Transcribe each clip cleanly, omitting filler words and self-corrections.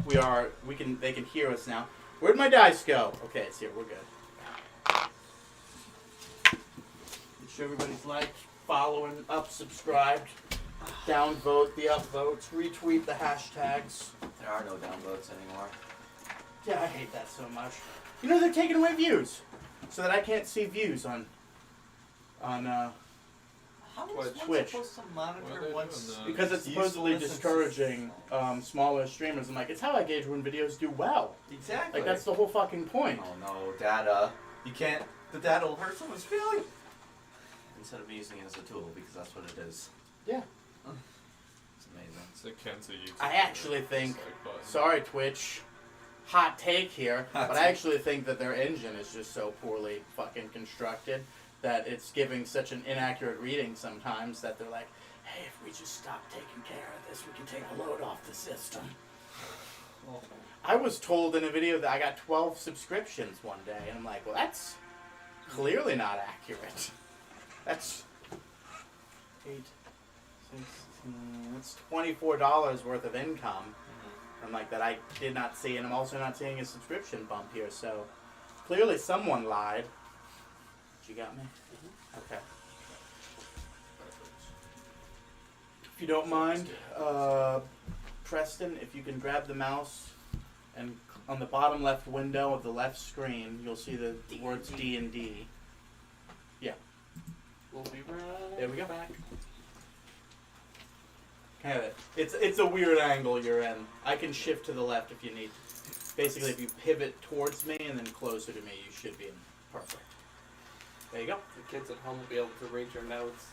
They can hear us now. Where'd my dice go? Okay, it's here. We're good. Make sure everybody's liked, following, up, subscribed, downvote the upvotes, retweet the hashtags. There are no downvotes anymore. Yeah, I hate that so much. You know they're taking away views, so that I can't see views on How is one Twitch. supposed to monitor what's because it's supposedly discouraging smaller streamers. I'm like, it's how I gauge when videos do well. Exactly. Like that's the whole fucking point. Oh no, data. You can't. The data will hurt someone's feeling. Instead of using it as a tool, because that's what it is. Yeah. It's amazing. It's akin to YouTube. I actually think. Sorry, Twitch. Hot take here, but I actually think that their engine is just so poorly fucking constructed that it's giving such an inaccurate reading sometimes that they're like, hey, if we just stop taking care of this, we can take a load off the system. I was told in a video that I got 12 subscriptions one day, and I'm like, well, that's clearly not accurate. That's that's $24 worth of income. I'm like, that I did not see, and I'm also not seeing a subscription bump here, so clearly someone lied. You got me? Okay. If you don't mind, Preston, if you can grab the mouse and on the bottom left window of the left screen, you'll see the words D&D. Yeah. We'll be right There we go. back. Have it. It's a weird angle you're in. I can shift to the left if you need. Basically, if you pivot towards me and then closer to me, you should be in. Perfect. There you go. The kids at home will be able to read your notes.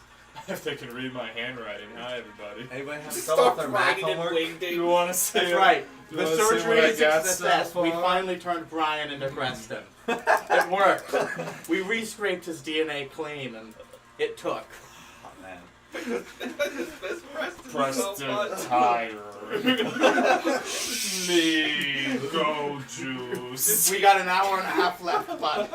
If they can read my handwriting. Hi, everybody. Anybody have trouble with their math writing in homework? wingdings. You want to see? That's right. You The wanna see surgery what I is a got success. so We far? finally turned Brian into Preston. It worked. We re-scraped his DNA clean, and it took. Oh man. This Preston Tire. Need go juice. We got an hour and a half left, bud.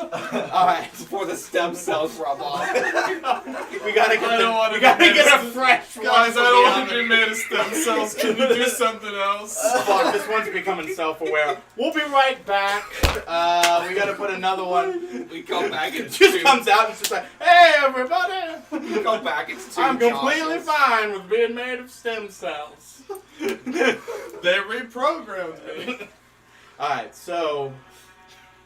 All right. Before the stem cells rub off. We gotta get I don't wanna we gotta be get a missed. fresh one. Guys, I from don't the want to be oven. made of stem cells. Can you do something else? Fuck, this one's becoming self-aware. We'll be right back. We gotta put another one. We come back and It just comes out and it's just like, hey everybody! We come back. It's two I'm completely Joshes. fine with being made of stem cells. They reprogrammed me. Alright, so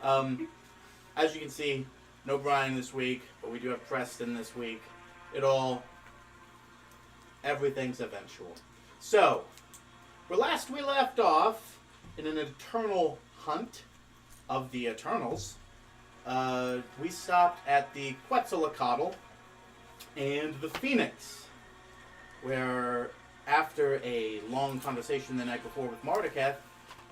as you can see, no Brian this week, but we do have Preston this week. Everything's eventual. So, where last we left off, in an eternal hunt of the Eternals, we stopped at the Quetzalcoatl and the Phoenix, where after a long conversation the night before with Marduketh,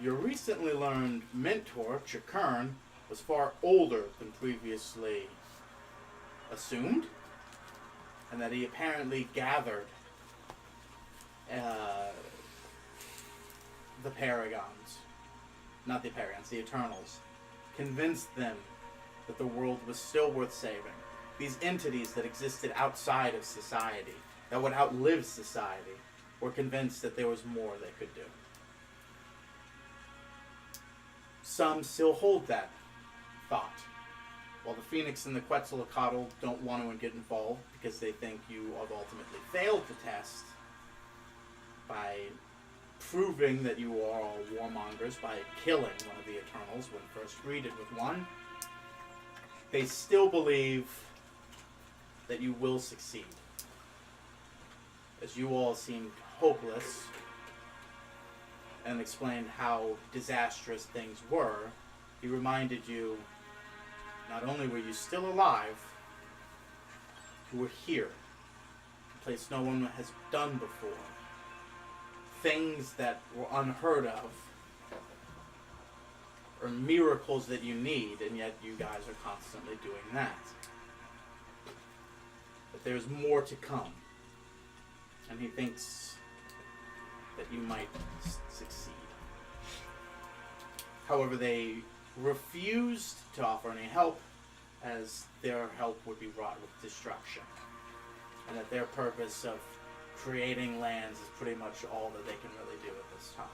your recently learned mentor, Chakern, was far older than previously assumed, and that he apparently gathered the Paragons, not the Paragons, the Eternals, convinced them that the world was still worth saving. These entities that existed outside of society, that would outlive society, were convinced that there was more they could do. Some still hold that thought, while the Phoenix and the Quetzalcoatl don't want to get involved because they think you have ultimately failed the test by proving that you are all warmongers by killing one of the Eternals when first greeted with one. They still believe that you will succeed. As you all seemed hopeless and explained how disastrous things were, he reminded you not only were you still alive, you were here, a place no one has done before. Things that were unheard of, or miracles that you need, and yet you guys are constantly doing that. But there's more to come, and he thinks that you might succeed. However, they refused to offer any help, as their help would be wrought with destruction, and that their purpose of creating lands is pretty much all that they can really do at this time.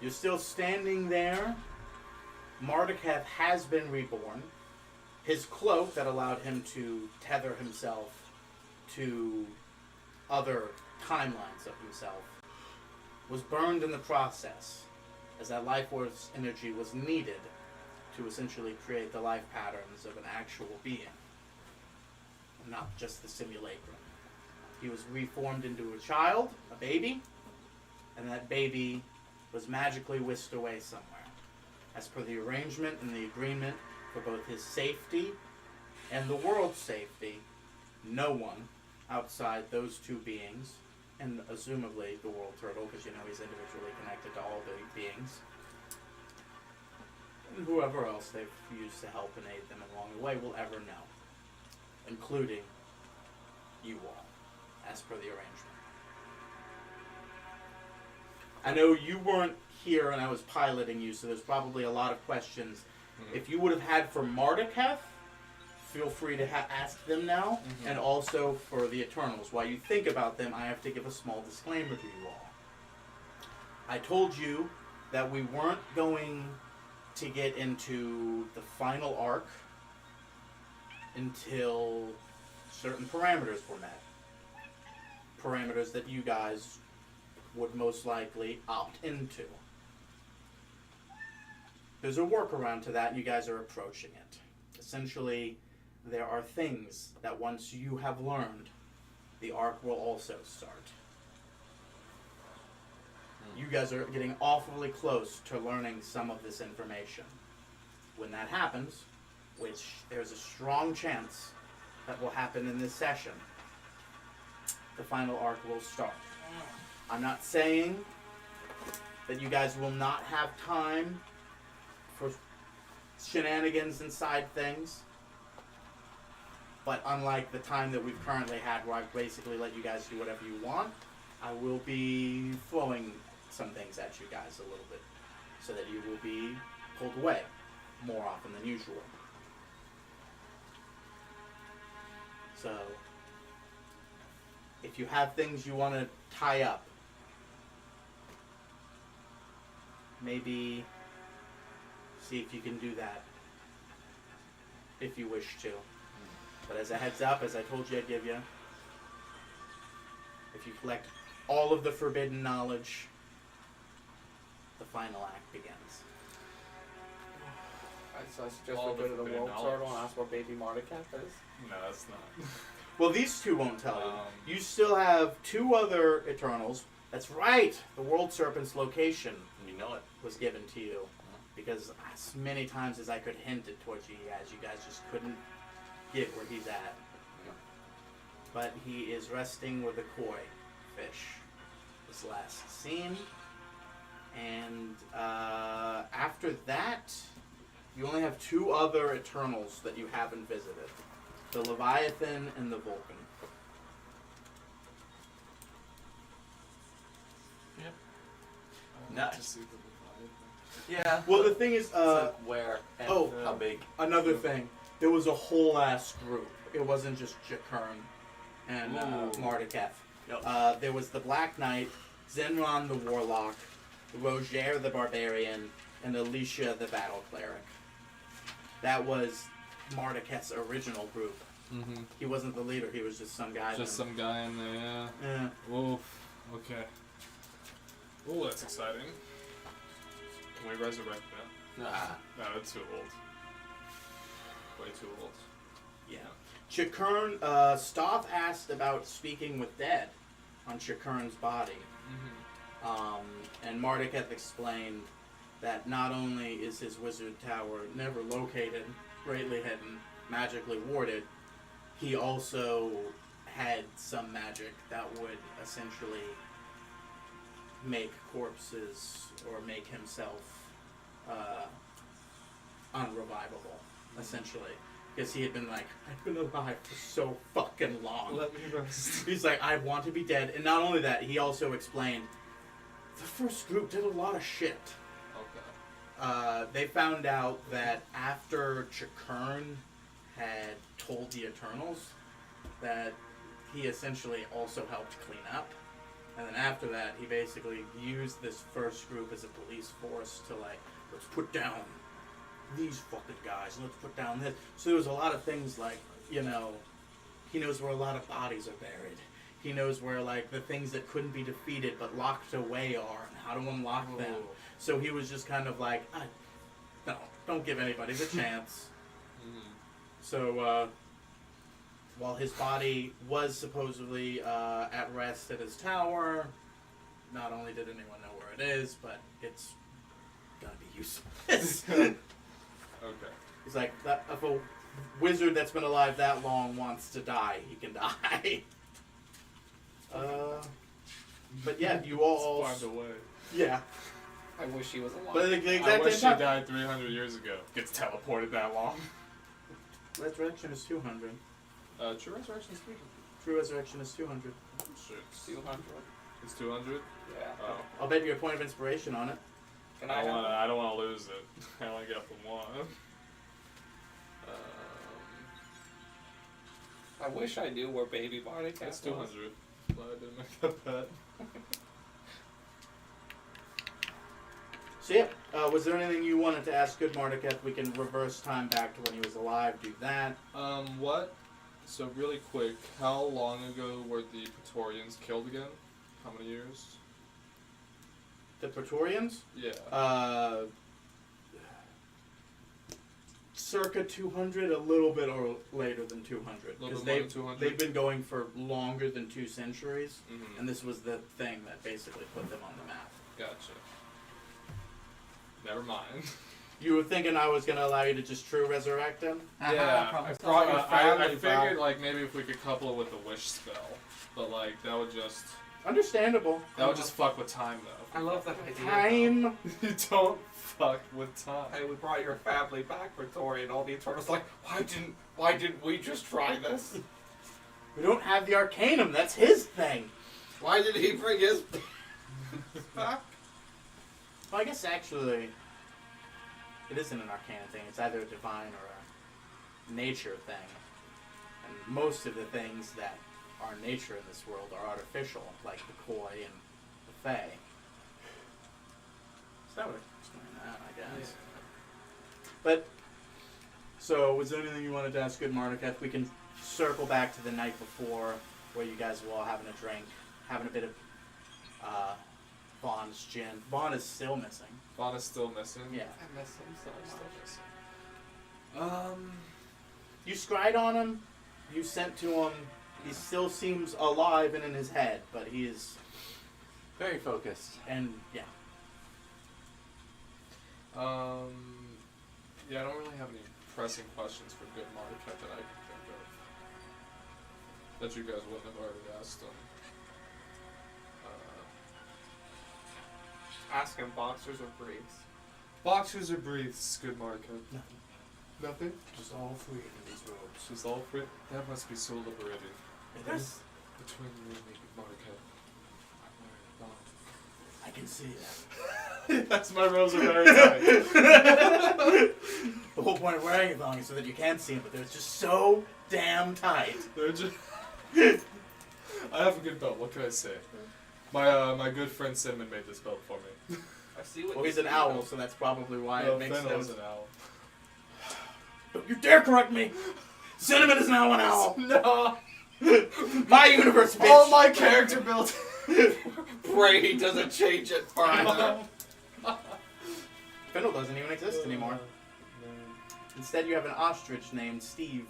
You're still standing there. Marduketh has been reborn. His cloak that allowed him to tether himself to other timelines of himself was burned in the process, as that life force energy was needed to essentially create the life patterns of an actual being, not just the simulacrum. He was reformed into a child, a baby, and that baby was magically whisked away somewhere. As per the arrangement and the agreement for both his safety and the world's safety, no one outside those two beings, and assumably the world turtle, because you know he's individually connected to all the beings, and whoever else they've used to help and aid them along the way will ever know, including you all, as per the arrangement. I know you weren't here and I was piloting you, so there's probably a lot of questions. If you would have had for Marduketh, feel free to ask them now, and also for the Eternals. While you think about them, I have to give a small disclaimer to you all. I told you that we weren't going to get into the final arc until certain parameters were met. Parameters that you guys would most likely opt into. There's a workaround to that, and you guys are approaching it. Essentially, there are things that once you have learned, the arc will also start. You guys are getting awfully close to learning some of this information. When that happens, which there's a strong chance that will happen in this session, the final arc will start. I'm not saying that you guys will not have time for shenanigans and side things, but unlike the time that we've currently had where I've basically let you guys do whatever you want, I will be throwing some things at you guys a little bit so that you will be pulled away more often than usual. So, if you have things you want to tie up, maybe see if you can do that if you wish to. But as a heads up, as I told you I'd give you, if you collect all of the forbidden knowledge, the final act begins. So I suggest All we go the to the forbidden world knowledge. turtle and ask what baby Marduketh is. No, that's not. Well, these two won't tell you. You still have two other Eternals. That's right! The World Serpent's location You know it. was given to you. Because as many times as I could hint it towards you guys just couldn't get where he's at. But he is resting with a koi fish. This last scene. And after that, you only have two other Eternals that you haven't visited. The Leviathan and the Vulcan. Nice. To see the Leviathan. Yeah. Well, the thing is, It's like where and oh. how big? another thing, there was a whole ass group. It wasn't just Jakern and Ooh. Marduketh. Yep. There was the Black Knight, Zenron the Warlock, Roger the Barbarian, and Alicia the Battle Cleric. That was Marduketh's original group. Mm-hmm. He wasn't the leader, he was just some guy. Just some guy in there, yeah. Yeah. Oof. Okay. Oh, that's exciting. Can we resurrect that? Nah. No, it's too old. Way too old. Yeah. Chikern, Stoth asked about speaking with dead on Chikern's body. And Marduketh explained that not only is his wizard tower never located, greatly hidden, magically warded, he also had some magic that would essentially make corpses or make himself unrevivable, essentially. Because he had been like, I've been alive for so fucking long. Let me rest. He's like, I want to be dead. And not only that, he also explained, the first group did a lot of shit. Okay. They found out that after Chikern had told the Eternals that he essentially also helped clean up And then after that, he basically used this first group as a police force to like, let's put down these fucking guys, and let's put down this. So there was a lot of things like, you know, he knows where a lot of bodies are buried. He knows where like the things that couldn't be defeated but locked away are, and how to unlock them. Oh. So he was just kind of like, no, don't give anybody the chance. Mm. So while his body was supposedly at rest at his tower, not only did anyone know where it is, but it's gonna be useless. Okay. He's like, if a wizard that's been alive that long wants to die, he can die. But yeah, you all. Find a way. Yeah. I wish he was alive. But at the I exact wish he same time. died 300 years ago. Gets teleported that long. Resurrection is 200. True resurrection is 300. True resurrection is 200. Oh, shit. 200. It's 200? Yeah. Oh. I'll bet you a point of inspiration on it. Can I have I don't want to lose it. I only get up to 1. I wish I knew where Baby Mordecai It's was. 200. Glad I didn't make that bet. So yeah, was there anything you wanted to ask Good Marduketh? We can reverse time back to when he was alive, do that. What? So really quick, how long ago were the Praetorians killed again? How many years? The Praetorians? Yeah. Circa 200, a little bit or later than 200. Little Because bit more than 200? they've been going for longer than 2 centuries, Mm-hmm. and this was the thing that basically put them on the map. Gotcha. Never mind. You were thinking I was going to allow you to just true resurrect him? Yeah, Problem I solved. brought Your I family figured back. like maybe if we could couple it with the wish spell, but like that would just Understandable. fuck with time though. I love that idea. Time. You don't fuck with time. Hey, we brought your family back, Victoria, and all the Eternals like, why didn't we just try this? We don't have the Arcanum. That's his thing. Why did he bring his back? Well, I guess actually, it isn't an Arcana thing. It's either a divine or a nature thing. And most of the things that are nature in this world are artificial, like the koi and the fae. So that would explain that, I guess. But, so, was there anything you wanted to ask Good Marduketh? We can circle back to the night before, where you guys were all having a drink, having a bit of Vaughn's gin. Vaughn is still missing. Vaughn is still missing. Yeah. I miss him so Still much. missing. You scried on him, you sent to him, he still seems alive and in his head, but he is Very focused. and yeah. Yeah, I don't really have any pressing questions for Good Marduketh that I can think of. That you guys wouldn't have already asked him. Ask him boxers or briefs. Boxers or briefs, Good Marduketh? Nothing. Nothing? Just all free in these robes. She's all free? That must be so liberating. It is. Between you and me, Good Marduketh. I'm wearing I can see that. a thong. That's my rosary tie. The whole point of wearing a thong is so that you can see him, but they're just so damn tight. They're just... I have a good belt, what can I say? My good friend Cinnamon made this belt for me. I see what Well, he's an owl, so that's probably why No, it makes Fennel's sense. an owl. Don't you dare correct me! Cinnamon is now an owl! No! My universe, bitch! All my character built... Pray he doesn't change it further. Fennel doesn't even exist anymore. Instead, you have an ostrich named Steve.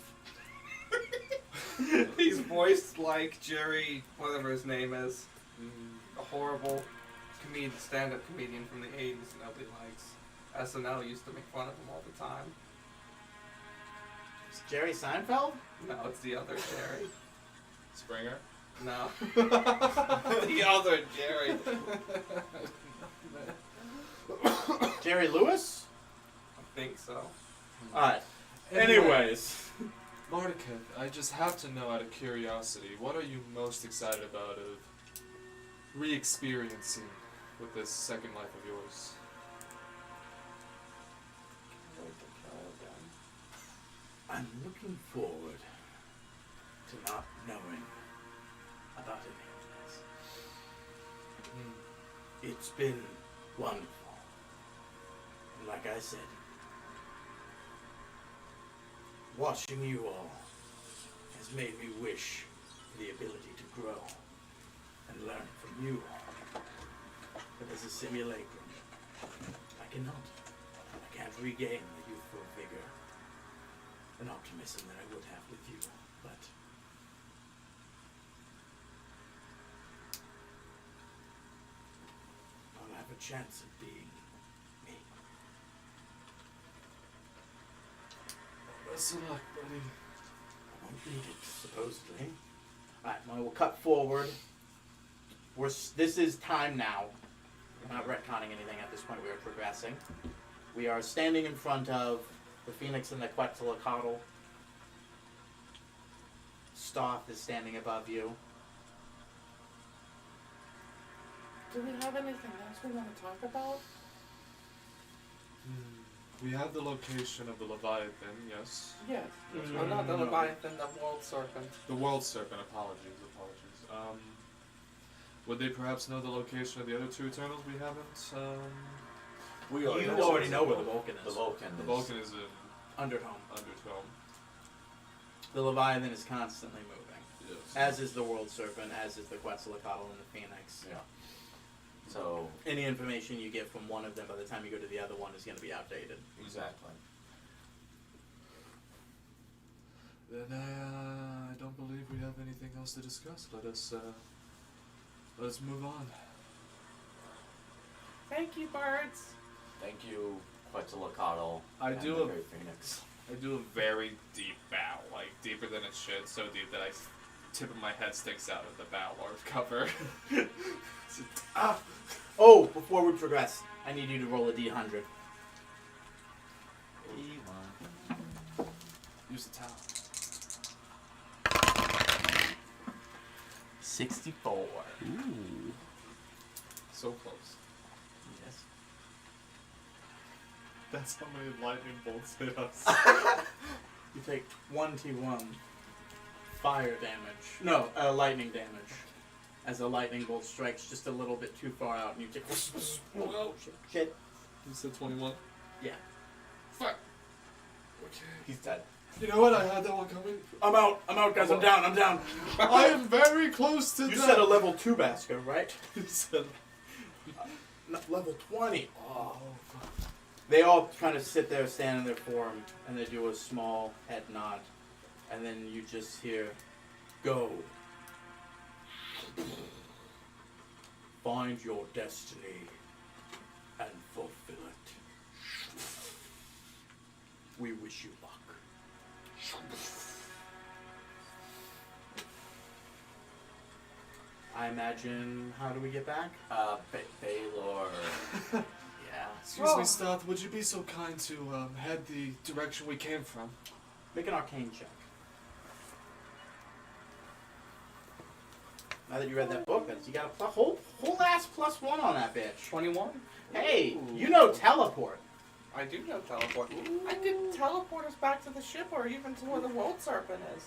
He's voiced like Jerry, whatever his name is. A horrible stand-up comedian from the 80s nobody likes. SNL used to make fun of him all the time. Is Jerry Seinfeld? No, it's the other Jerry. Springer? No. The other Jerry. Jerry Lewis? I think so. Alright. Anyways. Marduketh, I just have to know out of curiosity, what are you most excited about of re-experiencing with this second life of yours? I'm looking forward to not knowing about any of this. It's been wonderful. And like I said, watching you all has made me wish for the ability to grow and learn from you all. But as a simulacrum, I cannot. I can't regain the youthful vigor and optimism that I would have with you. But I'll have a chance of being me. Best of luck, buddy. I won't need it, supposedly. Alright, well, we'll cut forward. This is time now. We're not retconning anything at this point. We are progressing. We are standing in front of the Phoenix and the Quetzalcoatl. Stoth is standing above you. Do we have anything else we want to talk about? We have the location of the Leviathan, yes. Yes. Oh, not the Leviathan, the World Serpent. The World Serpent, apologies. Would they perhaps know the location of the other two Eternals we haven't? We You already know where the Vulcan The is. Vulcan. The Vulcan is in Undertone. Undertone. The Leviathan is constantly moving. Yes. As is the World Serpent, as is the Quetzalcoatl and the Phoenix. Yeah. So Any information you get from one of them by the time you go to the other one is going to be outdated. exactly. Then I don't believe we have anything else to discuss. Let's move on. Thank you, birds. Thank you, Quetzalcoatl. I and do the a- Great Phoenix. I do a very deep bow, like deeper than it should, so deep that tip of my head sticks out of the bow large cover. Oh, before we progress, I need you to roll a d100. Use the towel. 64. So close. Yes. That's how many lightning bolts hit us. You take 1d1 fire damage. No, lightning damage. As a lightning bolt strikes just a little bit too far out, and you take. Whoa. Shit. You said 21? Yeah. Fuck. Okay. He's dead. You know what? I had that one coming. I'm out, guys. I'm down. I am very close to You death. said a level 2 Basker, right? You said. Not level 20. Oh, fuck. They all kind of sit there, stand in their form, and they do a small head nod. And then you just hear, go. Find your destiny and fulfill it. We wish you luck. I imagine, how do we get back? Baylor. Yeah. Excuse me, Stoth. Would you be so kind to head the direction we came from? Make an arcane check. Now that you read that book, you got a whole ass +1 on that bitch. 21? Hey, you know teleport. I do know teleport. I could teleport us back to the ship or even to where the World Serpent is.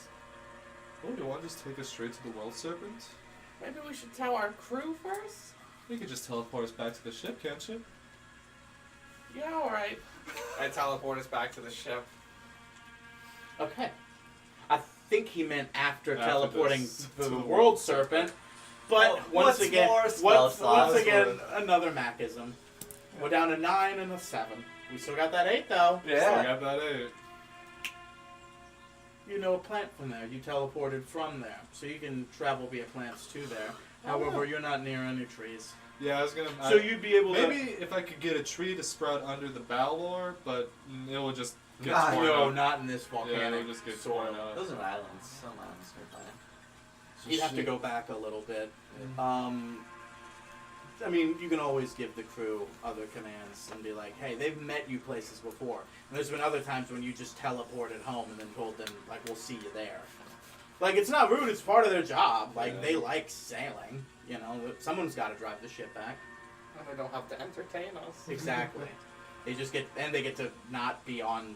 Oh, you want to just take us straight to the World Serpent? Maybe we should tell our crew first? You could just teleport us back to the ship, can't you? Yeah, alright. I teleport us back to the ship. Okay. I think he meant after After teleporting this- to to the the World Serpent. But Well, once what's again, more spell once slots? again, another Macism. We're down to 9 and a 7. We still got that 8 though. So I Yeah. got that 8. You know a plant from there. You teleported from there, so you can travel via plants to there. However, yeah. you're not near any trees, Yeah, I was gonna. so you'd be able maybe if I could get a tree to sprout under the Balor, but it will just get Nah, torn No, up. not in this Yeah, volcanic it'll just get soil. torn up. Those are islands. Some islands are fine. You'd have to go back a little bit. Mm. I mean, you can always give the crew other commands and be like, hey, they've met you places before. And there's been other times when you just teleported home and then told them, like, we'll see you there. Like, it's not rude, it's part of their job. Like, Yeah. they like sailing. You know, someone's got to drive the ship back. And they don't have to entertain us. Exactly. They just get, and they get to not be on,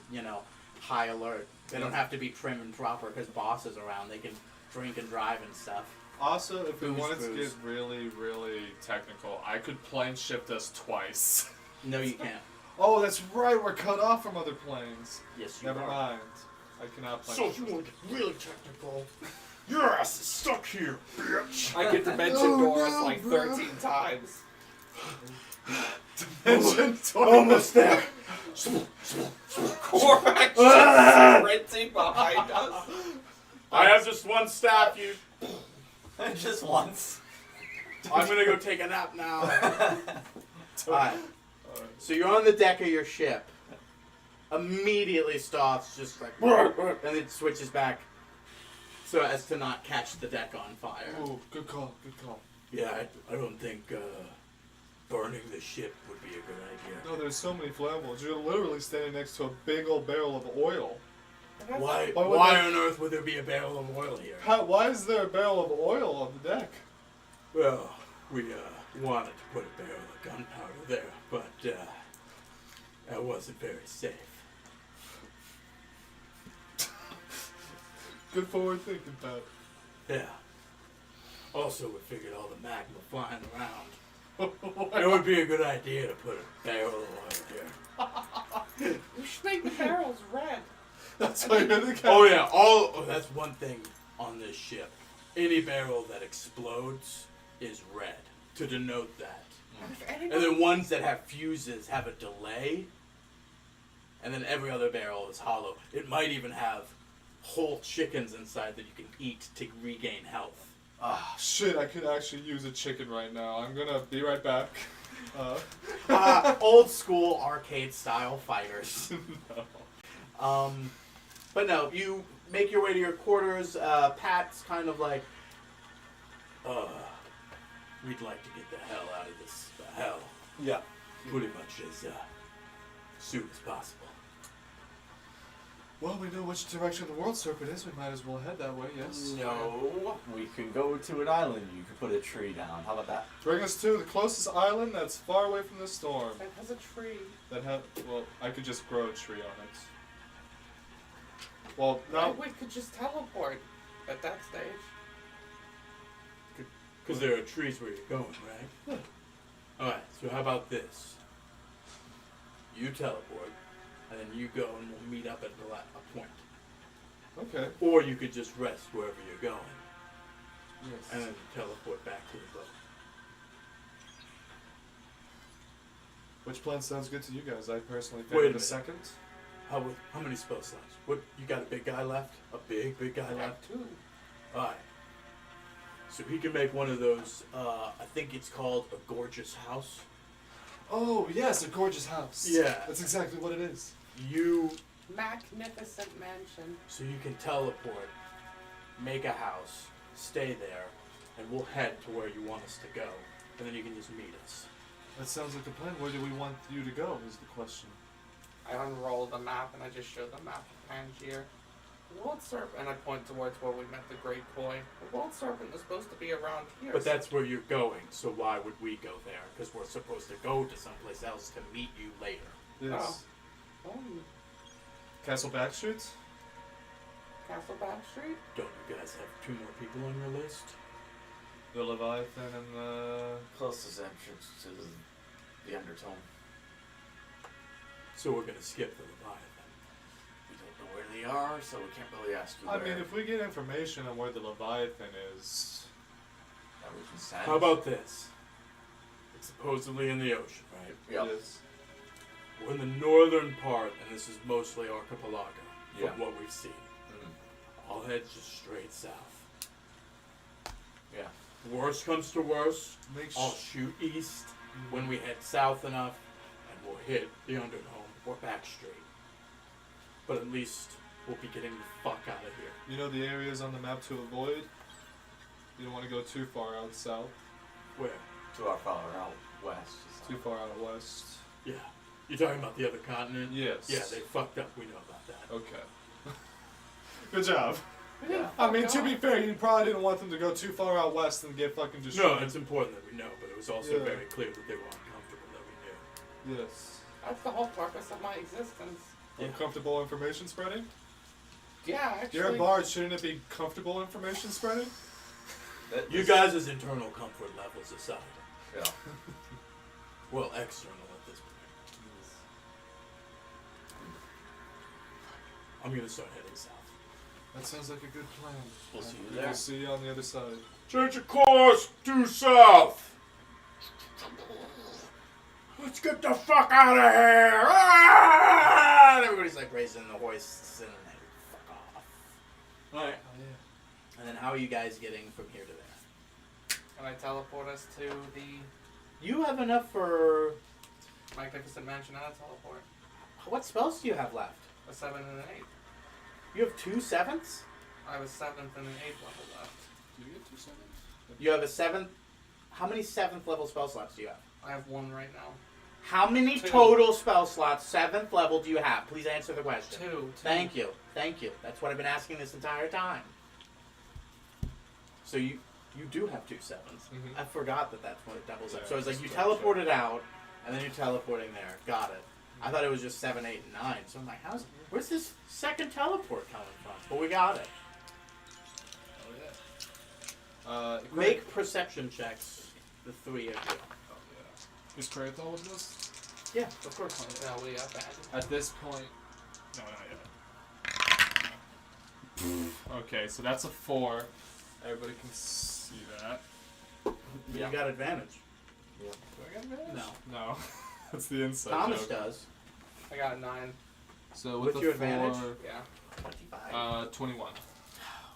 high alert. They don't have to be prim and proper because boss is around. They can drink and drive and stuff. Also, if we Booze, wanted to booze. get really, really technical, I could plane shift us twice. No, you can't. Oh, that's right. We're cut off from other planes. Yes, you Never are. mind. I cannot plane So shift. if you want to get really technical, your ass is stuck here, bitch. I get to mention Doris like 13 times. Dimension Almost there. Korvac just sprinting behind us. I have just one staff. You. Just once. I'm gonna go take a nap now. Alright. So you're on the deck of your ship. Immediately stops, just like, and it switches back so as to not catch the deck on fire. Oh, good call. Good call. Yeah, I don't think burning the ship would be a good idea. No, there's so many flammables. You're literally standing next to a big old barrel of oil. Why Why would why they- on earth would there be a barrel of oil here? Why is there a barrel of oil on the deck? Well, we wanted to put a barrel of gunpowder there, but that wasn't very safe. Good forward thinking, Pat. Yeah. Also, we figured all the magma flying around. It would be a good idea to put a barrel of oil here. We should make the barrels red. That's why you're the captain. Oh yeah, that's one thing on this ship. Any barrel that explodes is red to denote that. If And anybody, then ones that have fuses have a delay. And then every other barrel is hollow. It might even have whole chickens inside that you can eat to regain health. Ah, Shit, I could actually use a chicken right now. I'm gonna be right back. Old school arcade style fighters. No. But no, you make your way to your quarters. Pat's kind of like, we'd like to get the hell out of this hell. Yeah. Pretty much as soon as possible. Well, we know which direction the world serpent is. We might as well head that way, yes? no. We can go to an island. You can put a tree down. How about that? Bring us to the closest island that's far away from the storm. that has a tree. Well, I could just grow a tree on it. Well, Now now, we could just teleport at that stage. Because there are trees where you're going, right? Alright, so how about this? You teleport, and then you go and we'll meet up at a point. okay. Or you could just rest wherever you're going, Yes. and then teleport back to the boat. Which plan sounds good to you guys? I personally Wait a favor the minute. second. How many spell slots? What, you got a big guy left? A big guy I left? have two. Alright. So he can make one of those, I think it's called a gorgeous house. Oh, yes, a gorgeous house. Yeah. That's exactly what it is. You, Magnificent mansion. so you can teleport, make a house, stay there, and we'll head to where you want us to go. And then you can just meet us. That sounds like a plan. Where do we want you to go is the question. I unroll the map and I just show the map of Pangier. The World Serpent, and I point towards where we met the Great Koi. The World Serpent is supposed to be around here. But that's where you're going, so why would we go there? Because we're supposed to go to someplace else to meet you later. Yes. Oh, Castle Backstreet? Castle Back Street? Don't you guys have 2 more people on your list? The Leviathan and the... Closest entrance to the Undertone. So we're gonna skip the Leviathan. We don't know where they are, so we can't really ask you I where. mean, if we get information on where the Leviathan is... That we can send. How about this? It's supposedly in the ocean, right? Yep. Yes. We're in the northern part, and this is mostly archipelago, from Yeah. what we've seen. Mhm. I'll head just straight south. Yeah. Worst comes to worst, Make I'll shoot east when we head south enough, and we'll hit the Underdome or back straight. But at least we'll be getting the fuck out of here. You know the areas on the map to avoid? You don't want to go too far out south, Where? To our far out west. too far out west. Yeah. You're talking about the other continent? Yes. Yeah, they fucked up. We know about that. Okay. Good job. We didn't I mean, fuck to up. be fair, you probably didn't want them to go too far out west and get fucking destroyed. No, it's important that we know, but it was also Yeah. very clear that they were uncomfortable that we knew. Yes. That's the whole purpose of my existence. Yeah. Uncomfortable information spreading? Yeah, actually. You're a bard, shouldn't it be comfortable information spreading? You guys' internal comfort levels aside. Yeah. Well, external at this point. I'm gonna start heading south. That sounds like a good plan. We'll see you We'll there. see you on the other side. Change of course, due south. Let's get the fuck out of here. Ah! And everybody's like raising the hoists and they fuck off. Alright. Oh yeah. And then how are you guys getting from here to there? Can I teleport us to the You have enough for... Magnificent Mansion and a teleport? What spells do you have left? A 7 and an 8. You have 2 7s? I have a 7th and an 8th level left. Do you get 2 7? You have a 7th... How many 7th level spell slots do you have? I have 1 right now. How many 2. total spell slots, 7th level, do you have? Please answer the question. 2. Thank you. Thank you. That's what I've been asking this entire time. So you do have 2 7s. Mhm. I forgot that that's what it doubles up. Yeah, So it's like just you double check. teleported out, and then you're teleporting there. Got it. I thought it was just 7, 8, and 9. So I'm like, where's this second teleport coming from? But we got it. Oh yeah. Make perception checks, the 3 of you. Oh yeah. Is Krathol with us? Yeah, of course. No, we got that. At this point. No, not yet. Okay, so that's a 4. Everybody can see that. You got advantage. Do I get advantage? No. No. That's the inside Thomas joke. does. I got a 9. So With with, your a 4, advantage? Yeah. 25. 21.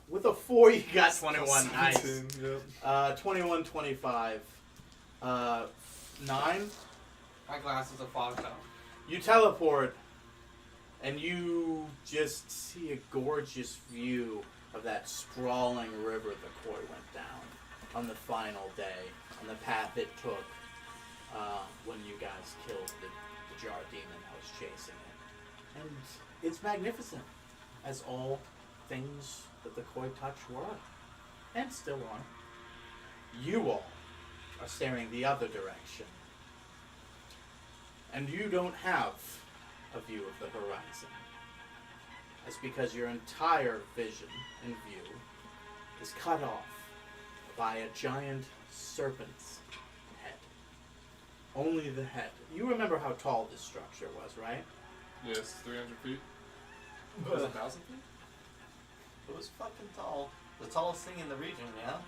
With a 4, you got 21. Nice. 17, yep. 21, 25. 9. My glasses are fogged up. You teleport, and you just see a gorgeous view of that sprawling river the Koi went down on the final day, on the path it took when you guys killed the jar demon that was chasing it. And it's magnificent, as all things that the Koi touch were, and still are. You all are staring the other direction. And you don't have a view of the horizon. That's because your entire vision and view is cut off by a giant serpent's head. Only the head. You remember how tall this structure was, right? Yes, 300 feet. Was it 1,000 feet? It was fucking tall. The tallest thing in the region, yeah?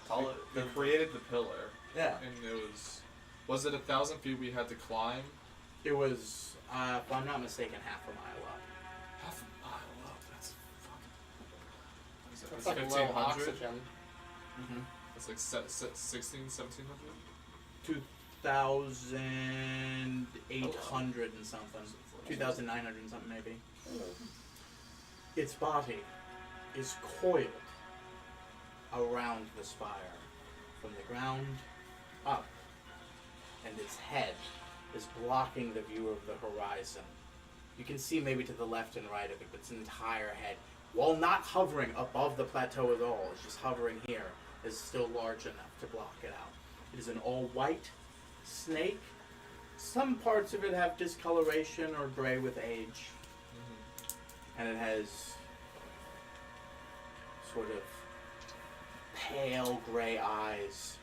Taller We than... created the pillar, Yeah. and it was... Was it 1,000 feet we had to climb? It was, if I'm not mistaken, half a mile up. Half a mile up. That's fucking... What is it? That's That's like low 1,500? oxygen. Mm-hmm. That's like 16, 1,700? 2,800 and something. 2,900 and something, maybe. Its body is coiled around the spire from the ground up, and its head is blocking the view of the horizon. You can see maybe to the left and right of it, but its entire head, while not hovering above the plateau at all, it's just hovering here, is still large enough to block it out. It is an all-white snake. Some parts of it have discoloration or gray with age. And it has sort of pale gray eyes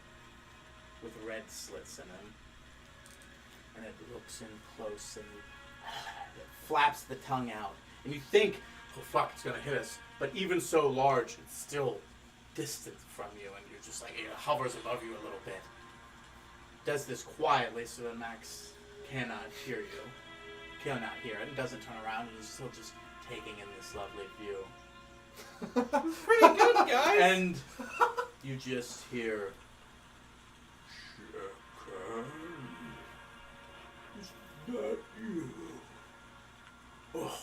with red slits in them. And it looks in close and it flaps the tongue out. And you think, oh fuck, it's gonna hit us. But even so large, it's still distant from you, and you're just like, it hovers above you a little bit. Does this quietly so that Max cannot hear you. Cannot hear it, and doesn't turn around, and is still just taking in this lovely view. Pretty good, guys! And you just hear, Shaka, is that you? Oh,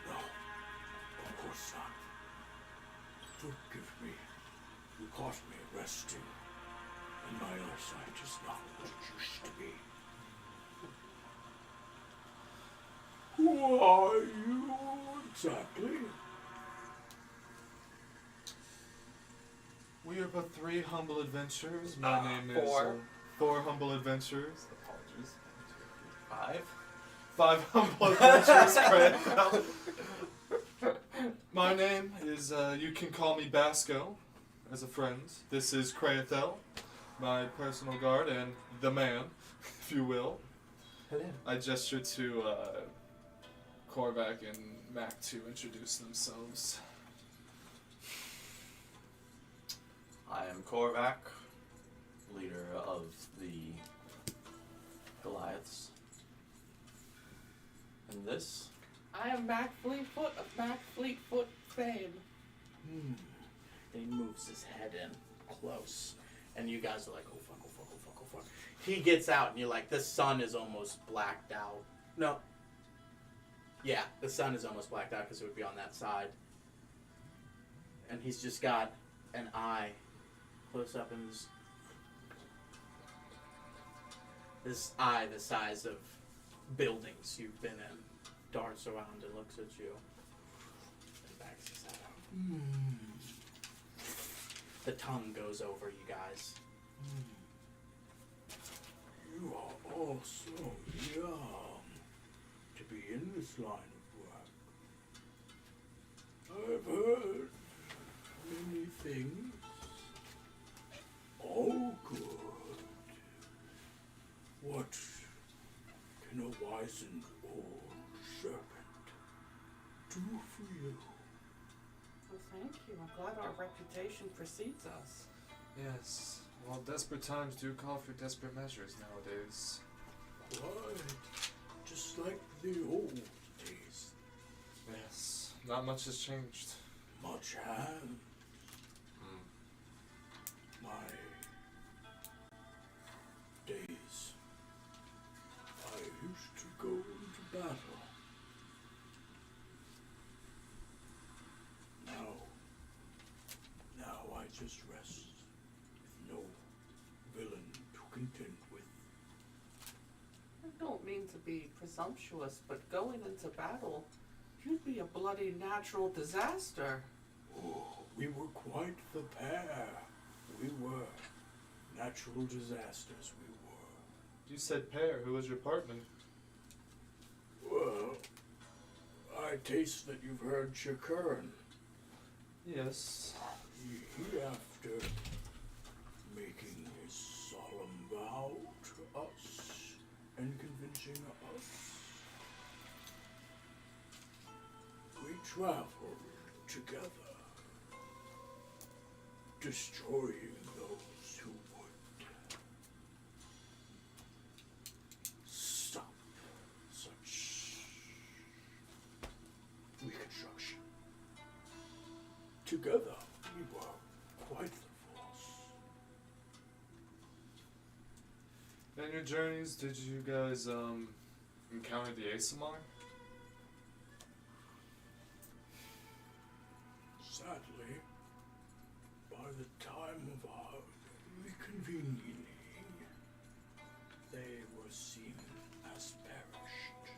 no, of course not. Forgive me. You caught me resting, and my eyesight is not what it used to be. Who are you exactly? We are but 3 humble adventurers. My name is... 4. 4 humble adventurers. Apologies. 5? 5 humble adventurers, Craig. My name is, you can call me Basco. as a friend. This is Krathel, my personal guard, and the man, if you will. Hello. I gesture to Korvac and Mac to introduce themselves. I am Korvac, leader of the Goliaths. And this? I am Mac Fleetfoot of Mac Fleetfoot fame. He moves his head in close. And you guys are like, oh fuck, oh fuck, oh fuck, oh fuck. He gets out and you're like, the sun is almost blacked out. No. Yeah, the sun is almost blacked out because it would be on that side. And he's just got an eye close up in this eye the size of buildings you've been in. Darts around and looks at you. And backs his head up. The tongue goes over you guys. You are all so young to be in this line of work. I've heard many things. All good. What can a wizened old serpent do for you? Well, thank you. I'm glad our reputation precedes us. Yes. Well, desperate times do call for desperate measures nowadays. Quite just like the old days. Yes. Not much has changed. Much has. My days. I used to go into battle. Now I just rest with no villain to contend with. I don't mean to be presumptuous, but going into battle, you'd be a bloody natural disaster. Oh, we were quite the pair. We were. Natural disasters we were. You said pair. Who was your partner? Well, I taste that you've heard Shakuran. Yes. He, after making his solemn vow to us and convincing us, we traveled together, destroying those who would stop such reconstruction. Together, we were quite the force. In your journeys, did you guys encounter the Asamar? Sadly, by the time of our reconvening, they were seen as perished.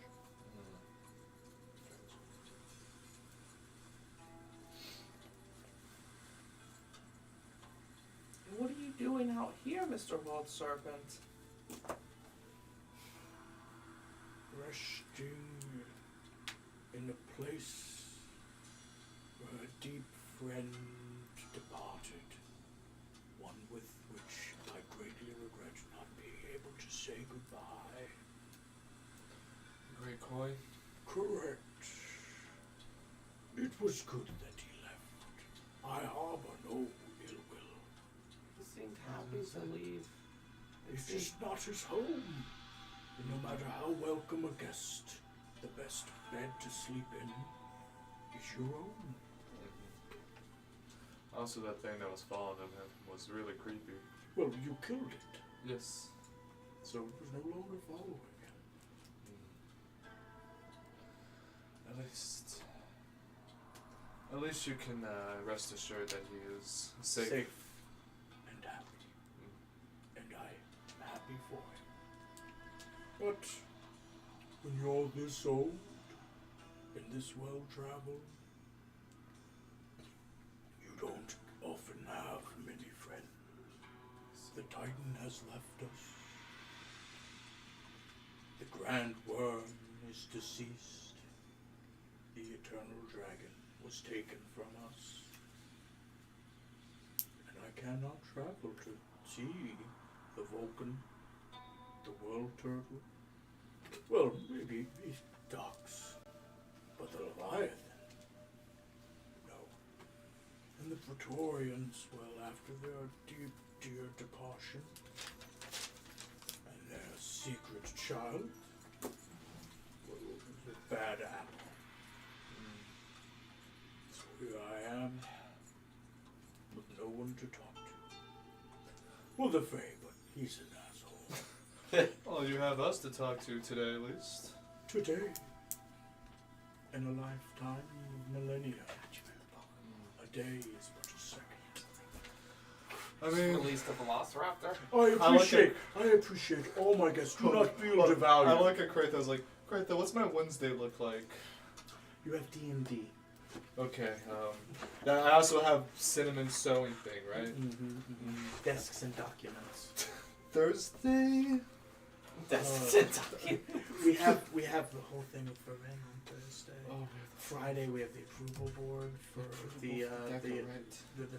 And what are you doing out here, Mr. Walled Serpent? Resting in a place where a deep friend departed, one with which I greatly regret not being able to say goodbye. Great Koi? Correct. It was good that he left. I harbor no ill will. He seemed happy to leave. It's just not his home. And no matter how welcome a guest, the best bed to sleep in is your own. Also, that thing that was following him was really creepy. Well, you killed it, Yes. so it was no longer following. At least you can rest assured that he is safe. And happy. And I am happy for him. But when you're this old and this well traveled, you don't often have many friends. The Titan has left us. The Grand Worm is deceased. The Eternal Dragon was taken from us. I cannot travel to see the Vulcan, the world turtle. Well, maybe these ducks, but the Leviathan. No. And the Praetorians, well, after their dear departure, and their secret child, well, was a bad apple. So here I am, with no one to talk to. Well, the Fae, but he's an asshole. Well, you have us to talk to today, at least. Today, in a lifetime of millennia, a day is but a second. I mean, Release the Velociraptor. I appreciate all my guests. Do not feel devalued. I look at Kratos like, Kratos, what's my Wednesday look like? You have D&D. Okay, I also have cinnamon sewing thing, right? Desks and documents. Thursday? That's We have the whole thing with Ferren on Thursday. Oh, Friday we have the approval board for the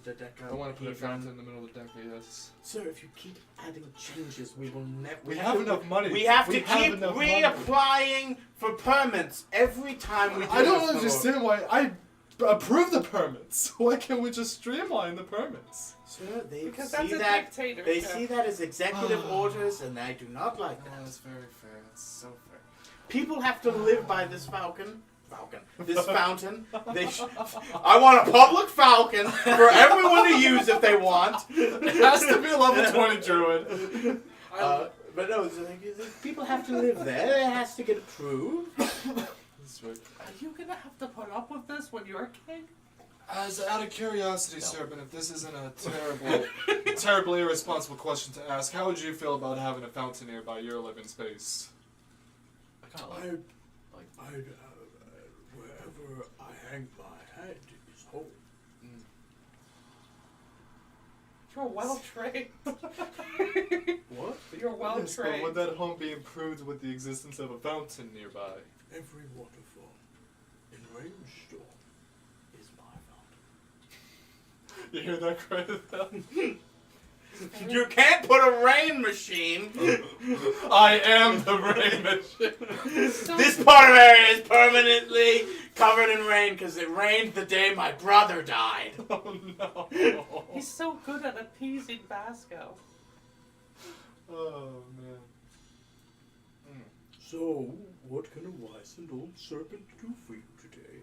Deca. I want to put a P fountain run. in the middle of the deck, yes. Sir, if you keep adding changes, we will never. We have enough money. We have to have keep enough money. reapplying for permits every time we do I don't this. understand why I approve the permits. Why can't we just streamline the permits? Sir, they Because see that's a that. dictator. They see that as executive orders, and I do not like that. that's very fair. That's so fair. People have to live by this this fountain. I want a public falcon for everyone to use if they want. It has to be a level 20 druid. But no, it's like, people have to live there. It has to get approved. That's right. Are you gonna have to put up with this when you're king? As out of curiosity, Serpent, if this isn't a terribly irresponsible question to ask, how would you feel about having a fountain nearby your living space? I kind of like. Wherever I hang my head is home. You're well trained. What? You're well Yes, but trained. would that home be improved with the existence of a fountain nearby? Every waterfall in Rainstorm is my fountain. You hear that, Kratos? You can't put a rain machine. I am the rain machine. So- This part of area is permanently covered in rain because it rained the day my brother died. Oh no. He's so good at appeasing Basco. Oh man. So, what can a wise and old serpent do for you today?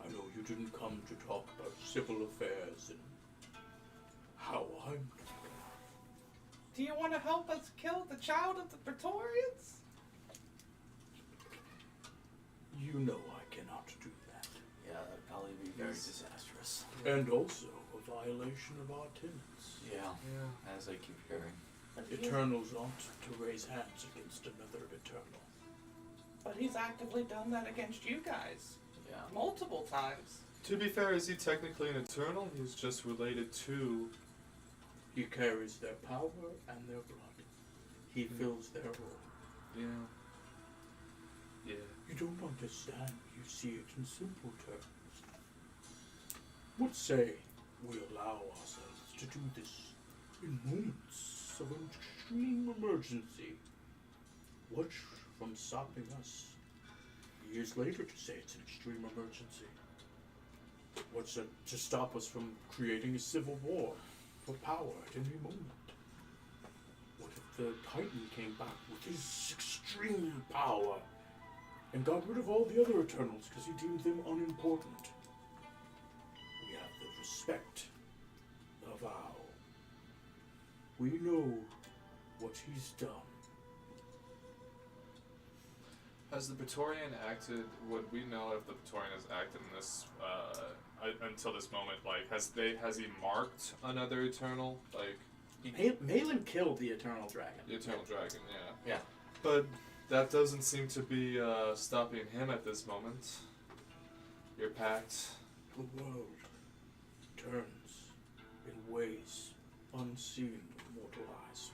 I know you didn't come to talk about civil affairs and how I'm doing. Do you want to help us kill the child of the Praetorians? You know I cannot do that. Yeah, that'd probably be very disastrous. And also a violation of our tenets. Yeah, Yeah. as I keep hearing. But he's, Eternals aren't to raise hands against another Eternal. but he's actively done that against you guys. Yeah. Multiple times. To be fair, is he technically an Eternal? He's just related to... He carries their power and their blood. He fills their role. Yeah. Yeah. You don't understand. You see it in simple terms. What say we allow ourselves to do this in moments of an extreme emergency? What's from stopping us years later to say it's an extreme emergency? What's to stop us from creating a civil war for power at any moment? What if the Titan came back with his extreme power and got rid of all the other Eternals because he deemed them unimportant? We have the respect, the vow. We know what he's done. Has the Praetorian acted, would we know if the Praetorian has acted in this, until this moment, like, has he marked another Eternal? Like, Malin killed the Eternal Dragon. the Eternal Dragon, yeah. Yeah. But that doesn't seem to be, stopping him at this moment. Your pact. The world turns in ways unseen to mortal eyes.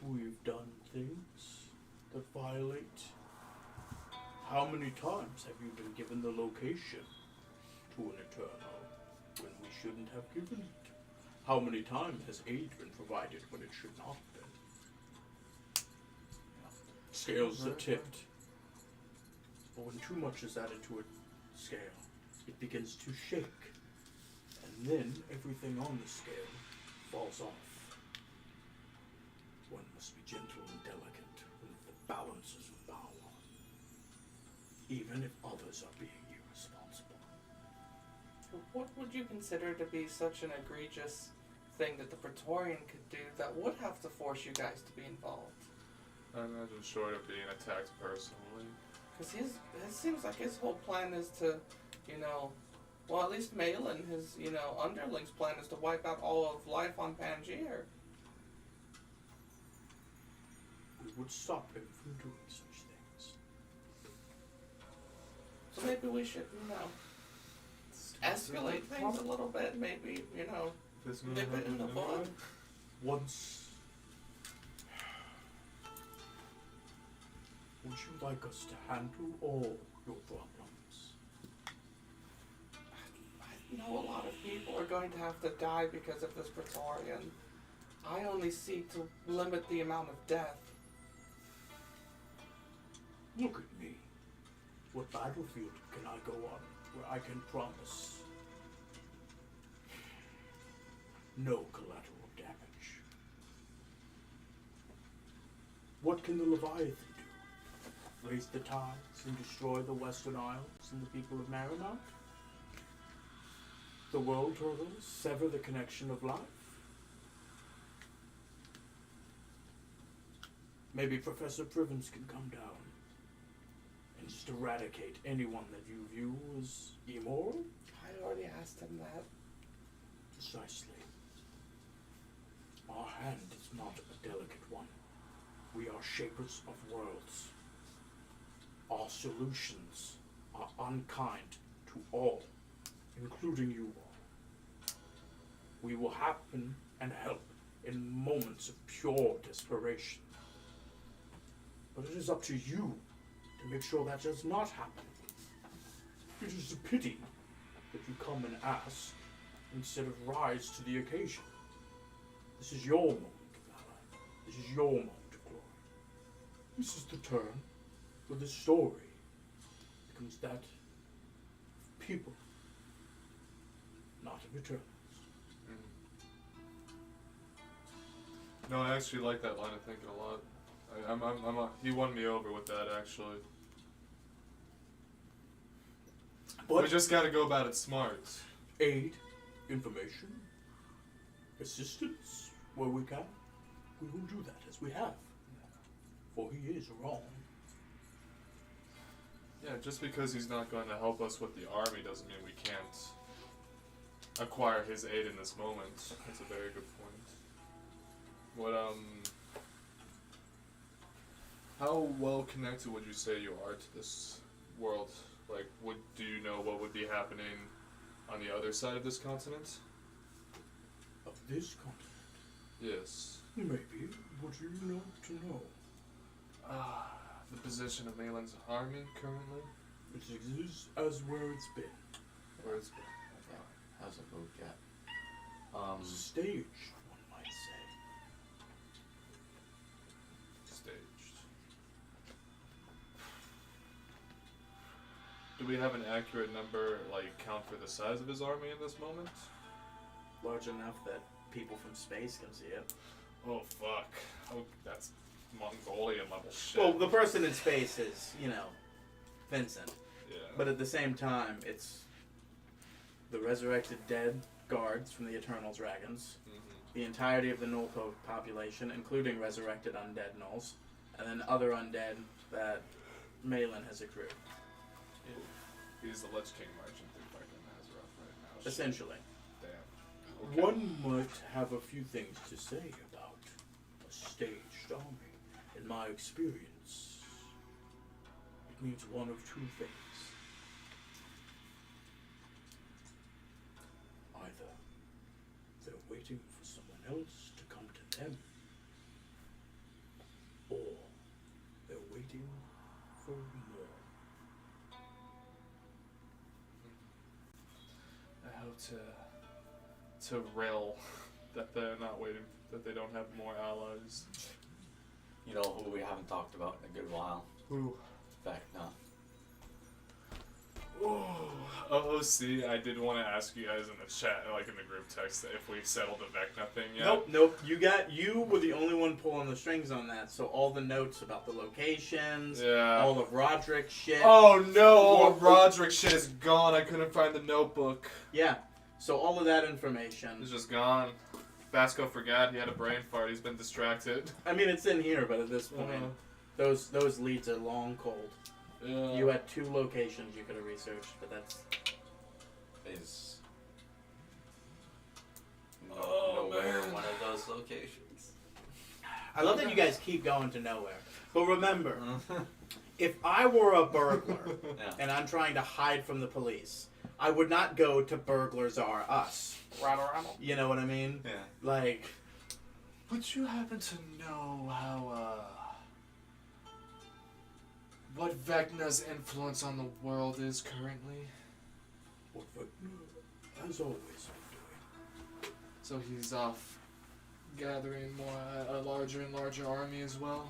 We've done things that violate. How many times have you been given the location to an Eternal when we shouldn't have given it? How many times has aid been provided when it should not have been? Scales are tipped. But when too much is added to a scale, it begins to shake. And then everything on the scale falls off. One must be gentle and delicate with the balances of power, even if others are being irresponsible. What would you consider to be such an egregious thing that the Praetorian could do that would have to force you guys to be involved? I imagine short of being attacked personally. Because it seems like his whole plan is to, well, at least Malin, his, underlings' plan is to wipe out all of life on Pangaea. We would stop him from doing such things. So maybe we should, escalate things a little bit. Maybe, nip it in the bud. Once. Would you like us to handle all your problems? I know a lot of people are going to have to die because of this Praetorian. I only seek to limit the amount of death. Look at me. What battlefield can I go on where I can promise no collateral damage? What can the Leviathan do? Raise the tides and destroy the Western Isles and the people of Marinok? The world turtles sever the connection of life? Maybe Professor Privens can come down and just eradicate anyone that you view as immoral? I already asked him that. Precisely. Our hand is not a delicate one. We are shapers of worlds. Our solutions are unkind to all, including you all. We will happen and help in moments of pure desperation. But it is up to you to make sure that does not happen. It is a pity that you come and ask instead of rise to the occasion. This is your moment of valor. This is your moment of glory. This is the turn where the story becomes that of people, not of Eternals. No, I actually like that line of thinking a lot. He won me over with that, actually. But We just gotta go about it smart. aid, information, assistance, where we can, we will do that as we have. For he is wrong. Yeah, just because he's not going to help us with the army doesn't mean we can't acquire his aid in this moment. That's a very good point. How well connected would you say you are to this world? Like, do you know what would be happening on the other side of this continent? Of this continent, Yes. maybe. What do you know to know? The position of Malin's army currently? It exists as where it's been. Where it's Okay. How's it moved yet? Staged, one might say. staged. Do we have an accurate number, count for the size of his army in this moment? Large enough that people from space can see it. Oh, fuck. Oh, that's Mongolian level shit. Well, the person in space is, Vincent. Yeah. But at the same time, it's the resurrected dead guards from the Eternal Dragons, the entirety of the Null population, including resurrected undead Nulls, and then other undead that Malin has accrued. He's the Lich King marching through fucking Azeroth right now. Shit. Essentially. Damn. Okay. One might have a few things to say about a staged army. In my experience, it means one of two things. Either they're waiting for someone else to come to them, or forevermore. I hope to rail that they're not waiting, that they don't have more allies. You know who we haven't talked about in a good while? Who? Vecna. Oh, see, I did want to ask you guys in the chat, like in the group text, if we settled the Vecna thing yet. Nope. You were the only one pulling the strings on that. So all the notes about the locations, Yeah. all of Roderick's shit. Oh no, all of Roderick shit is gone. I couldn't find the notebook. Yeah. So all of that information. It's just gone. Vasco forgot he had a brain fart. He's been distracted. I mean, it's in here, but at this point, those leads are long cold. Yeah. You had 2 locations you could have researched, but that's. Is Oh, nowhere man. one of those locations. I love that you guys keep going to nowhere. But remember, if I were a burglar Yeah. and I'm trying to hide from the police, I would not go to Burglars Are Us. Rattle, rattle. You know what I mean? Yeah. Like, Would you happen to know how, what Vecna's influence on the world is currently? What Vecna has always been doing. So he's off gathering a larger and larger army as well?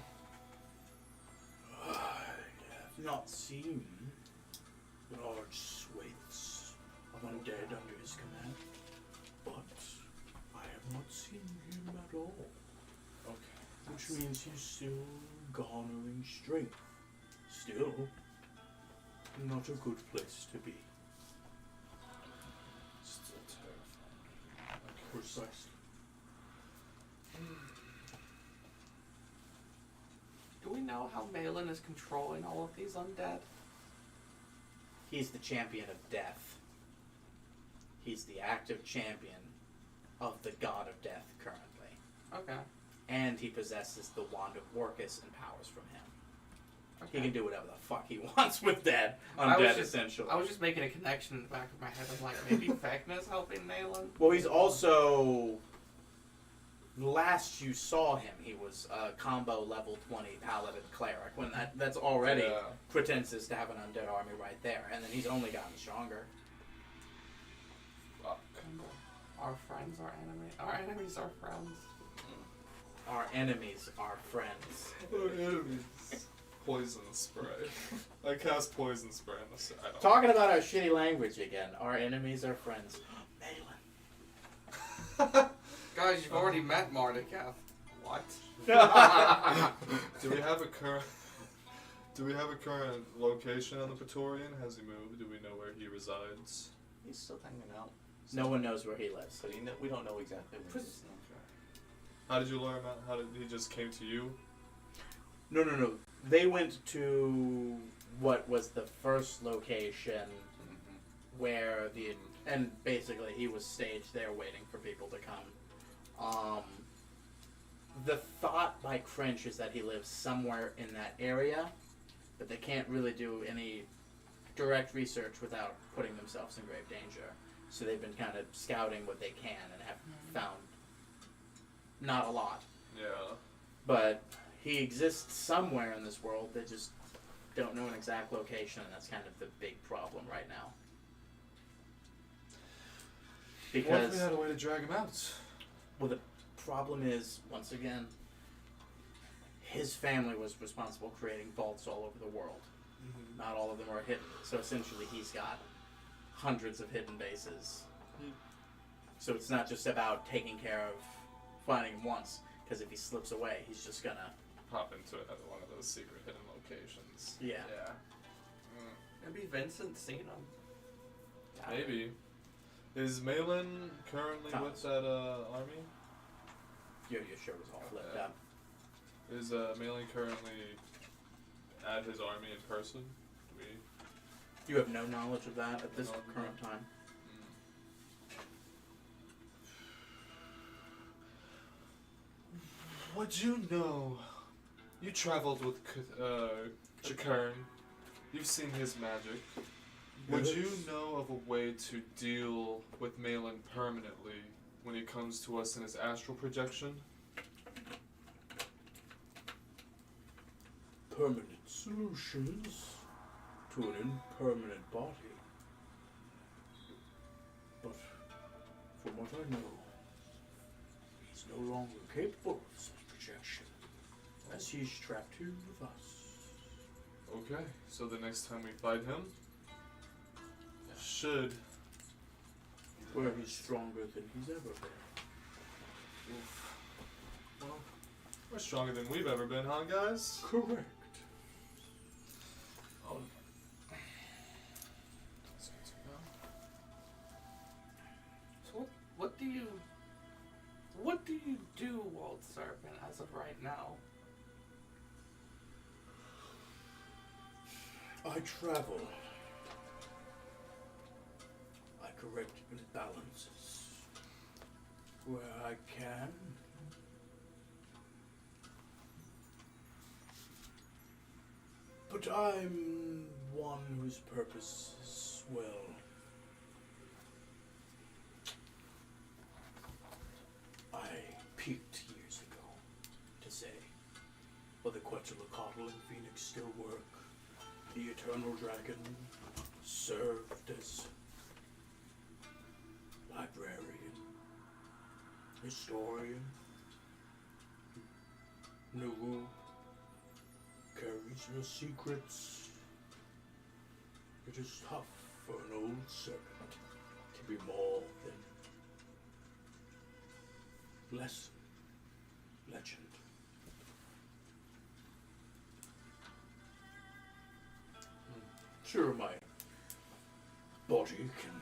I have not seen large swathes of undead under his command, but I have not seen him at all, Okay. which means he's still garnering strength. Still, not a good place to be. Still terrifying. Precisely. Do we know how Malin is controlling all of these undead? he's the champion of death. He's the active champion of the god of death currently. Okay. And he possesses the wand of Orcus and powers from him. Okay. He can do whatever the fuck he wants with that I was undead, just- essentially. I was just making a connection in the back of my head. I'm like, maybe Vecna's helping Malin? Well, he's also. Last you saw him, he was a combo level 20 paladin cleric. When that's already Yeah. pretenses to have an undead army right there, and then he's only gotten stronger. Fuck. Our friends are enemies. Our enemies are friends. Our enemies are friends. Our enemies. Poison spray. I cast poison spray on the side. Talking about our shitty language again. Our enemies are friends. Malin. Guys, you've already met Mardikath. What? Do we have a current location on the Praetorian? Has he moved? Do we know where he resides? He's still hanging out. No one knows where he lives. So we don't know exactly where he is. How did you learn that? How did he just came to you? No. They went to what was the first location where and basically he was staged there waiting for people to come. The thought by Cringe is that he lives somewhere in that area, but they can't really do any direct research without putting themselves in grave danger. So they've been kind of scouting what they can and have found not a lot. Yeah. But he exists somewhere in this world. They just don't know an exact location, and that's kind of the big problem right now. What if Because we had a way to drag him out? well, the problem is, once again, his family was responsible for creating vaults all over the world. Not all of them are hidden. So essentially, he's got hundreds of hidden bases. So it's not just about taking care of finding him once, because if he slips away, he's just gonna. Pop into another one of those secret hidden locations. Yeah. Yeah. Maybe Vincent's seen him. Maybe. Is Malin currently Thomas. with that army? Your shirt was all flipped Okay. up. Is Malin currently at his army in person? Do we? You have no knowledge of that at this No, current time. Would you know? You traveled with Chakern. You've seen his magic. Would you know of a way to deal with Malin permanently when he comes to us in his astral projection? permanent solutions to an impermanent body. But from what I know, he's no longer capable of such projection, as he's trapped here with us. Okay, so the next time we fight him, should. Where he's stronger than he's ever been. Well, we're stronger than we've ever been, huh, guys? Correct. So what do you do, Walt Serpent, as of right now? I travel. I correct imbalances where I can. But I'm one whose purpose is, well, I peaked years ago to say, well, the Quetzalcoatl and Phoenix still work. The Eternal Dragon served as librarian, historian. Nubu carries your secrets. It is tough for an old serpent to be more than less legend. Sure, my body can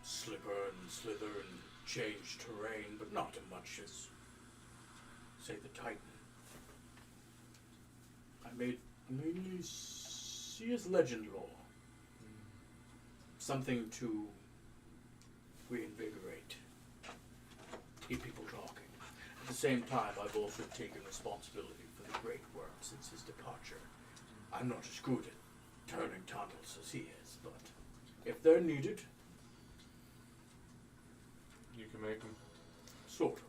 slipper and slither and change terrain, but not as much as, say, the Titan. I mainly see as legend lore. Something to reinvigorate, keep people talking. At the same time, I've also taken responsibility for the great work since his departure. I'm not as good at turning tunnels as he is, but if they're needed, You can make him. sort of.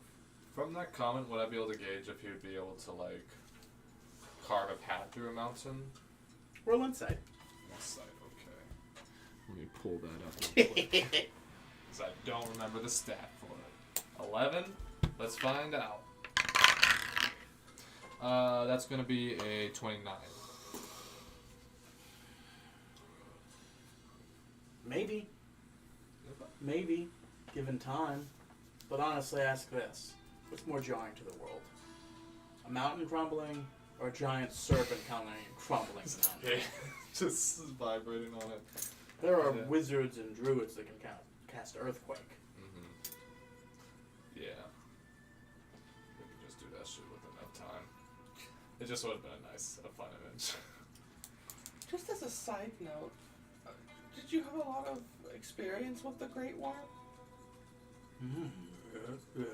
From that comment, would I be able to gauge if he would be able to, like, carve a path through a mountain? Roll inside. Inside, okay. Let me pull that up real quick. Because I don't remember the stat for it. 11? Let's find out. That's going to be a 29. Maybe. Maybe, given time. But honestly, ask this. What's more jarring to the world? A mountain crumbling or a giant serpent crumbling the mountain? Okay. Just vibrating on it. There are Yeah. wizards and druids that can cast earthquake. Mm-hmm. Yeah. We could just do that shit with enough time. It just would have been a fun image. Just as a side note, did you have a lot of experience with the Great Worm? Yes.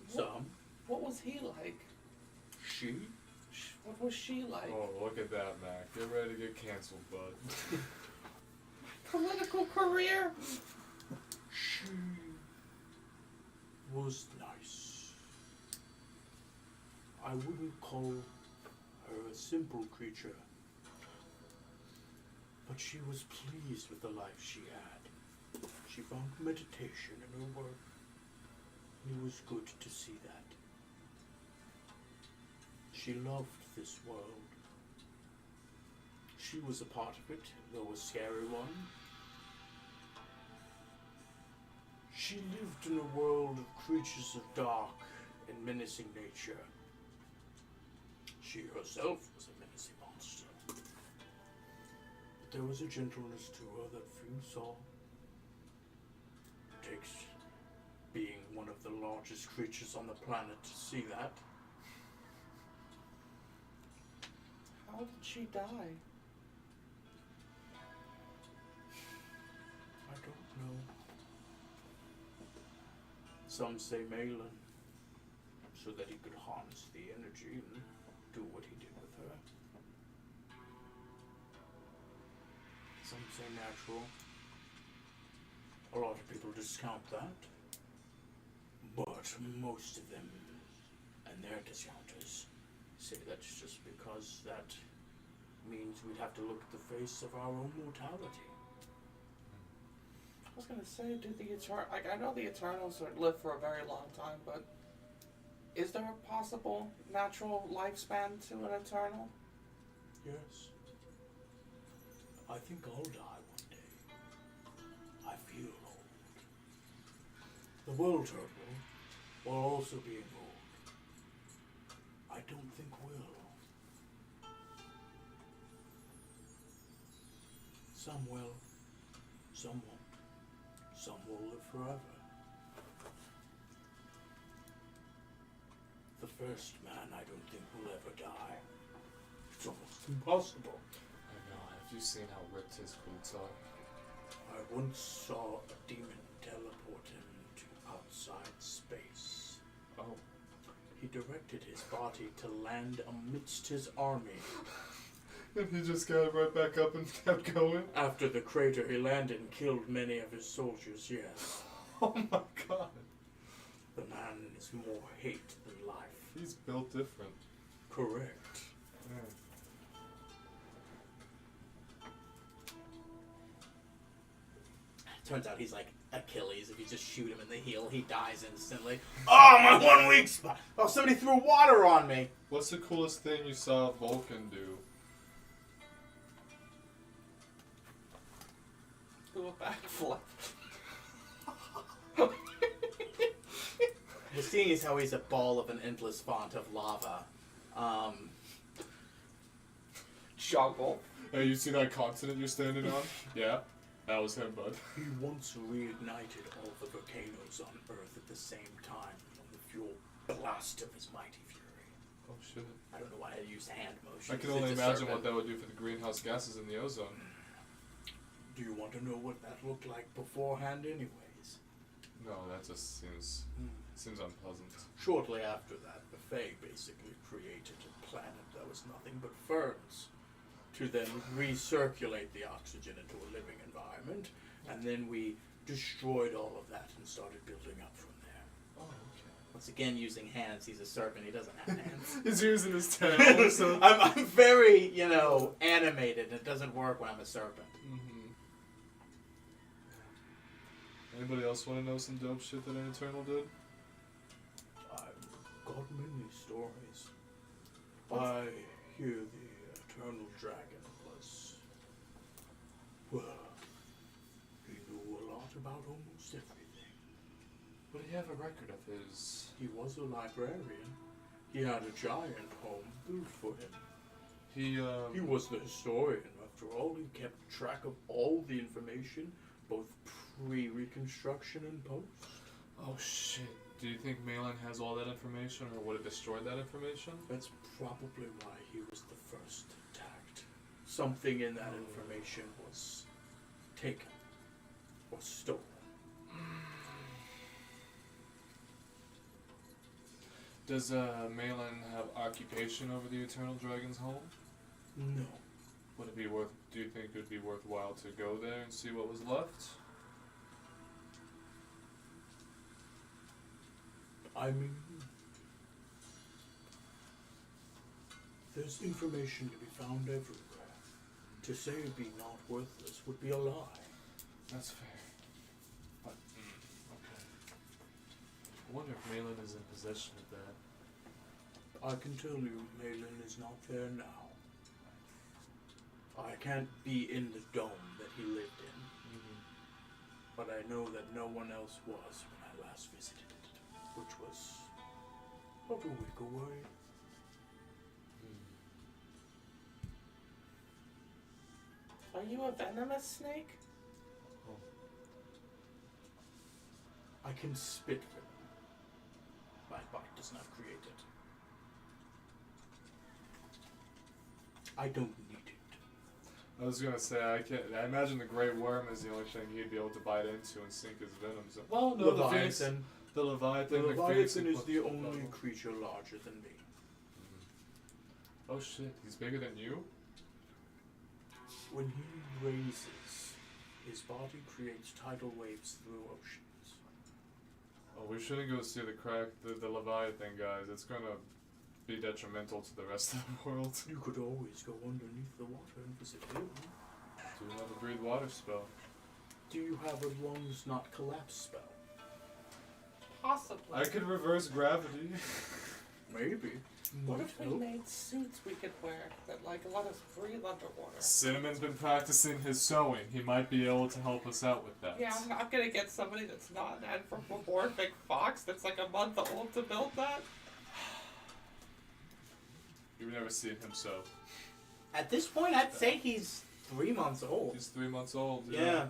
Some. What was he like? She. What was she like? Oh, look at that, Mac. Get ready to get canceled, bud. Political career? She was nice. I wouldn't call her a simple creature, but she was pleased with the life she had. She found meditation in her work, and it was good to see that. She loved this world. She was a part of it, though a scary one. She lived in a world of creatures of dark and menacing nature. She herself was a menacing monster. But there was a gentleness to her that few saw. It takes being one of the largest creatures on the planet to see that. How did she die? I don't know. Some say Malin, so that he could harness the energy and do what he did with her. Some say natural. A lot of people discount that. But most of them, and their discounters, say that's just because that means we'd have to look at the face of our own mortality. I was gonna say, do the like I know the Eternals live for a very long time, but is there a possible natural lifespan to an Eternal? Yes. I think I'll die one day. I feel old. The world turtle will also be old. I don't think will. Some will, some won't. Some will live forever. The first man I don't think will ever die. It's almost impossible. I know. Have you seen how ripped his boots are? I once saw a demon teleport him to outside space. Oh. He directed his body to land amidst his army. And he just got right back up and kept going? After the crater he landed and killed many of his soldiers, yes. Oh my god. The man is more hate than life. He's built different. Correct. Turns out he's like Achilles. If you just shoot him in the heel, he dies instantly. Oh, my 1 weak spot! Oh, somebody threw water on me! What's the coolest thing you saw Vulcan do? Do a backflip. The seeing is how he's a ball of an endless font of lava. Juggle. Hey, you see that continent you're standing on? Yeah? That was him, bud. He once reignited all the volcanoes on Earth at the same time on the fuel blast of his mighty fury. Oh shit. I don't know why I used hand motion. I can only imagine what that would do for the greenhouse gases in the ozone. Do you want to know what that looked like beforehand anyways? No, that just seems unpleasant. Shortly after that, the Fae basically created a planet that was nothing but ferns to then recirculate the oxygen into a living environment, and then we destroyed all of that and started building up from there. Oh, okay. Once again, using hands, he's a serpent. He doesn't have hands. He's using his tail. So. I'm very, animated. It doesn't work when I'm a serpent. Anybody else want to know some dope shit that an Eternal did? I've got many stories. I hear the Eternal Dragon was, well, he knew a lot about almost everything. Would he have a record of his? He was a librarian. He had a giant home built for him. He was the historian, after all. He kept track of all the information, both pre-Reconstruction and post. Oh shit. Do you think Malin has all that information, or would it destroy that information? That's probably why he was the first attacked. Something in that information was taken or stolen. Does Malin have occupation over the Eternal Dragon's home? No. Would it be do you think it would be worthwhile to go there and see what was left? I mean, there's information to be found everywhere. To say it'd be not worthless would be a lie. That's fair. But, okay. I wonder if Malin is in possession of that. I can tell you, Malin is not there now. I can't be in the dome that he lived in, but I know that no one else was when I last visited it, which was about a week away. Are you a venomous snake? I can spit venom. My body does not create it. I don't need it. I was gonna say I imagine the Great Worm is the only thing he'd be able to bite into and sink his venom. So, well, no, the Phoenix, the Leviathan. The Phoenix Leviathan is the only creature larger than me. Oh shit, he's bigger than you? When he raises, his body creates tidal waves through oceans. Oh, we shouldn't go see the Leviathan, guys. It's gonna be detrimental to the rest of the world. You could always go underneath the water and visit him. Do we have a breathe water spell? Do you have a lungs not collapse spell? Possibly. I could reverse gravity. Maybe. What Might if we help. made suits we could wear that like let us breathe underwater? Cinnamon's been practicing his sewing. He might be able to help us out with that. Yeah, I'm not gonna get somebody that's not an anthropomorphic fox that's like a month old to build that. You've never seen him sew. At this point, I'd say he's 3 months old. He's 3 months old. Yeah.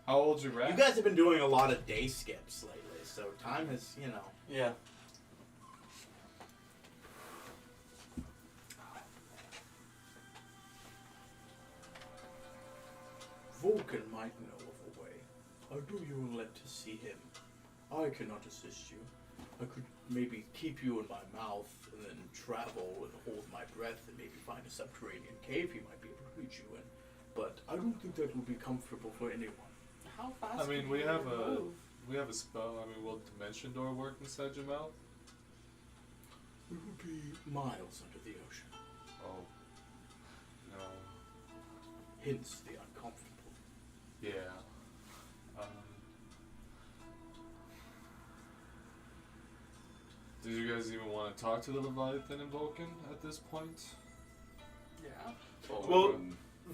How old's your rat? You guys have been doing a lot of day skips lately, so time has, you know. Yeah. Vulcan might know of a way. I'll do you a let to see him. I cannot assist you. I could maybe keep you in my mouth and then travel and hold my breath and maybe find a subterranean cave he might be able to reach you in. But I don't think that will be comfortable for anyone. How fast? I mean, can we you have a move? spell. I mean, will Dimension Door work inside your mouth? It would be miles under the ocean. Oh. No. Hence the uncomfortable. Yeah. Did you guys even want to talk to the Leviathan and Vulcan at this point? Yeah. Well,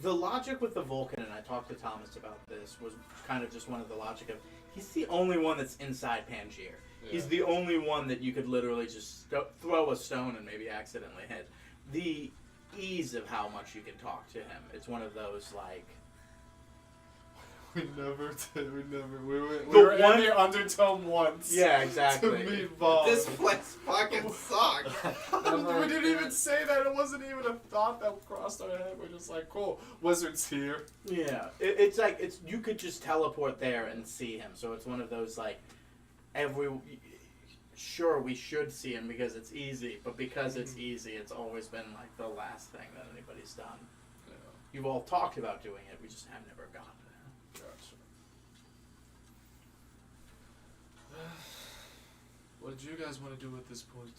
the logic with the Vulcan, and I talked to Thomas about this, was kind of just one of the logic of, he's the only one that's inside Pangaea. He's the only one that you could literally just throw a stone and maybe accidentally hit. The ease of how much you can talk to him, it's one of those, like... We never did. We never. We The were one- in the Undertone once. Yeah, To exactly. meet Bob. This place fucking sucks. We didn't even say that. It wasn't even a thought that crossed our head. We're just like, cool. Wizard's here. Yeah, it's like, you could just teleport there and see him, so it's one of those, like, sure, we should see him because it's easy, but because it's easy, it's always been, like, the last thing that anybody's done. Yeah. You've all talked about doing it, we just have never gotten there. Gotcha. What did you guys want to do at this point?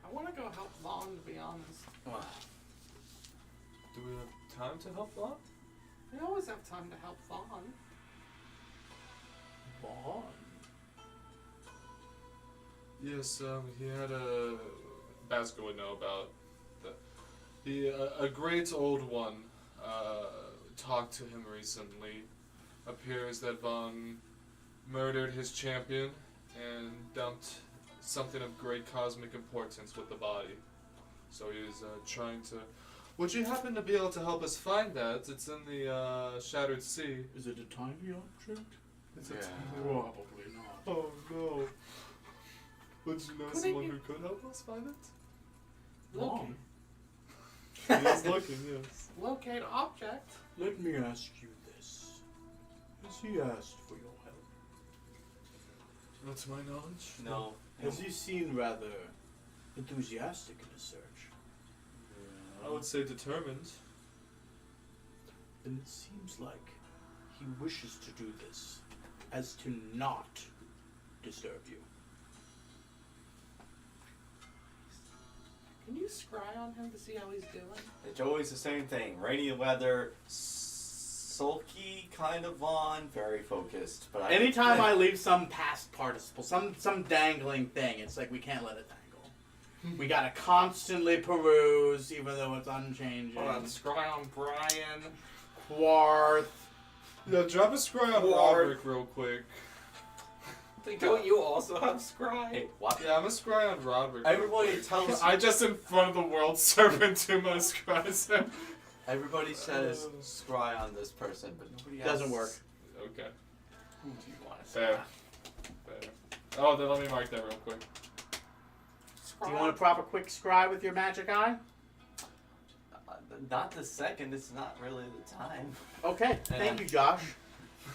I want to go help Vaughn, to be honest. Do we have time to help Bob? We always have time to help Vaughn. Vaughn. Yes, he had a... Basco would know about that. A great old one talked to him recently. Appears that Vaughn murdered his champion and dumped something of great cosmic importance with the body. So he's trying to... Would you happen to be able to help us find that? It's in the Shattered Sea. Is it a tiny object? It's Yeah. Probably not. Oh no. Would you know Could it someone be- who could help us find it? Vaughn, He is looking, yes. Locate object. let me ask you this. Has he asked for your help? Not to my knowledge. No. Has he seemed rather enthusiastic in his search? I would say determined. Then it seems like he wishes to do this as to not disturb you. Can you scry on him to see how he's doing? It's always the same thing. Rainy weather, sulky kind of Vaughn, very focused. But Anytime I leave some past participle, some dangling thing, it's like we can't let it dangle. We gotta constantly peruse, even though it's unchanging. Hold on, scry on Brian. Quarth. Yeah, drop a scry on Lord. Roderick real quick. Don't you also have scry? Hey, what? Yeah, I'm a scry on Roderick. Everybody tells I just in front of the world serpent to my scries him. Everybody says scry on this person, but nobody else. Doesn't work. Okay. Who do you want to Fair. Fair. Oh, then let me mark that real quick. Do you want a proper quick scry with your magic eye? Not the second. It's not really the time. Okay, thank you, Josh.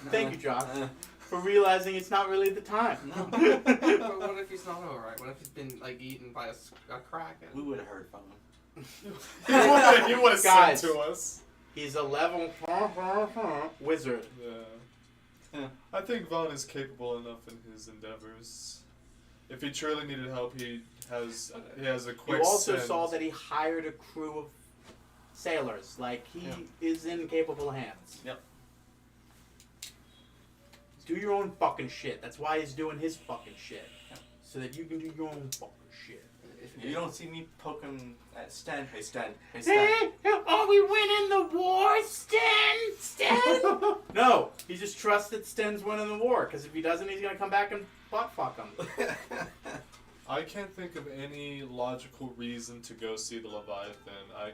Thank you, Josh, Uh, for realizing it's not really the time. no. But what if he's not alright? What if he's been like eaten by a kraken? We would have heard from him. He would have sent Guys. to us. He's a level wizard. Yeah. I think Vaughn is capable enough in his endeavors. If he truly needed help, he has a quick. You also send. saw that he hired a crew of sailors. Like, he is in capable hands. Yep. Do your own fucking shit. That's why he's doing his fucking shit. So that you can do your own fucking shit. If you don't see me poking at Stan, hey Stan, hey Stan. Are we winning the war, Sten? No, he just trusts that Sten's winning the war, because if he doesn't, he's gonna come back and butt fuck him. I can't think of any logical reason to go see the Leviathan. I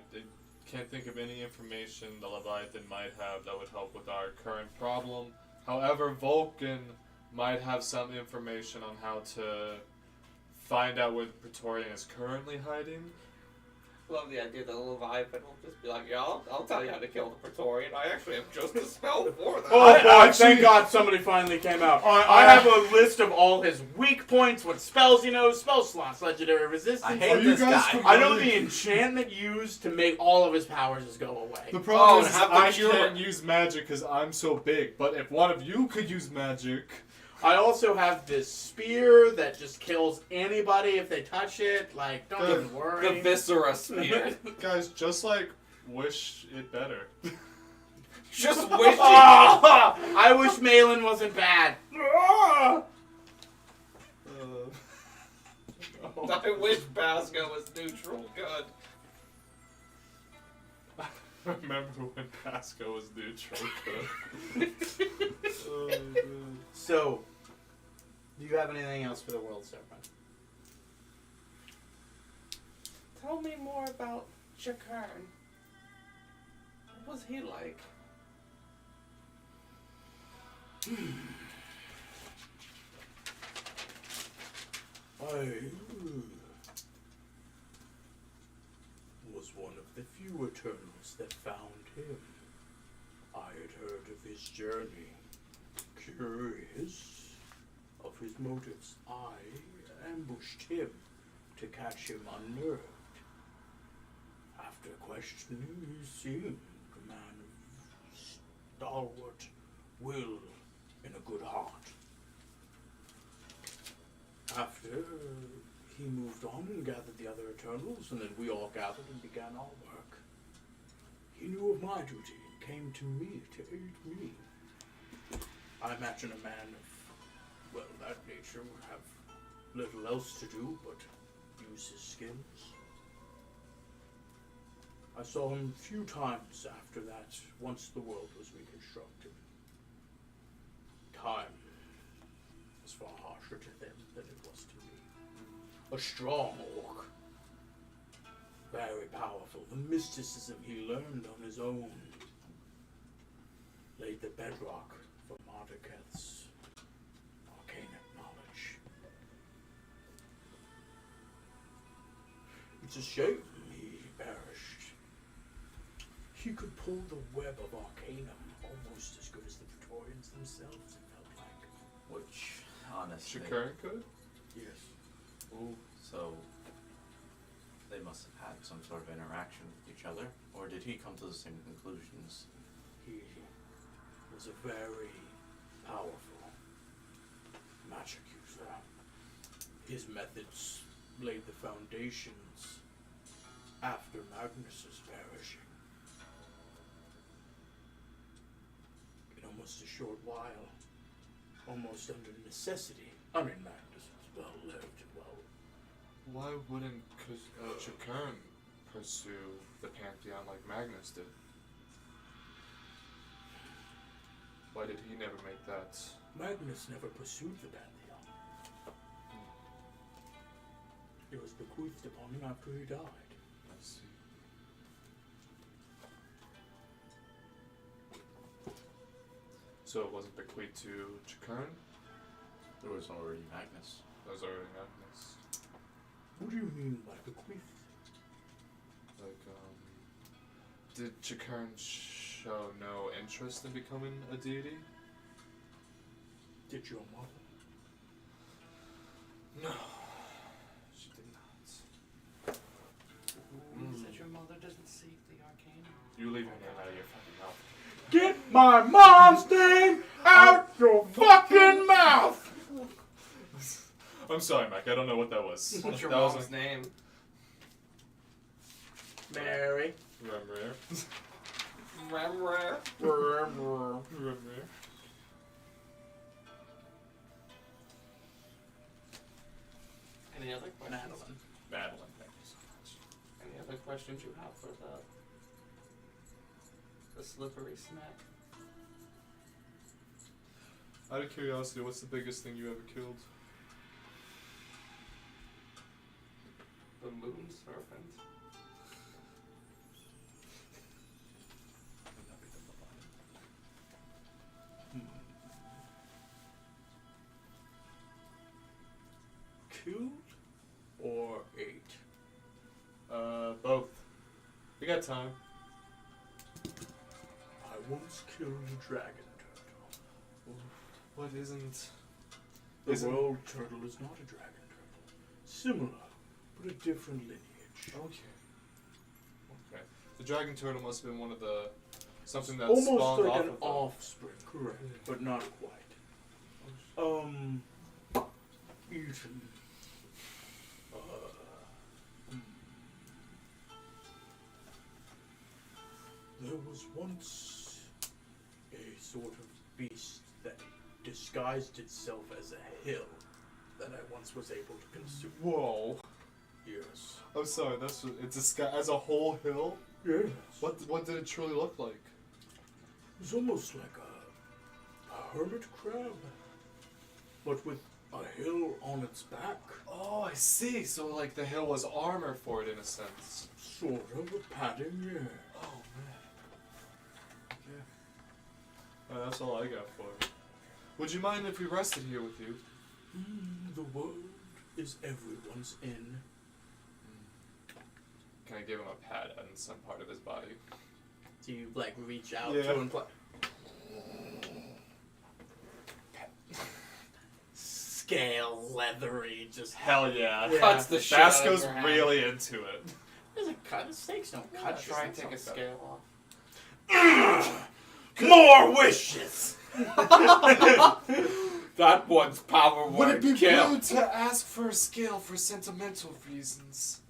can't think of any information the Leviathan might have that would help with our current problem. However, Vulcan might have some information on how to find out where the Praetorian is currently hiding. Love the idea that the Leviathan will just be like, yeah, I'll tell you how to kill the Praetorian. I actually have just a spell for that. Oh boy, actually- thank God somebody finally came out. I have a list of all his weak points, what spells he knows, spell slots, legendary resistance. I Are hate you this guys guy. familiar- I know the enchantment used to make all of his powers just go away. The problem and is have the I cure. can't use magic because I'm so big. But if one of you could use magic, I also have this spear that just kills anybody if they touch it. Like, don't even worry. The Viscera spear. guys, just like wish it better. Just wish Ah! I wish Malin wasn't bad. Ah! I wish Basco was neutral. Good. Remember when Pasco was neutral? Oh, man. So, do you have anything else for the world serpent? Tell me more about Chakern. What was he like? I was one of the few Eternals that found him. I had heard of his journey. Curious of his motives, I ambushed him to catch him unnerved. After questioning, he seemed a man of stalwart will and a good heart. After he moved on and gathered the other Eternals, and then we all gathered and began our work, he knew of my duty and came to me to aid me. I imagine a man of, well, that nature would have little else to do but use his skills. I saw him a few times after that, once the world was reconstructed. Time was far harsher to them than it was to me. A strong orc. Very powerful. The mysticism he learned on his own laid the bedrock for Marduketh's arcanic knowledge. It's a shame he perished. He could pull the web of Arcanum almost as good as the Praetorians themselves, it felt like. Which, honestly. Chakern could? Yes. Ooh, so they must have had some sort of interaction with each other, or did he come to the same conclusions? He was a very powerful magic user. His methods laid the foundations after Magnus's perishing. In almost a short while, almost under necessity, I mean Magnus was well lived and well. Why wouldn't Chakern pursue the Pantheon like Magnus did? Why did he never make that? Magnus never pursued the Pantheon. It was bequeathed upon him after he died. I see. So it wasn't bequeathed to Chakern? There was already Magnus. That was already Magnus. What do you mean by bequeathed? Like, did Chakern show no interest in becoming a deity? Did your mother? No, she did not. Means that your mother doesn't seek the arcane. You leave her name out of your fucking mouth. Get my mom's name out your fucking mouth! I'm sorry, Mac. I don't know what that was. What's your that was mom's name? Mary. Remrare. Remre. Remrare. Any other questions? Madeline. Madeline, thank you so much. Any other questions you have for the slippery snack? Out of curiosity, what's the biggest thing you ever killed? The moon serpent. Killed or ate? Both. We got time. I once killed a dragon turtle. What isn't? The Isn't- world turtle is not a dragon turtle. Similar, but a different lineage. Okay. Okay. The dragon turtle must have been one of the something that Almost spawned like off an of offspring, correct, but not quite. Eaten. Hmm. There was once a sort of beast that disguised itself as a hill that I once was able to consume. Whoa. Yes. I'm sorry. That's it's a sky as a whole hill. Yes. What did it truly look like? It was almost like a hermit crab, but with a hill on its back. Oh, I see. So like the hill was armor for it in a sense. Sort of a padding, yeah. Oh man. Okay. That's all I got for it. Would you mind if we rested here with you? The world is everyone's inn. Can I give him a pat on some part of his body? Do you like reach out Yeah. to and play? Scale, leathery, just Hell yeah. Yeah. Cuts the shit out of Basco's your hand. really into it. doesn't cut. Snakes don't Yeah, cut. try and Snakes take a don't scale cut. More wishes. That one's power Would it be kill. rude to ask for a scale for sentimental reasons?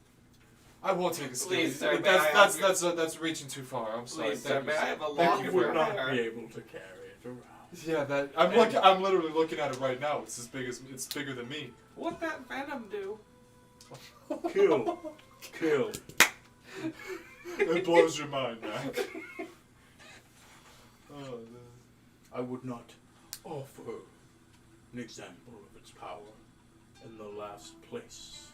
I won't take a scale. Please, sir, may That's reaching too far. I'm sorry. Please, sir, Thank may you, I have a Thank long you You for would your not hair? be able to carry it around. Yeah, that I'm literally looking at it right now. It's as big as it's bigger than me. What'd that venom do? Kill. Kill. It blows your mind, Mac. Oh, I would not offer an example of its power in the last place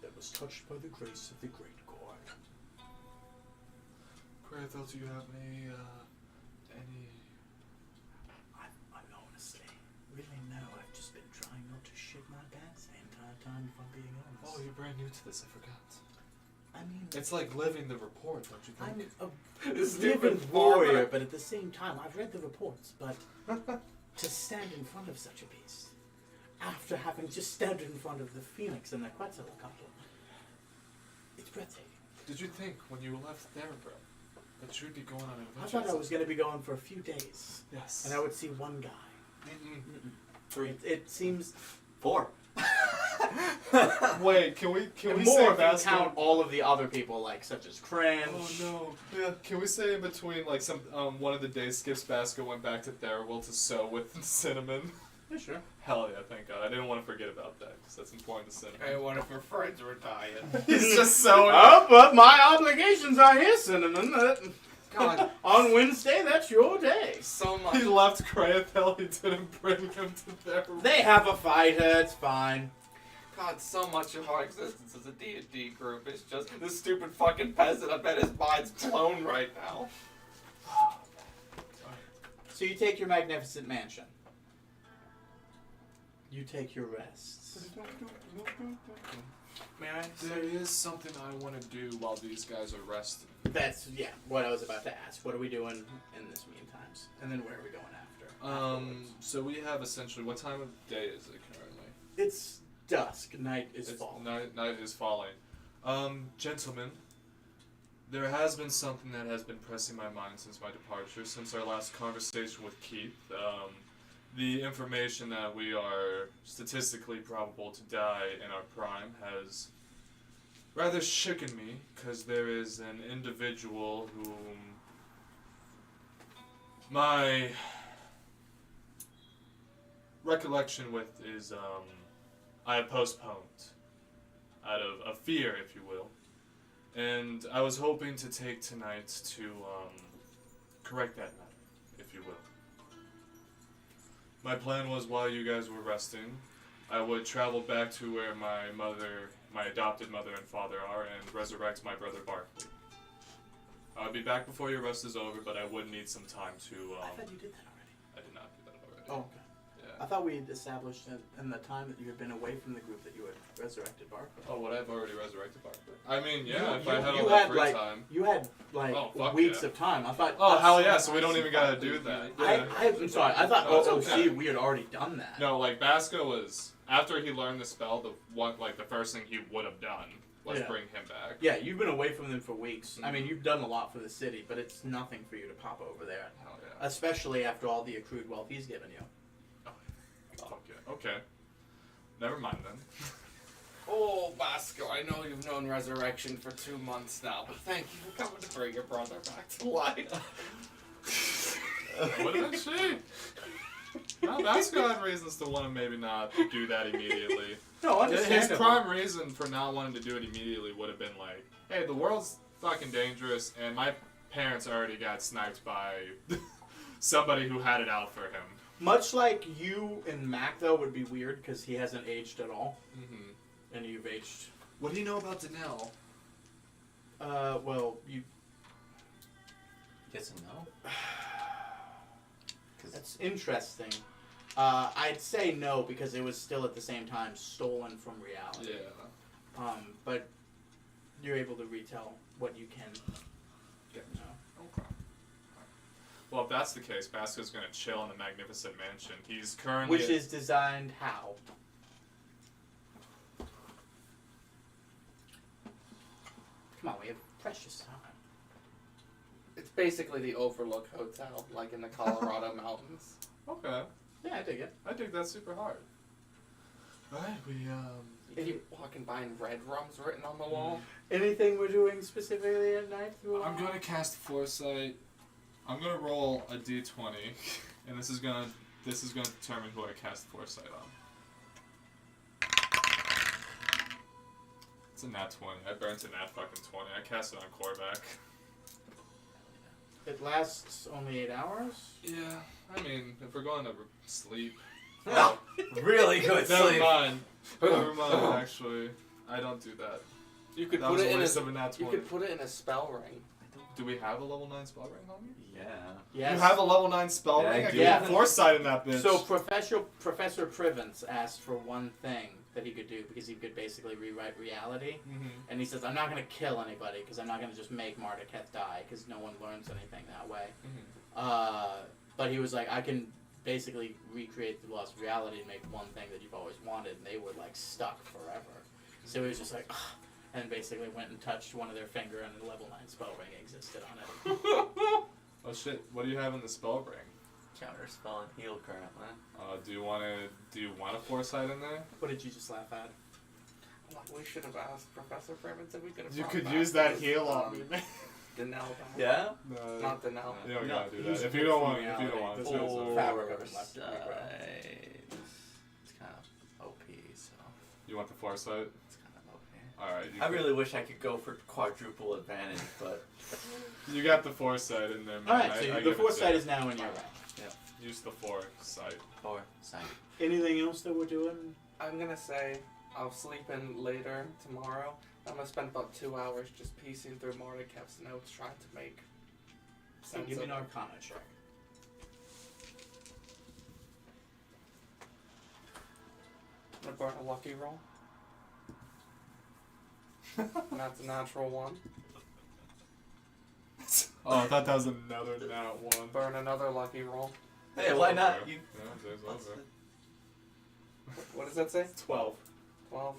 that was touched by the grace of the Great God. Grethel, do you have any? I honestly, really no. I've just been trying not to shit my pants the entire time, if I'm being honest. Oh, you're brand new to this. I forgot. I mean, It's like living the report, don't you think? I'm a This living stupid warrior, warrior. but at the same time, I've read the reports, but to stand in front of such a beast, after having just stood in front of the Phoenix and the Quetzalcoatl, it's breathtaking. Did you think when you left there, bro, that you'd be going on an I adventure? thought I was going to be going for a few days, Yes. and I would see one guy. Mm-mm. Three. It seems 4. Wait, can we and say more if you Vasco? count all of the other people, like such as Cringe. Oh no! Yeah, can we say in between, like some one of the days, Skips Basco went back to Therawill to sew with Cinnamon? Yeah, sure. Hell yeah! Thank God. I didn't want to forget about that because that's important to Cinnamon. Hey, what if her friends were dying? He's just sewing. Oh, but my obligations are here, Cinnamon. God, On Wednesday, that's your day. so much. He left Crayethel. He didn't bring him to Therawill. They have a fighter. It's fine. God, so much of our existence as a D&D group is just this stupid fucking peasant. I bet his mind's blown right now. So you take your magnificent mansion. You take your rests. May I There say? is something I want to do while these guys are resting. That's, yeah, what I was about to ask. What are we doing in this meantime? And then where are we going after? afterwards? So we have essentially, what time of day is it currently? It's dusk. Night is It's fall. Night is falling. Gentlemen, there has been something that has been pressing my mind since my departure, since our last conversation with Keith. the information that we are statistically probable to die in our prime has rather shaken me, because there is an individual whom my recollection with is I have postponed out of a fear, if you will, and I was hoping to take tonight to correct that matter, if you will. My plan was, while you guys were resting, I would travel back to where my adopted mother and father are, and resurrect my brother Barkley. I would be back before your rest is over, but I would need some time to. I thought you did that already. I did not do that already. Oh, okay. I Yeah. thought we had established in the time that you had been away from the group that you had resurrected Barkley. Oh, would I have already resurrected Barkley? I mean, yeah, You- if I had you all that had, free like, time. You had like Oh, fuck weeks yeah. of time. I thought. Oh, us- hell yeah, so we don't even gotta do that. Yeah. I'm sorry. I thought No, it's OOC okay. we had already done that. No, like Basco was after he learned the spell. The first thing he would have done was Yeah. bring him back. Yeah, you've been away from them for weeks. I mean, Mhm. you've done a lot for the city, but it's nothing for you to pop over there, Hell yeah. especially after all the accrued wealth he's given you. Fuck yeah. Okay. Never mind then. Oh, Basco, I know you've known Resurrection for 2 months now, but thank you for coming to bring your brother back to life. What did she? No, Basco had reasons to want to maybe not do that immediately. No, His understandable. prime reason for not wanting to do it immediately would have been like, hey, the world's fucking dangerous, and my parents already got sniped by somebody who had it out for him. Much like you and Mac, though, would be weird because he hasn't aged at all, Mm-hmm. and you've aged. What do you know about Danelle? Well, you. Yes and no. That's interesting. I'd say no because it was still at the same time stolen from reality. Yeah. But you're able to retell what you can. Get now. Okay. Well, if that's the case, Basco's gonna chill in the Magnificent Mansion. He's currently Which is designed how? Come on, we have precious time. It's basically the Overlook Hotel, like in the Colorado mountains. okay. Yeah, I dig it. I think that's super hard. Alright, we You keep walking by and red rum's written on the wall. Anything we're doing specifically at night? I'm gonna cast Foresight. I'm gonna roll a d20, and this is gonna determine who I cast Foresight on. It's a nat 20. I burnt a nat fucking 20. I cast it on Korvac. It lasts only 8 hours. Yeah, I mean, if we're going to sleep. No, really good Never sleep. mind. Never mind. Actually, I don't do that. You could That put was it a in waste a of a nat you 20. could put it in a spell ring. Do we have a level 9 spell ring, homie? Yeah. Yes. You have a level 9 spell Yeah, I ring? I do. gave Yeah. you Foresight in that bitch. So Professor Privence asked for one thing that he could do because he could basically rewrite reality. Mhm. And he says, I'm not going to kill anybody because I'm not going to just make Marduketh die because no one learns anything that way. But he was like, I can basically recreate the lost reality and make one thing that you've always wanted. And they were like stuck forever. So he was just like, ugh, and basically went and touched one of their finger and a level 9 spell ring existed on it. Oh shit! What do you have in the spell ring? Counter spell and heal currently. Do you want a Foresight in there? What did you just laugh at? Like, we should have asked Professor Prevance if we could have. You brought could back use that his, heal on me, man. Danelle back. Yeah. No, Not Danelle. you don't No, gotta do he's that. If you don't want, reality. if you don't want, There's to. no So- fabric of him left to regrow. Foresight. It's kind of OP, so You want the Foresight? it's kind of OP. All right. I really wish I could go for quadruple advantage, but You got the Foresight in there, man. Alright, I so give the it to foresight you. is now in your range. Use the Foresight. Foresight. Anything else that we're doing? I'm gonna say I'll sleep in later tomorrow. I'm gonna spend about 2 hours just piecing through Marduketh's notes, trying to make So sense give me of an it. Arcana check. I'm gonna burn a lucky roll. And that's a natural one. Oh, I thought that was another nat 1. Burn another lucky roll. Hey, why not? You. Yeah, there's What's over. What does that say? 12. 12.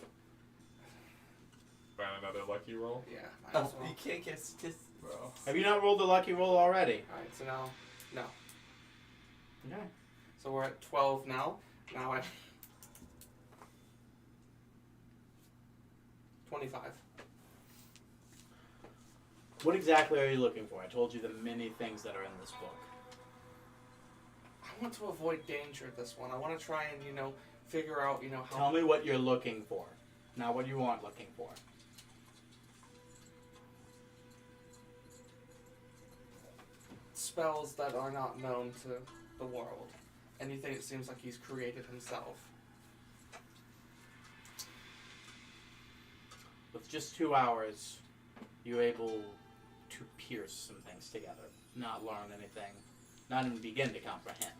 Burn another lucky roll. Yeah, might Oh, as well. you can't get statistics. Bro. Have you not rolled the lucky roll already? Alright, so now, no. Okay. So we're at 12 now. Now at 25. What exactly are you looking for? I told you the many things that are in this book. I want to avoid danger this one. I want to try and, figure out, how... Tell me what you're looking for, not what you aren't looking for. Spells that are not known to the world. Anything that seems like he's created himself. With just 2 hours, you're able to pierce some things together, not learn anything, not even begin to comprehend.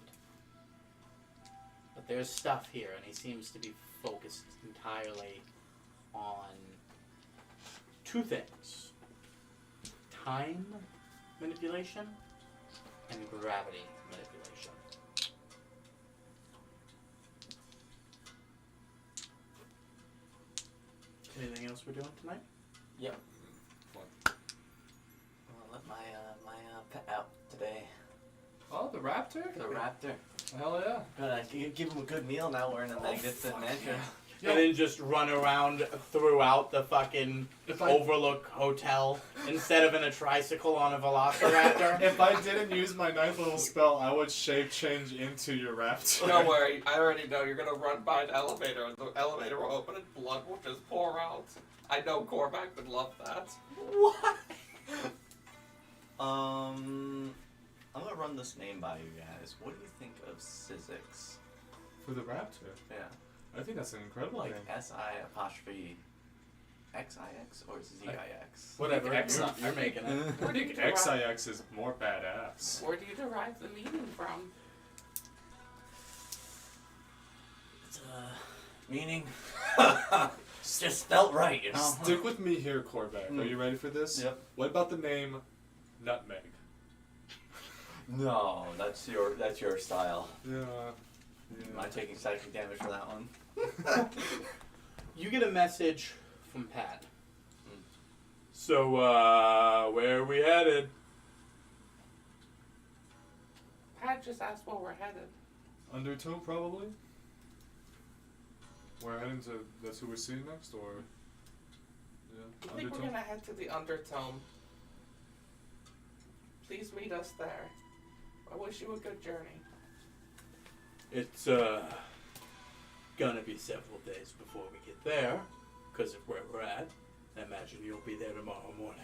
But there's stuff here, and he seems to be focused entirely on 2 things. Time manipulation and gravity manipulation. Anything else we're doing tonight? Yep. What? I'll let my pet out today. Oh, the raptor? The raptor. Hell yeah. Good. I can give him a good meal now. We're in a magnificent mansion. And then just run around throughout the fucking If I Overlook Hotel instead of in a tricycle on a Velociraptor. if I didn't use my 9th level spell, I would shape change into your raptor. Don't worry, I already know you're gonna run by an elevator and the elevator will open and blood will just pour out. I know Korvac would love that. What? I'm gonna run this name by you guys. What do you think of Sizzix? For the raptor? Yeah. I think that's an incredible Like name. SI''XX or ZIX? Whatever, you're making it. Where do you derive, XIX is more badass. where do you derive the meaning from? It's meaning. It's just spelt right, you know. Stick with me here, Korvac. Are you ready for this? Yep. What about the name Nutmeg? No, that's your style. Yeah. Am I taking psychic damage for that one? You get a message from Pat. Hmm. So, where are we headed? Pat just asked where we're headed. Undertow, probably? We're heading to... That's who we're seeing next, or... Yeah, I think we're gonna head to the Undertone. Please meet us there. I wish you a good journey. It's, gonna be several days before we get there, because of where we're at. I imagine you'll be there tomorrow morning.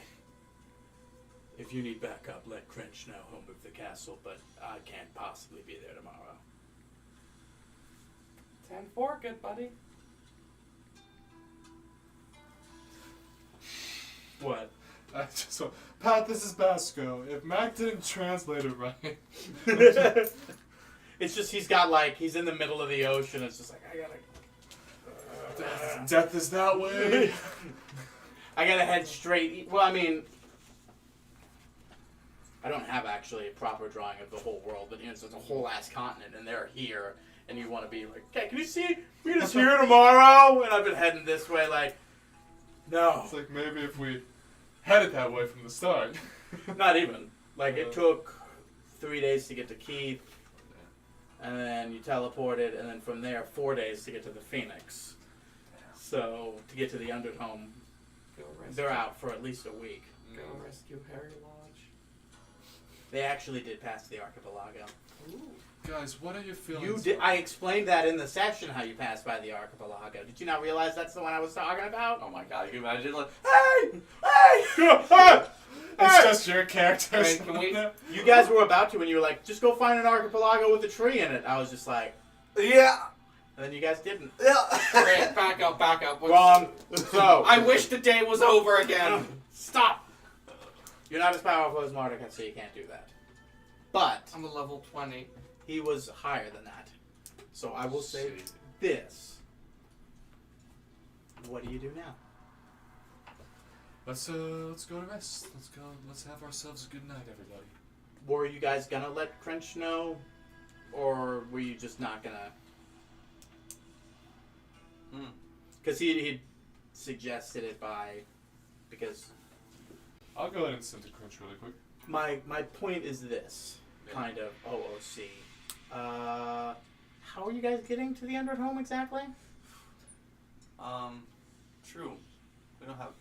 If you need backup, let Cringe know he'll move the castle, but I can't possibly be there tomorrow. 10-4, good buddy. What? I just want... Pat, this is Basco. If Mac didn't translate it right... It's just he's got he's in the middle of the ocean. It's just like, I gotta... Death is that way. I gotta head straight. Well, I mean, I don't have actually a proper drawing of the whole world, but it's a whole ass continent, and they're here, and you want to be like, okay, can you see? We're just here tomorrow, and I've been heading this way, no, It's like maybe if we headed that way from the start. not even. It took 3 days to get to Keith, and then you teleported, and then from there 4 days to get to the Phoenix. So to get to the Undertone, Go rescue. they're out for at least a week. Go rescue Harry Lodge. They actually did pass the Archipelago. Ooh. Guys, what are your feelings? You did. I explained that in the session how you passed by the Archipelago. Did you not realize that's the one I was talking about? Oh my god, you can imagine Hey! It's just your character. Hey, can we- You guys were about to when you were like, just go find an archipelago with a tree in it. I was just like, Yeah. and then you guys didn't. Yeah. Grant, back up. Wrong. So I wish the day was over again. stop. You're not as powerful as Marduk, so you can't do that. But I'm a level 20. he was higher than that. So I will say Sweet. this. What do you do now? Let's go to rest. Let's have ourselves a good night, everybody. Were you guys gonna let Crench know? Or were you just not gonna? Because he suggested it because I'll go ahead and send a crunch really quick. my point is this, kind of OOC. How are you guys getting to the Undertone exactly? True. We don't have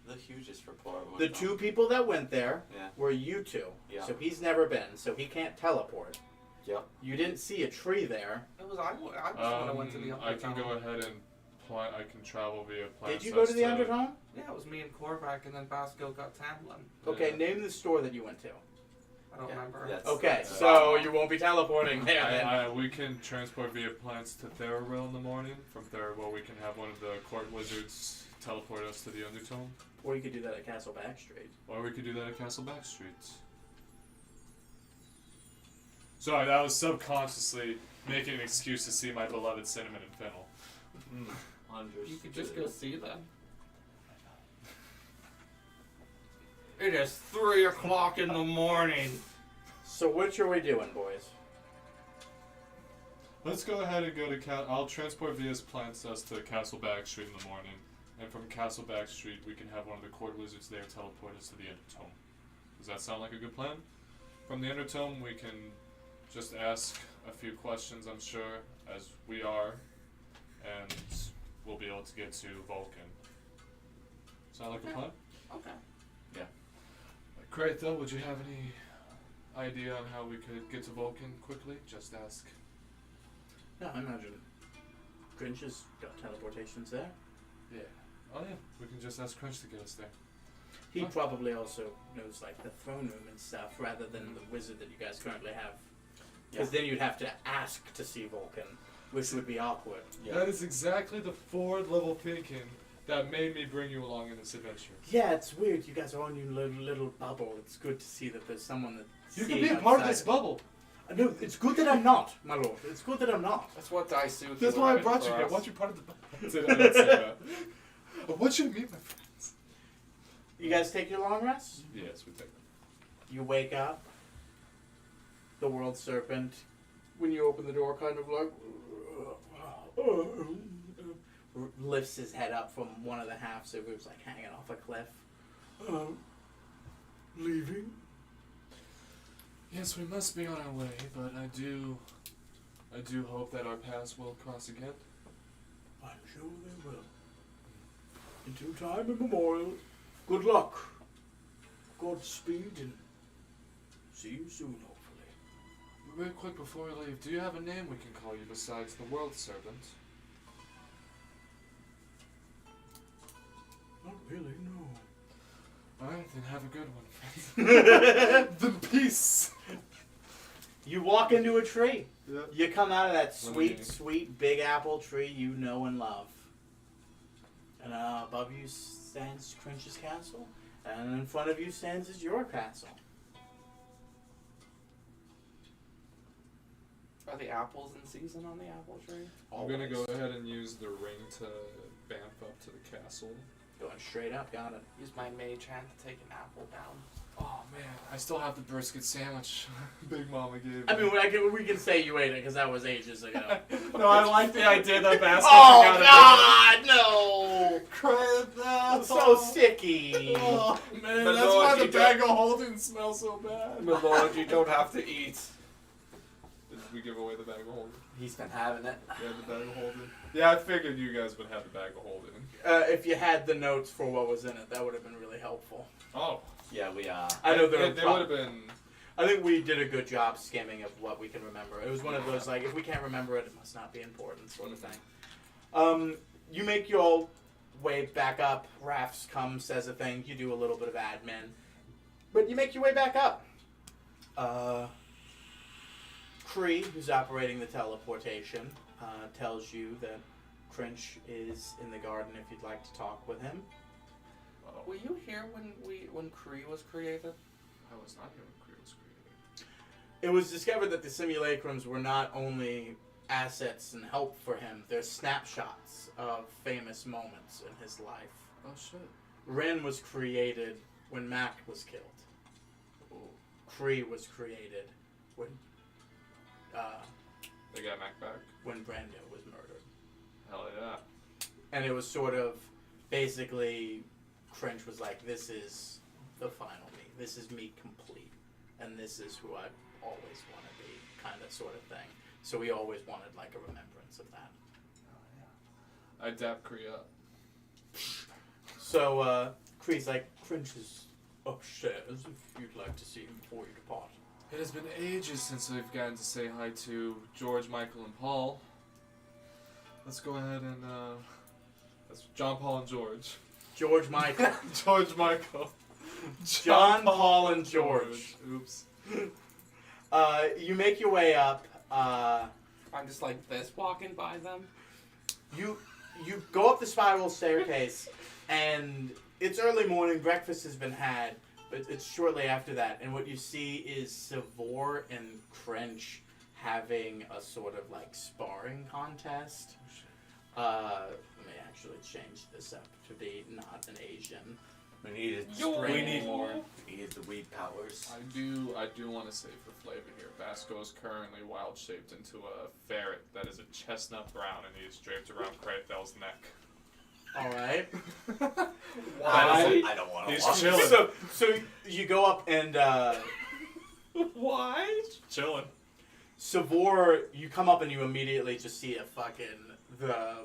the hugest rapport. The two people that went there Yeah. were you two. Yeah. So he's never been, so he can't teleport. Yep. You didn't see a tree there. It was I was the one that went to the I can go Undertone. ahead and I can travel via plants. Did you go to the Undertone? Yeah, it was me and Korvac, and then Basco got Tamlin. Okay, Yeah. name the store that you went to. I don't Yeah, remember. that's- Okay, that's- so you won't be teleporting there then. We can transport via plants to Therawill in the morning. From Therawill, we can have one of the court wizards teleport us to the Undertone. Or you could do that at Castle Backstreet. Or we could do that at Castle Backstreet. Sorry, that was subconsciously making an excuse to see my beloved Cinnamon and Fennel. Understood. You could just go see them. It is 3 o'clock in the morning. So what are we doing, boys? Let's go ahead and go to I'll transport via plants us to Castle Backstreet in the morning. And from Castle Backstreet, we can have one of the court wizards there teleport us to the Undertone. Does that sound like a good plan? From the Undertone, we can just ask a few questions, I'm sure, as we are, and we'll be able to get to Vulcan. Sound like a plan? Okay. Great, though. Would you have any idea on how we could get to Vulcan quickly? Just ask. No, I imagine Grinch has got teleportations there. Yeah. Oh, yeah. We can just ask Crunch to get us there. He Huh. probably also knows like the throne room and stuff rather than the wizard that you guys currently have. Because then you'd have to ask to see Vulcan, which would be awkward. Yeah. That is exactly the forward level thinking that made me bring you along in this adventure. Yeah, it's weird. You guys are on your little bubble. It's good to see that there's someone that You can be a part of this bubble. No, it's good that I'm not, my lord. It's good that I'm not. That's what Daisuke That's why I would brought you for here. I us. want you part of the bubble. I don't say that. I want you to meet my friends. You guys take your long rest? Yes, we take them. You wake up. The world serpent, when you open the door, kind of like lifts his head up from one of the halves of it was like hanging off a cliff. Leaving? Yes, we must be on our way, but I do hope that our paths will cross again. I'm sure they will. Until time immemorial, good luck. Godspeed, and see you soon, hopefully. Real quick before we leave, do you have a name we can call you besides the World Serpent? Not really, no. Alright, then have a good one, friends. The peace! You walk into a tree. Yep. You come out of that Let sweet, me- sweet big apple tree you know and love. And above you stands Crinch's castle, and in front of you stands is your castle. Are the apples in season on the apple tree? I'm gonna go Always. ahead and use the ring to bamf up to the castle. Going straight up, got it. Use my mage hand to take an apple down. Oh man, I still have the brisket sandwich Big Mama gave me. I mean, we can say you ate it because that was ages ago. No, I like the idea that Basco Oh forgot God, no! crap, It's so sticky. Oh man, My that's lord, why the you bag of holding smells so bad. My lord, you don't have to eat. Did we give away the bag of holding? He's been having it. Yeah, the bag of holding. Yeah, I figured you guys would have the bag of holding. If you had the notes for what was in it, that would have been really helpful. Oh, Yeah, we I know there they would have been. I think we did a good job skimming of what we can remember. It was one of those like, if we can't remember it, it must not be important sort of thing. You make your way back up. Rafts comes, says a thing. You do a little bit of admin, but you make your way back up. Kree, who's operating the teleportation, tells you that Crinch is in the garden if you'd like to talk with him. Were you here when Kree was created? I was not here when Kree was created. It was discovered that the simulacrums were not only assets and help for him, they're snapshots of famous moments in his life. Oh shit. Ren was created when Mac was killed. Kree was created when They got Mac back. when Brando was murdered. Hell yeah. And it was sort of basically Cringe was like, this is the final me. This is me complete. And this is who I always want to be, kind of sort of thing. So we always wanted like a remembrance of that. I dap Kree up. So Kree's like, Cringe is upstairs if you'd like to see him before you depart. It has been ages since I've gotten to say hi to George, Michael, and Paul. Let's go ahead and that's John, Paul, and George. George Michael. George, Michael. John, Paul, and George. Oops. You make your way up. I'm just like this walking by them. You go up the spiral staircase, and it's early morning. Breakfast has been had, but it's shortly after that. And what you see is Savor and Crench having a sort of like sparring contest. Let me actually change this up to be not an Asian. We needed Yo. we need more. We needed the weed powers. I do want to say for flavor here, Basco is currently wild shaped into a ferret that is a chestnut brown, and he is draped around Kraithel's neck. All right. I don't want to He's watch chilling. it. So you go up and Why? Chilling. Savor, you come up and you immediately just see a fucking the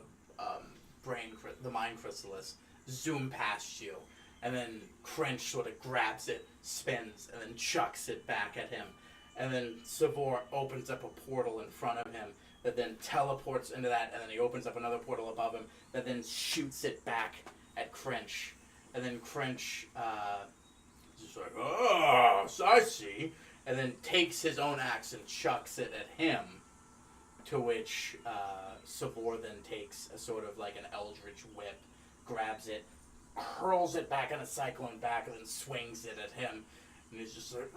mind chrysalis zoom past you, and then Crench sort of grabs it, spins, and then chucks it back at him, and then Savor opens up a portal in front of him that then teleports into that, and then he opens up another portal above him that then shoots it back at Crench, and then Crench just like, oh, so I see. And then takes his own axe and chucks it at him, to which Savor then takes a sort of like an eldritch whip, grabs it, hurls it back on a cyclone back, and then swings it at him. And he's just like,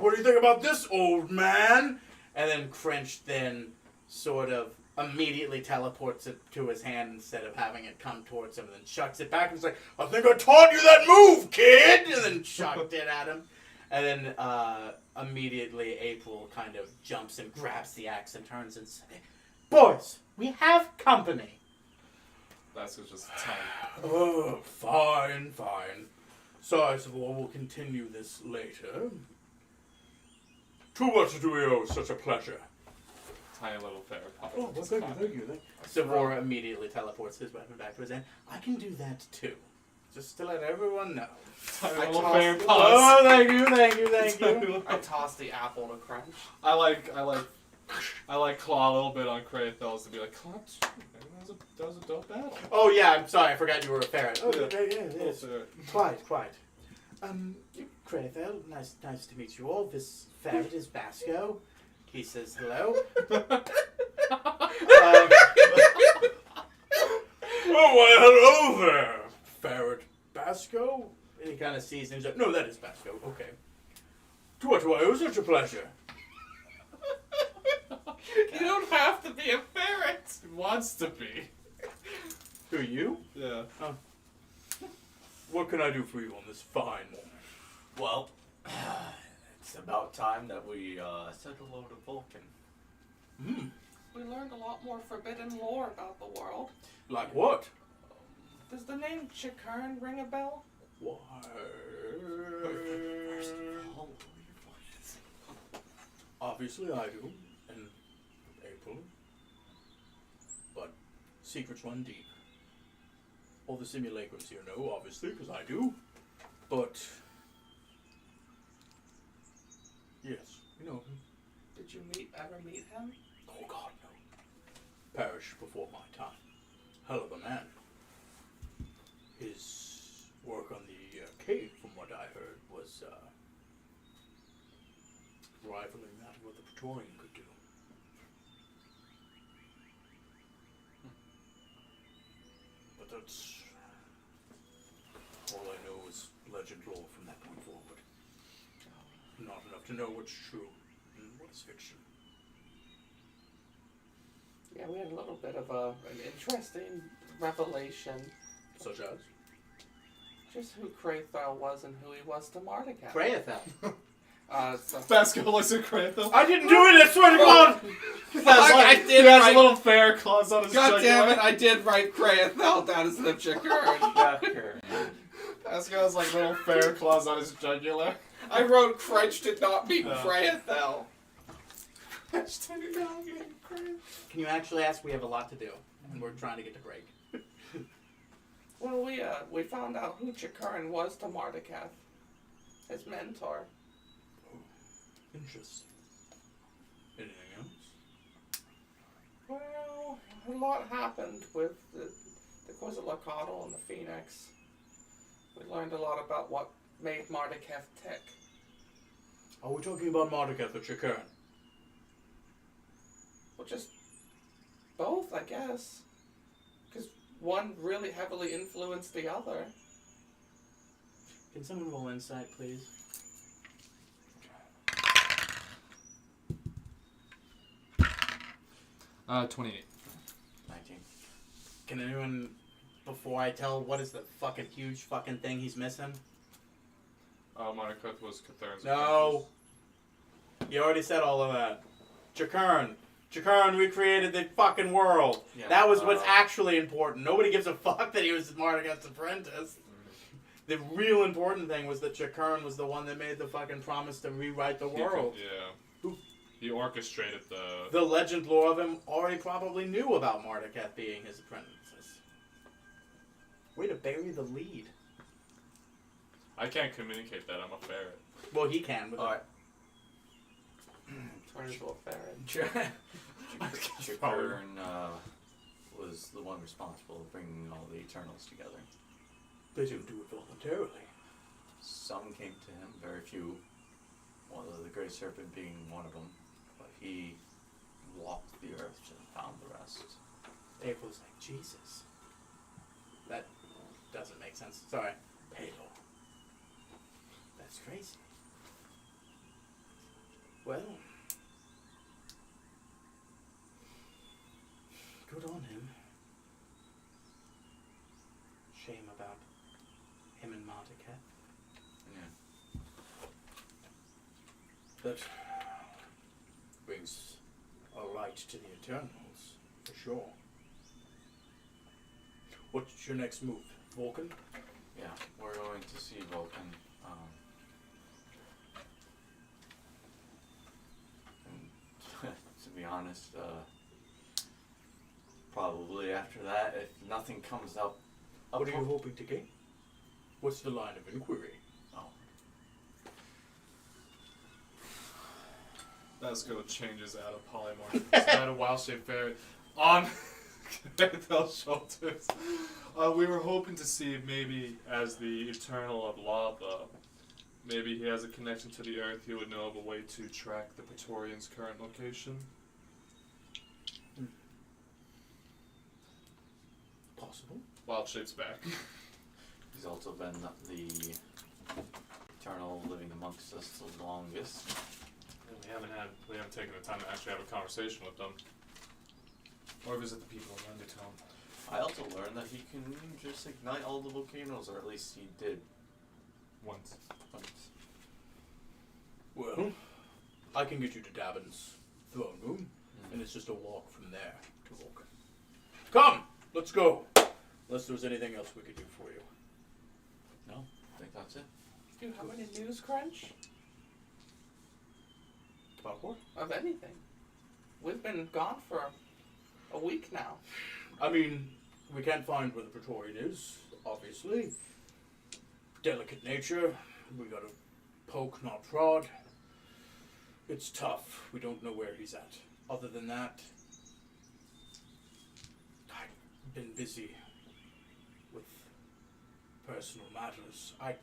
what do you think about this, old man? And then Crench then sort of immediately teleports it to his hand instead of having it come towards him, and then chucks it back and he's like, I think I taught you that move, kid! And then chucked it at him. And then immediately April kind of jumps and grabs the axe and turns and says, boys, we have company. Basco's just tiny. Oh, fine. So I suppose we'll continue this later. To what do we owe such a pleasure? Tiny little ferret pop. Oh, well, thank you. Savor immediately teleports his weapon back to his hand. I can do that too. Just to let everyone know. Tiny I little tossed ferret it. paws. Oh, thank you. I tossed the apple to Crench. I like claw a little bit on Kraithel's to be like, clutch. That was a dope battle. Oh yeah, I'm sorry, I forgot you were a ferret. Oh, Yeah. yeah, yes. Quite. Kraithel, nice to meet you all. This ferret is Basco. He says hello. Oh, well, hello there, Ferret Basco. And he kind of sees him. He's like, no, that is Basco. Okay. To what do I owe such a pleasure? You don't have to be a ferret. He wants to be. Who, you? Yeah. What can I do for you on this fine morning? Well, it's about time that we said hello to Vulcan. Hmm. We learned a lot more forbidden lore about the world. Like what? Does the name Chikern ring a bell? Why? Obviously I do, and April. But secrets run deep. All the simulacrums here know, obviously, because I do. But yes, you know him. Did you ever meet him? Oh God, no. Perished before my time. Hell of a man. His work on the cave, from what I heard, was rivaling that of what the Praetorian could do. But that's all I know is legend lore from that point forward. Not enough to know what's true and what is fiction. Yeah, we had a little bit of an interesting revelation. Such as? Just who Kraithel was and who he was to Mardigan. Kraithel. So Basco looks at Kraithel. I didn't do it, I swear to God! I did He has write- a little ferret claws on his God damn it, jugular. I did write Kraithel down as the Chikern. Basco's like little ferret claws on his jugular. I wrote Crench did not meet Yeah. Kraithel. Can you actually ask? We have a lot to do, and we're trying to get to break. Well, we found out who Chikaran was to Mardakath, his mentor. Interesting. Anything else? Well, a lot happened with the Quetzalcoatl and the Phoenix. We learned a lot about what made Mardakath tick. Are we talking about Mardakath or Chikaran? Well, just both, I guess. Because one really heavily influenced the other. Can someone roll insight, please? 28. 19. Can anyone, before I tell what is the fucking huge fucking thing he's missing? Mardakath was Catherin's No. You already said all of that. Chikaran. Chikaran recreated the fucking world. Yeah, That was what's actually important. Nobody gives a fuck that he was Mardakath's apprentice. The real important thing was that Chikaran was the one that made the fucking promise to rewrite the world. Yeah. He orchestrated the... The legend lore of him already probably knew about Mardakath being his apprentice. Way to bury the lead. I can't communicate that, I'm a ferret. Well, he can. But Alright. Turn into a ferret. Chikaran was the one responsible for bringing all the Eternals together. They didn't do it voluntarily. Some came to him, very few. One of the Great Serpent being one of them. But he walked the earth and found the rest. It was like Jesus. That doesn't make sense. Sorry. Halo. That's crazy. Well, good on him. Shame about him and Mardakath. Yeah. That brings a light to the Eternals, for sure. What's your next move? Vulcan? Yeah, we're going to see Vulcan. And to be honest, probably after that, if nothing comes up. What are you hoping to gain? What's the line of inquiry? Oh, Let's go changes out of polymorph. Instead of wild-shaped ferret on Cathell's shoulders. We were hoping to see if maybe as the Eternal of Lava, maybe he has a connection to the Earth, he would know of a way to track the Praetorian's current location. Possible. Wild Shape's back. he's also been the Eternal living amongst us the longest. We haven't taken the time to actually have a conversation with them. Or visit the people of Undertone. I also learned that he can just ignite all the volcanoes, or at least he did Once. once. Well, I can get you to Dabin's throne room, and it's just a walk from there to Vulcan. Come! Let's go! Unless there's anything else we could do for you. No, I think that's it. Do you have any news, Crunch? About what? Of anything? We've been gone for a week now. I mean, we can't find where the Praetorian is, obviously. Delicate nature. We gotta poke, not prod. It's tough. We don't know where he's at. Other than that, I've been busy with personal matters. I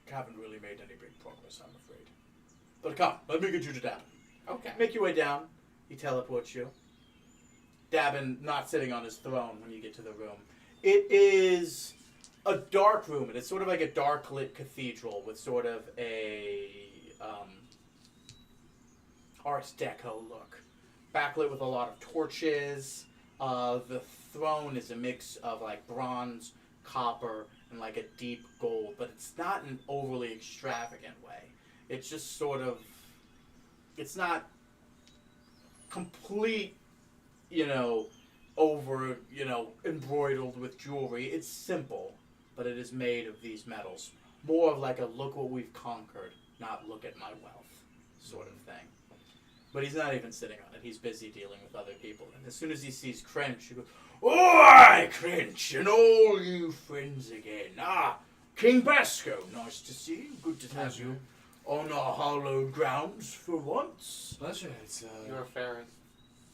haven't really made any big progress, I'm afraid. But come, let me get you to Dabin. Okay. Make your way down. He teleports you. Dabin not sitting on his throne when you get to the room. It is a dark room. It's sort of like a dark lit cathedral with sort of a Art Deco look. Backlit with a lot of torches. The throne is a mix of like bronze, copper, and like a deep gold, but it's not an overly extravagant way. It's just sort of, it's not complete, over, embroidered with jewelry. It's simple, but it is made of these metals. More of like a look what we've conquered, not look at my wealth sort of thing. But he's not even sitting on it. He's busy dealing with other people. And as soon as he sees Crench, he goes, "Oi, Crench, and all you friends again. Ah, King Basco, nice to see you. Good to have you on our hallowed grounds for once." Pleasure. It's You're a ferret.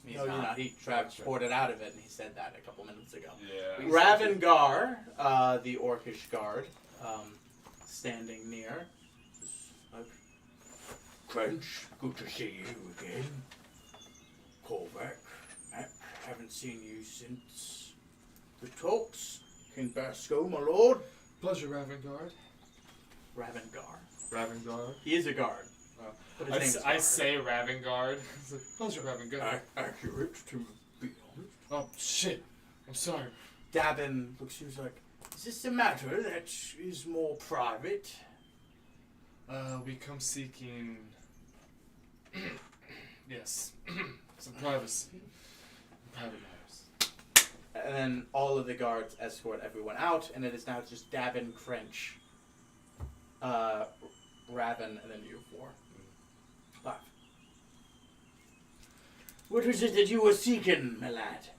He's No, you're not. not. He transported out of it, and he said that a couple minutes ago. yeah. Ravengar, the orcish guard, standing near. "Crench, good to see you again. Korvac, Mac, haven't seen you since the talks. King Basco, my lord." Pleasure, Ravengard. Ravengar. Ravengard. He is a guard. Oh. But his name's I Guard. say Ravengard. It's like, pleasure, Ravengard. Accurate, to be honest. Oh shit! I'm sorry. Davin looks at you like, "Is this a matter that is more private?" We come seeking. Yes, some privacy. Private matters. And then all of the guards escort everyone out, and it is now just Davin, Crench, Raven, and then you four. 5. "What was it that you were seeking, my lad?"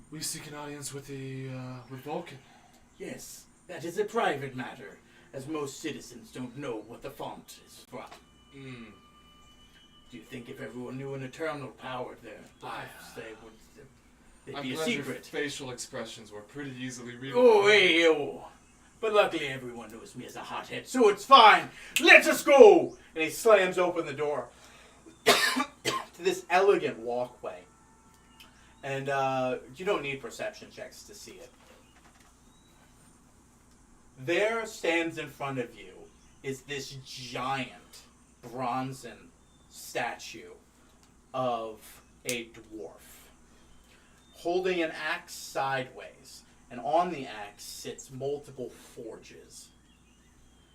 We seek an audience with the with Vulcan. "Yes, that is a private matter, as most citizens don't know what the font is from. Mm. Do you think if everyone knew an eternal power their lives, they'd I'm be a glad your secret?" facial expressions were pretty easily readable. "Oh, hey, oh. But luckily everyone knows me as a hothead, so it's fine. Let us go!" And he slams open the door to this elegant walkway. And you don't need perception checks to see it. There stands in front of you is this giant bronzen statue of a dwarf holding an axe sideways, and on the axe sits multiple forges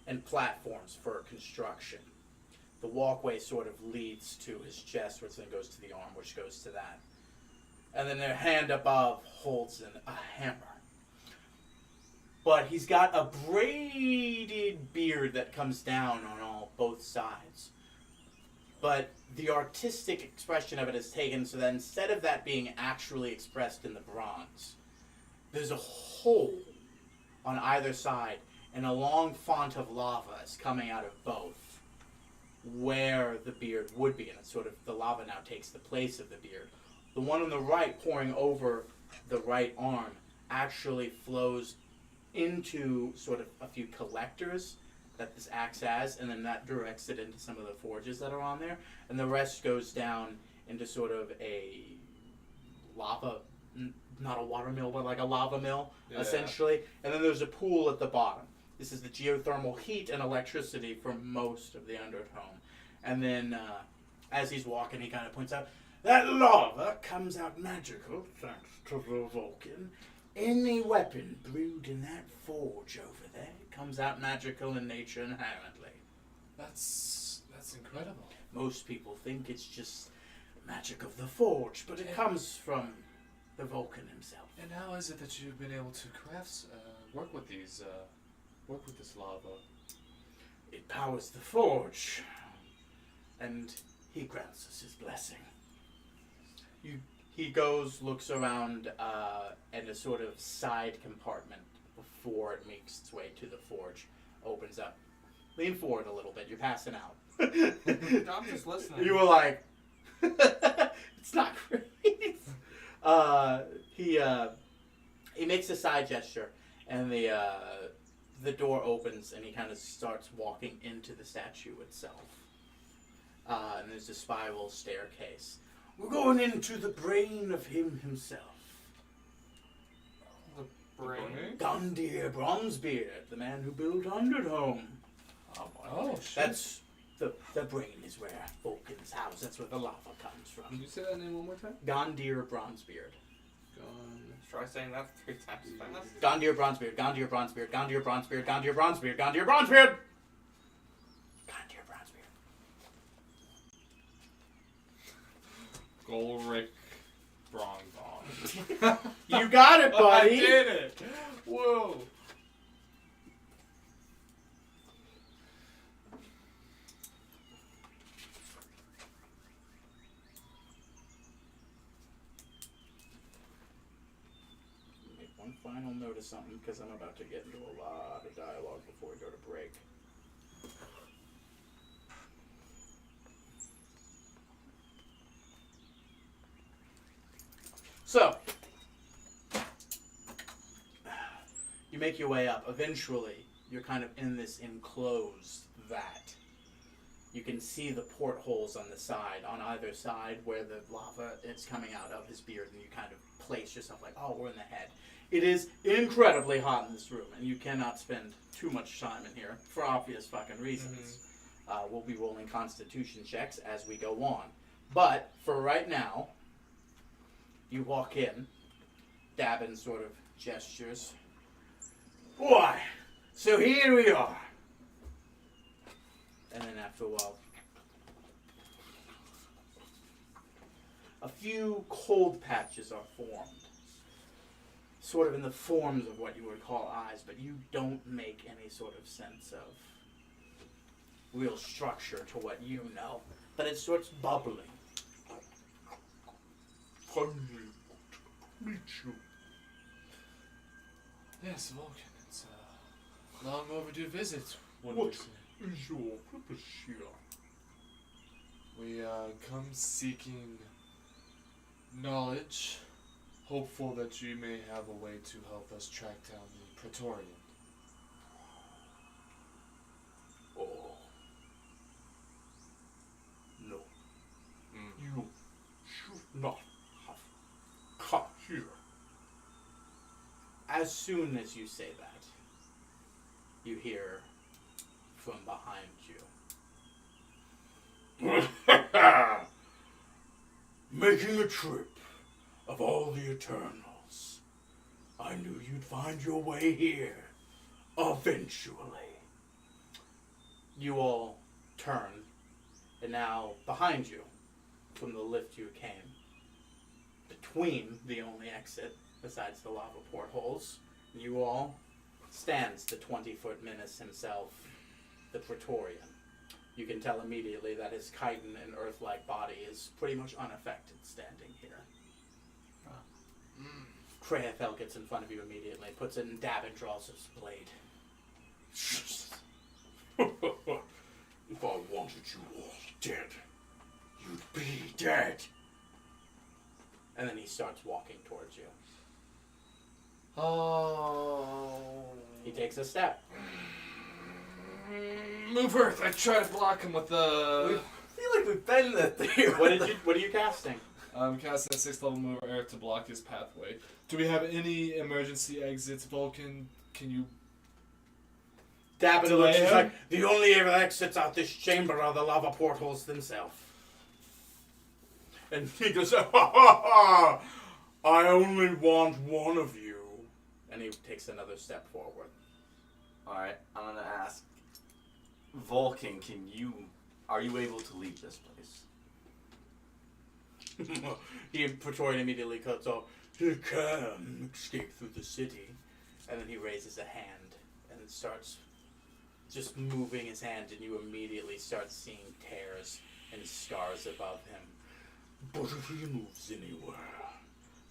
and platforms for construction. The walkway sort of leads to his chest, which then goes to the arm, which goes to that. And then their hand above holds a hammer. But he's got a braided beard that comes down on both sides. But the artistic expression of it is taken so that instead of that being actually expressed in the bronze, there's a hole on either side, and a long font of lava is coming out of both, where the beard would be, and it's sort of, the lava now takes the place of the beard. The one on the right, pouring over the right arm, actually flows into sort of a few collectors that this axe has, and then that directs it into some of the forges that are on there, and the rest goes down into sort of a lava, not a water mill, but like a lava mill, essentially. And then there's a pool at the bottom. This is the geothermal heat and electricity for most of the Undertone. And then as he's walking, he kind of points out, "That lava comes out magical, thanks to the Vulcan. Any weapon brewed in that forge over there comes out magical in nature inherently. That's incredible. Most people think it's just magic of the forge, but it comes from the Vulcan himself." And how is it that you've been able to work with this lava? "It powers the forge, and he grants us his blessing." He goes, looks around at a sort of side compartment before it makes its way to the forge. Opens up. Lean forward a little bit. You're passing out. I'm just listening. You were like, it's not great. He makes a side gesture, and the door opens, and he kind of starts walking into the statue itself. And there's a spiral staircase. "We're going into the brain of him himself. The brain. Gundir Bronzebeard, the man who built Undertone. Oh, shit. That's the brain is where Vulcan's house. That's where the lava comes Can from. you say that name one more time? Gondir Bronzebeard. Try saying that 3 times fast. Gondir Bronzebeard. Gondir Bronzebeard. Gondir Bronzebeard. Gondir Bronzebeard. Gondir Bronzebeard. Gondir Bronzebeard. Golric Brongbong. You got it, I buddy. did it! Whoa! one final note of something because I'm about to get into a lot of dialogue before we go to break. So, you make your way up. Eventually, you're kind of in this enclosed vat. You can see the portholes on the side, on either side, where the lava is coming out of his beard, and you kind of place yourself like, oh, we're in the head. It is incredibly hot in this room, and you cannot spend too much time in here, for obvious fucking reasons. We'll be rolling constitution checks as we go on. But, for right now, you walk in, Dabin sort of gestures. Why, so here we are. And then after a while, a few cold patches are formed. Sort of in the forms of what you would call eyes, but you don't make any sort of sense of real structure to what you know. But it starts bubbling. Finally, meet you. Yes, Vulcan, it's a long overdue visit. One What would say. is your purpose here? We come seeking knowledge, hopeful that you may have a way to help us track down the Praetorian. Oh. No. You should not have come here. As soon as you say that, you hear from behind you. Making a trip of all the Eternals. I knew you'd find your way here. Eventually. You all turn, and now behind you, from the lift you came, between the only exit, besides the lava portholes, you all, stands the 20-foot menace himself, the Praetorian. You can tell immediately that his chitin and earth-like body is pretty much unaffected standing here. Kreathel gets in front of you immediately, puts it in dab and draws his blade. If I wanted you all dead, you'd be dead. And then he starts walking towards you. Oh. He takes a step. Move Earth. I try to block him with the. I feel like we've been there. What are you casting? I'm casting a 6th level Move Earth to block his pathway. Do we have any emergency exits, Vulcan? Can you? Dabin Delay looks, he's him? like, the only exits out this chamber are the lava portholes themselves. And he goes, ha ha ha! I only want one of you. And he takes another step forward. Alright, I'm gonna ask Vulcan, are you able to leave this place? He Praetorian immediately cuts off. He can escape through the city. And then he raises a hand and starts just moving his hand, and you immediately start seeing tears and scars above him. But if he moves anywhere,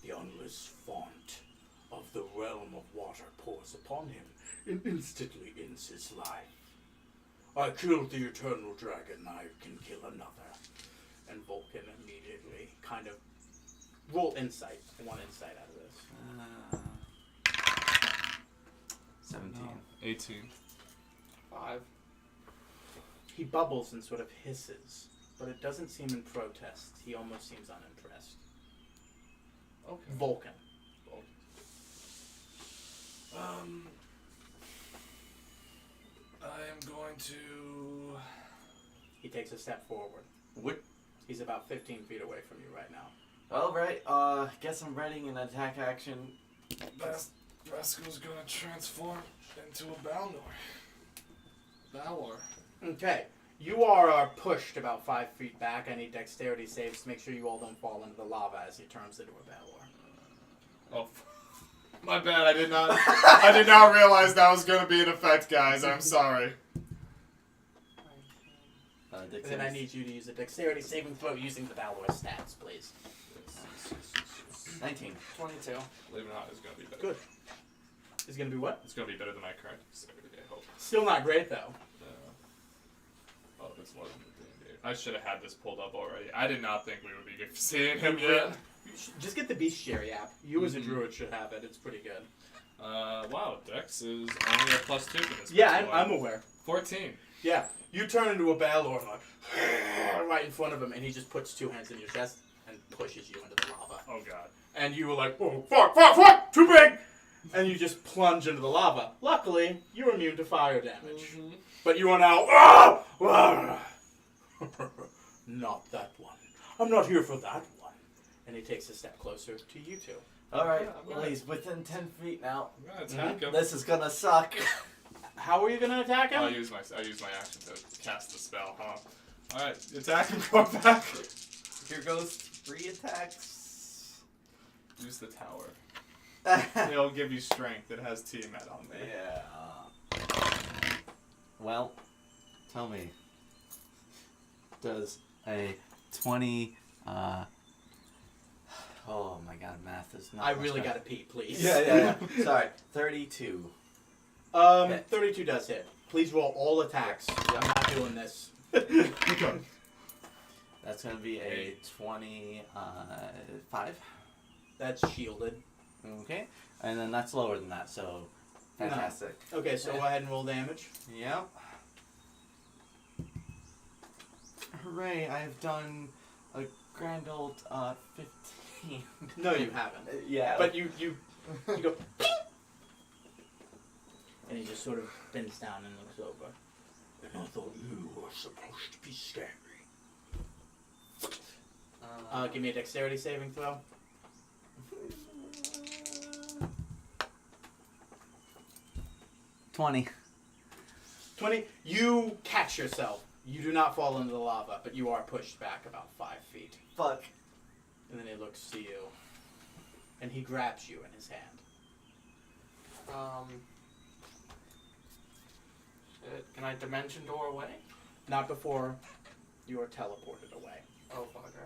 the endless font of the realm of water pours upon him and instantly ends his life. I killed the eternal dragon, I can kill another. And Vulcan immediately kind of roll insight. One insight out of this. 17. 18. 5. He bubbles and sort of hisses, but it doesn't seem in protest. He almost seems unimpressed. Okay. Vulcan. I am going to. He takes a step forward. What? He's about 15 feet away from you right now. Alright, guess I'm readying an attack action. Rascal's gonna transform into a Balnor. Balor. Okay. You are pushed about 5 feet back. I need dexterity saves to make sure you all don't fall into the lava as he turns into a Balor. Oh, my bad. I did not realize that was gonna be an effect, guys. I'm sorry. And then I need you to use a dexterity saving throw using the Balor stats, please. 19. 22. Believe it or not, it's gonna be better. Good. Is gonna be what? It's gonna be better than my current dexterity, I hope. Still not great though. Oh, it's lower than the D&D. I should have had this pulled up already. I did not think we would be seeing him yet. You should just get the Bestiary app. You as a Mhm. druid should have it. It's pretty good. Wow, Dex is only a +2 for this. Yeah, first I'm one. aware. 14. Yeah, you turn into a Balor like right in front of him, and he just puts 2 hands in your chest and pushes you into the lava. Oh god. And you were like, oh, fuck, too big! And you just plunge into the lava. Luckily, you're immune to fire damage. Mm-hmm. But you are now, ah! Ah! Not that one. I'm not here for that one. And he takes a step closer to you two. Alright, Yeah, well, he's within 10 feet now. I'm gonna attack him. This is gonna suck. How are you going to attack him? I use my action to cast the spell, huh? Alright, attack him, Korvac. Here goes 3 attacks. Use the tower. It'll give you strength. It has Tiamat on there. Yeah. Well, tell me. Does a 20, oh my god, math is not I much really better. got to pee, please. Yeah. Sorry, 32. 32 does hit. Please roll all attacks. I'm not doing this. That's gonna be a 25. That's shielded. Okay. And then that's lower than that, so fantastic. Okay, so go ahead and roll damage. Yep. Hooray, I've done a grand old 15. No, you haven't. Yeah. But you go, and he just sort of bends down and looks over. And I thought you were supposed to be scary. Give me a dexterity saving throw. 20. 20. You catch yourself. You do not fall into the lava, but you are pushed back about 5 feet. Fuck. And then he looks to you. And he grabs you in his hand. Shit. Can I dimension door away? Not before you are teleported away. Oh, bugger.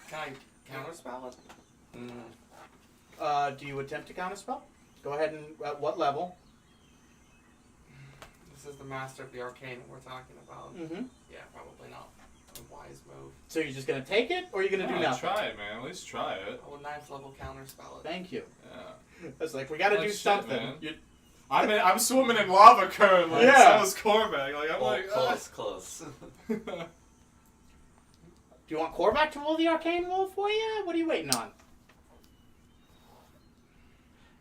Can I counterspell it? Do you attempt to counterspell? Go ahead and at what level? This is the master of the arcane we're talking about. Mm-hmm. Yeah, probably not. A wise move. So you're just gonna take it, or you're gonna do nothing? Try it, man. At least try it. I will 9th level counterspell it. Thank you. Yeah. I was like, we gotta Oh, do shit, something. man. You- I'm swimming in lava currently. Yeah. So is Korvac. Like I'm like, Close. Do you want Korvac to roll the arcane roll for you? What are you waiting on?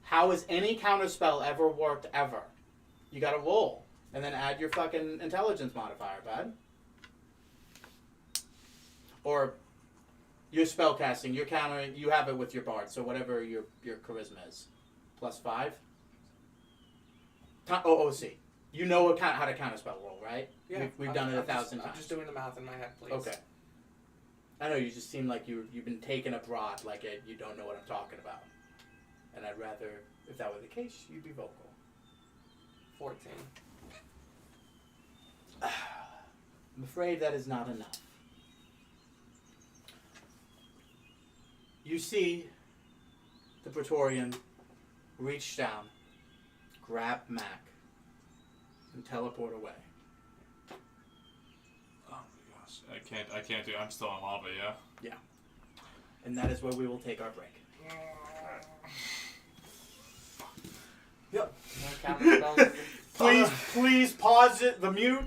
How has any counterspell ever worked ever? You gotta roll. And then add your fucking intelligence modifier, bud. Or your spellcasting, your counter, you have it with your bard, so whatever your charisma is. +5. OC. You know how to counterspell roll, right? Yeah, We've done it 1,000 times. I'm just doing the math in my head, please. Okay. I know you just seem like you've been taken abroad, like you don't know what I'm talking about. And I'd rather, if that were the case, you'd be vocal. 14. I'm afraid that is not enough. You see the Praetorian reach down, grab Mac, and teleport away. oh my gosh, I can't do. I'm still in lava. Yeah. And that is where we will take our break. Yep. No counterspells in your Please pause it, the mute.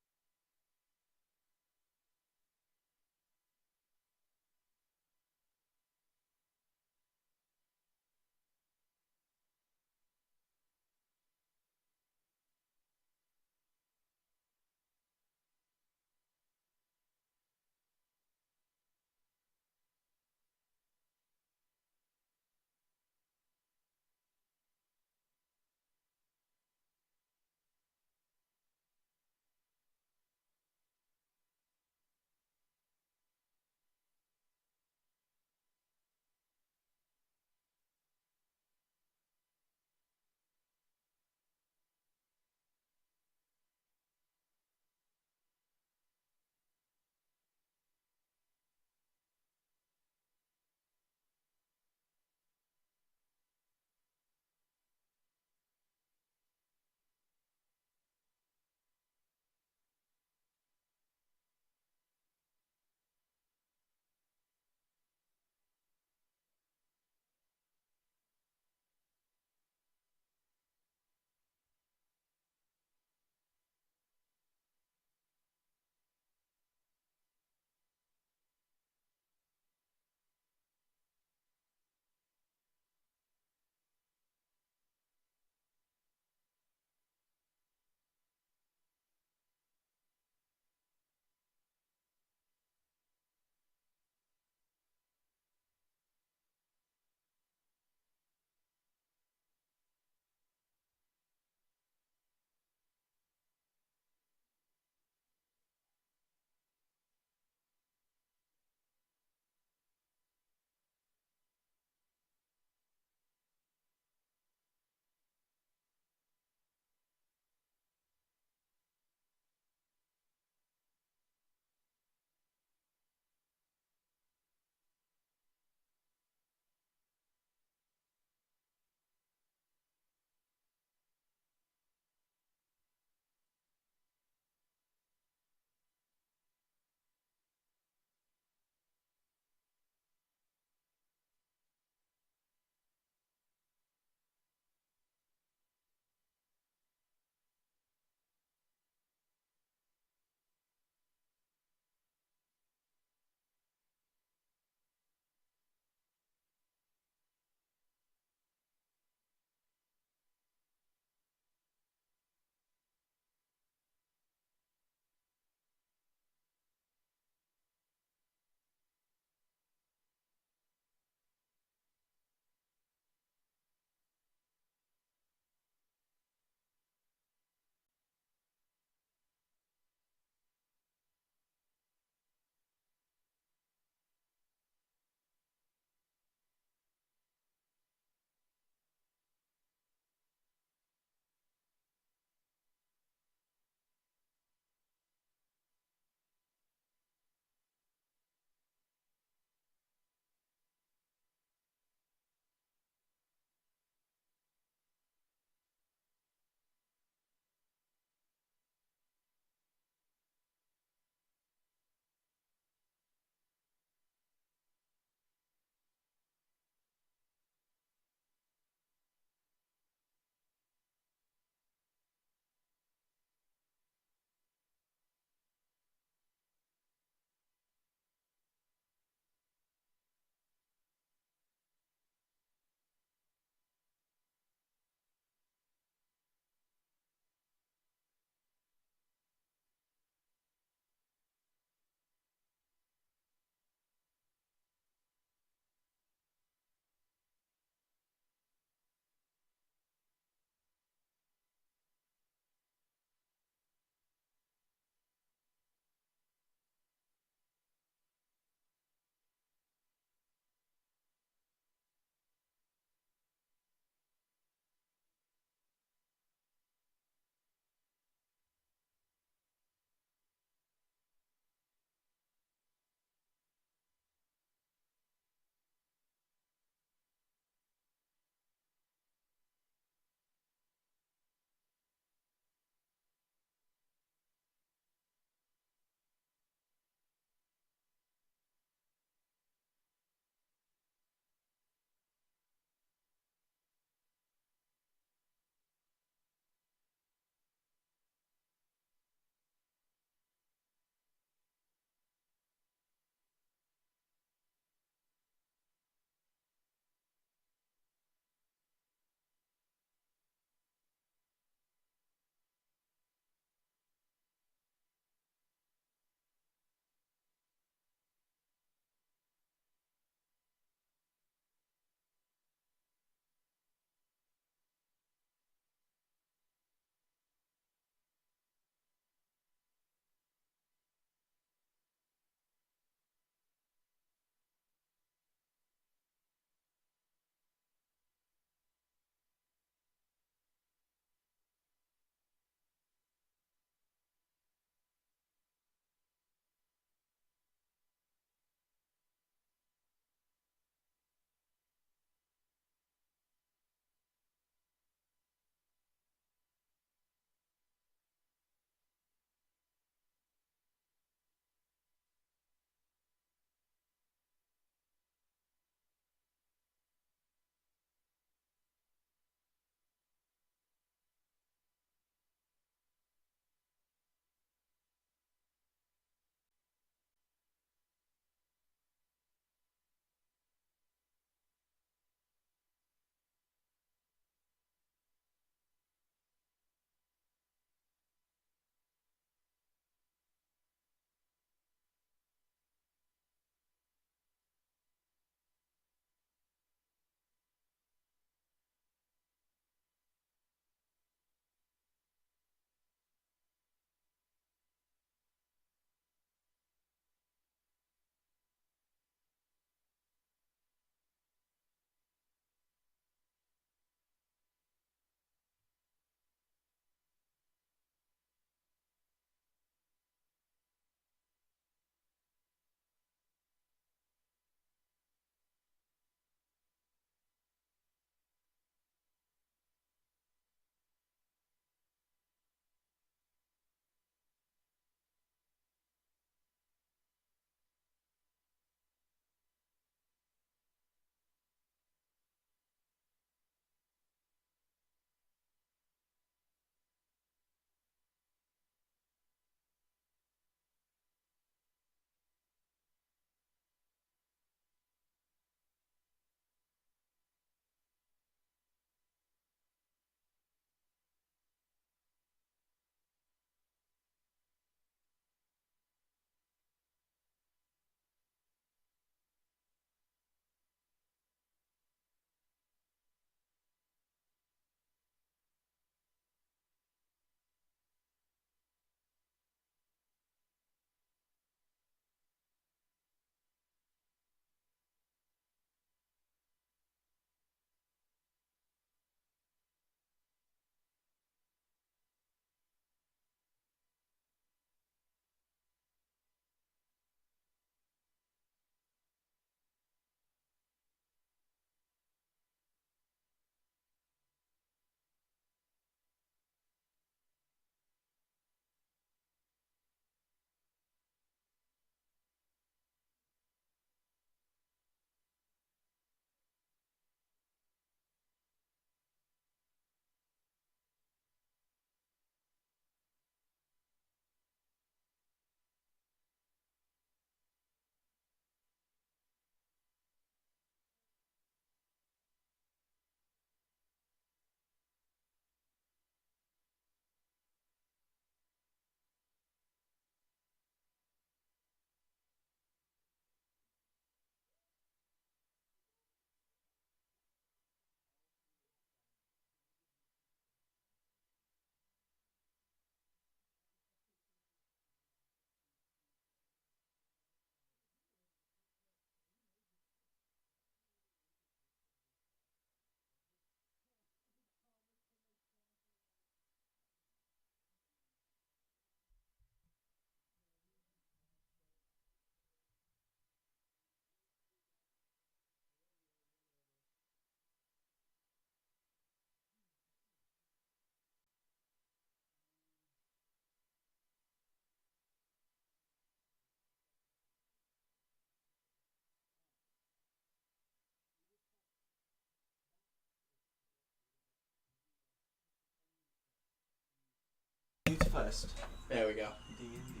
quest. There we go. D&D.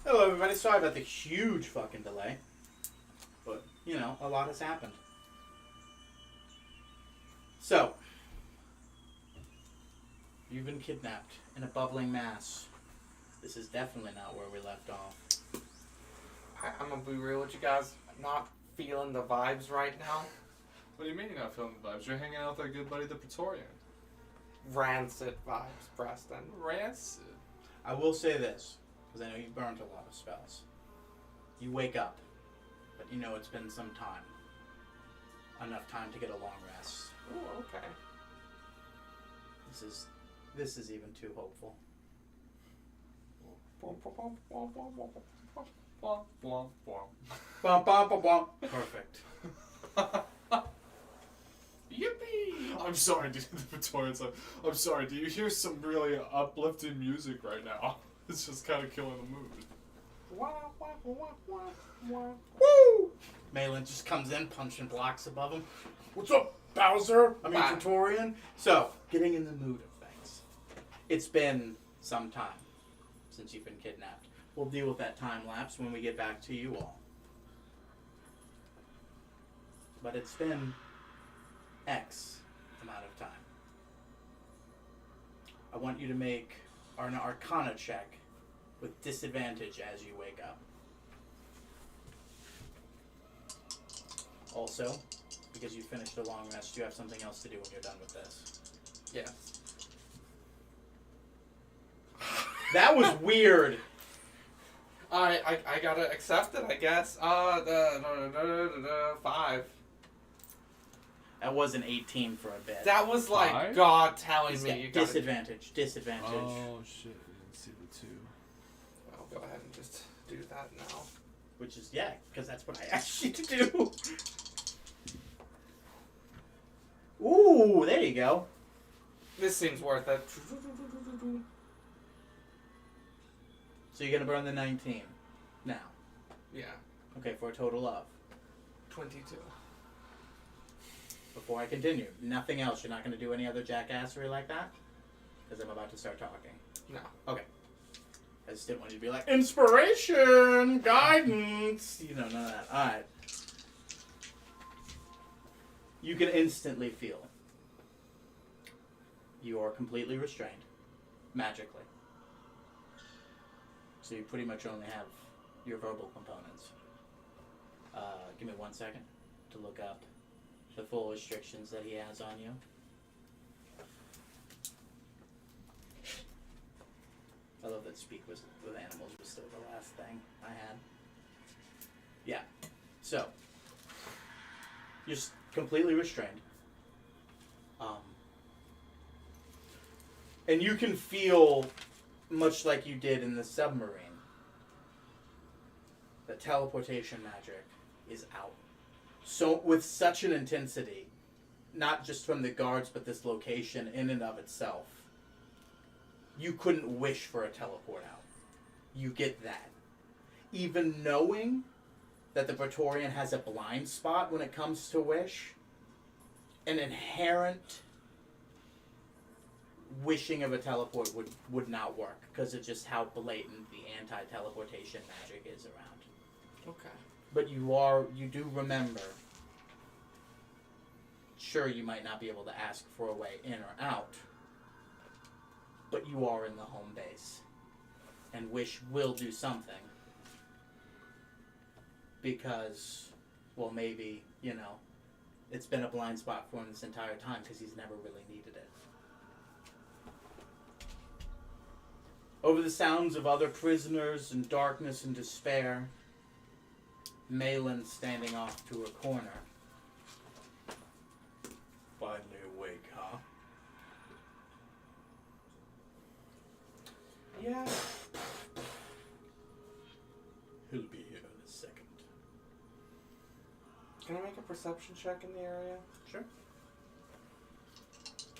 Hello, everybody. Sorry about the huge fucking delay. But, you know, a lot has happened. So, you've been kidnapped in a bubbling mass. This is definitely not where we left off. I'm gonna be real with you guys. Not feeling the vibes right now. What do you mean you're not feeling the vibes? You're hanging out with our good buddy the Praetorian. Rancid vibes, Preston. Rancid. I will say this, because I know you've burned a lot of spells. You wake up, but you know it's been some time. Enough time to get a long rest. Ooh, okay. This is even too hopeful. Blah, blah, blah. Bum, bum, bum, bum. Perfect. Yippee! I'm sorry, dude. The Praetorian's like, I'm sorry. Do you hear some really uplifting music right now? It's just kind of killing the mood. Wah, wah, wah, wah, wah. Woo! Malin just comes in, punching blocks above him. What's up, Bowser? I mean, Bye. Praetorian. So, getting in the mood of things. It's been some time since you've been kidnapped. We'll deal with that time lapse when we get back to you all. But it's been X amount of time. I want you to make an Arcana check with disadvantage as you wake up. Also, because you finished a long rest, you have something else to do when you're done with this. Yes. That was weird. I gotta accept it, I guess. 5. That was an 18 for a bit. That was like 5? God telling He's me got you gotta. disadvantage. Disadvantage. Oh shit! I didn't see the 2. I'll go ahead and just do that now. Which is, yeah, because that's what I asked you to do. Ooh, there you go. This seems worth it. So you're going to burn the 19 now. Yeah, Okay, for a total of. 22. Before I continue, nothing else. You're not going to do any other jackassery like that? Because I'm about to start talking. No. Okay. I just didn't want you to be like, inspiration, guidance, you know, none of that. Alright. You can instantly feel you are completely restrained, magically. So you pretty much only have your verbal components. Give me 1 second to look up the full restrictions that he has on you. I love that speak with animals was still the last thing I had. Yeah. So, you're completely restrained. And you can feel, much like you did in the submarine, that teleportation magic is out. So, with such an intensity, not just from the guards, but this location in and of itself, you couldn't wish for a teleport out. You get that. Even knowing that the Praetorian has a blind spot when it comes to wish, an inherent wishing of a teleport would not work, because of just how blatant the anti-teleportation magic is around. Okay. But you do remember, sure, you might not be able to ask for a way in or out, but you are in the home base. And wish will do something. Because, well, maybe, you know, it's been a blind spot for him this entire time because he's never really needed it. Over the sounds of other prisoners and darkness and despair, Malin standing off to a corner. Finally awake, huh? Yeah. He'll be here in a second. Can I make a perception check in the area? Sure.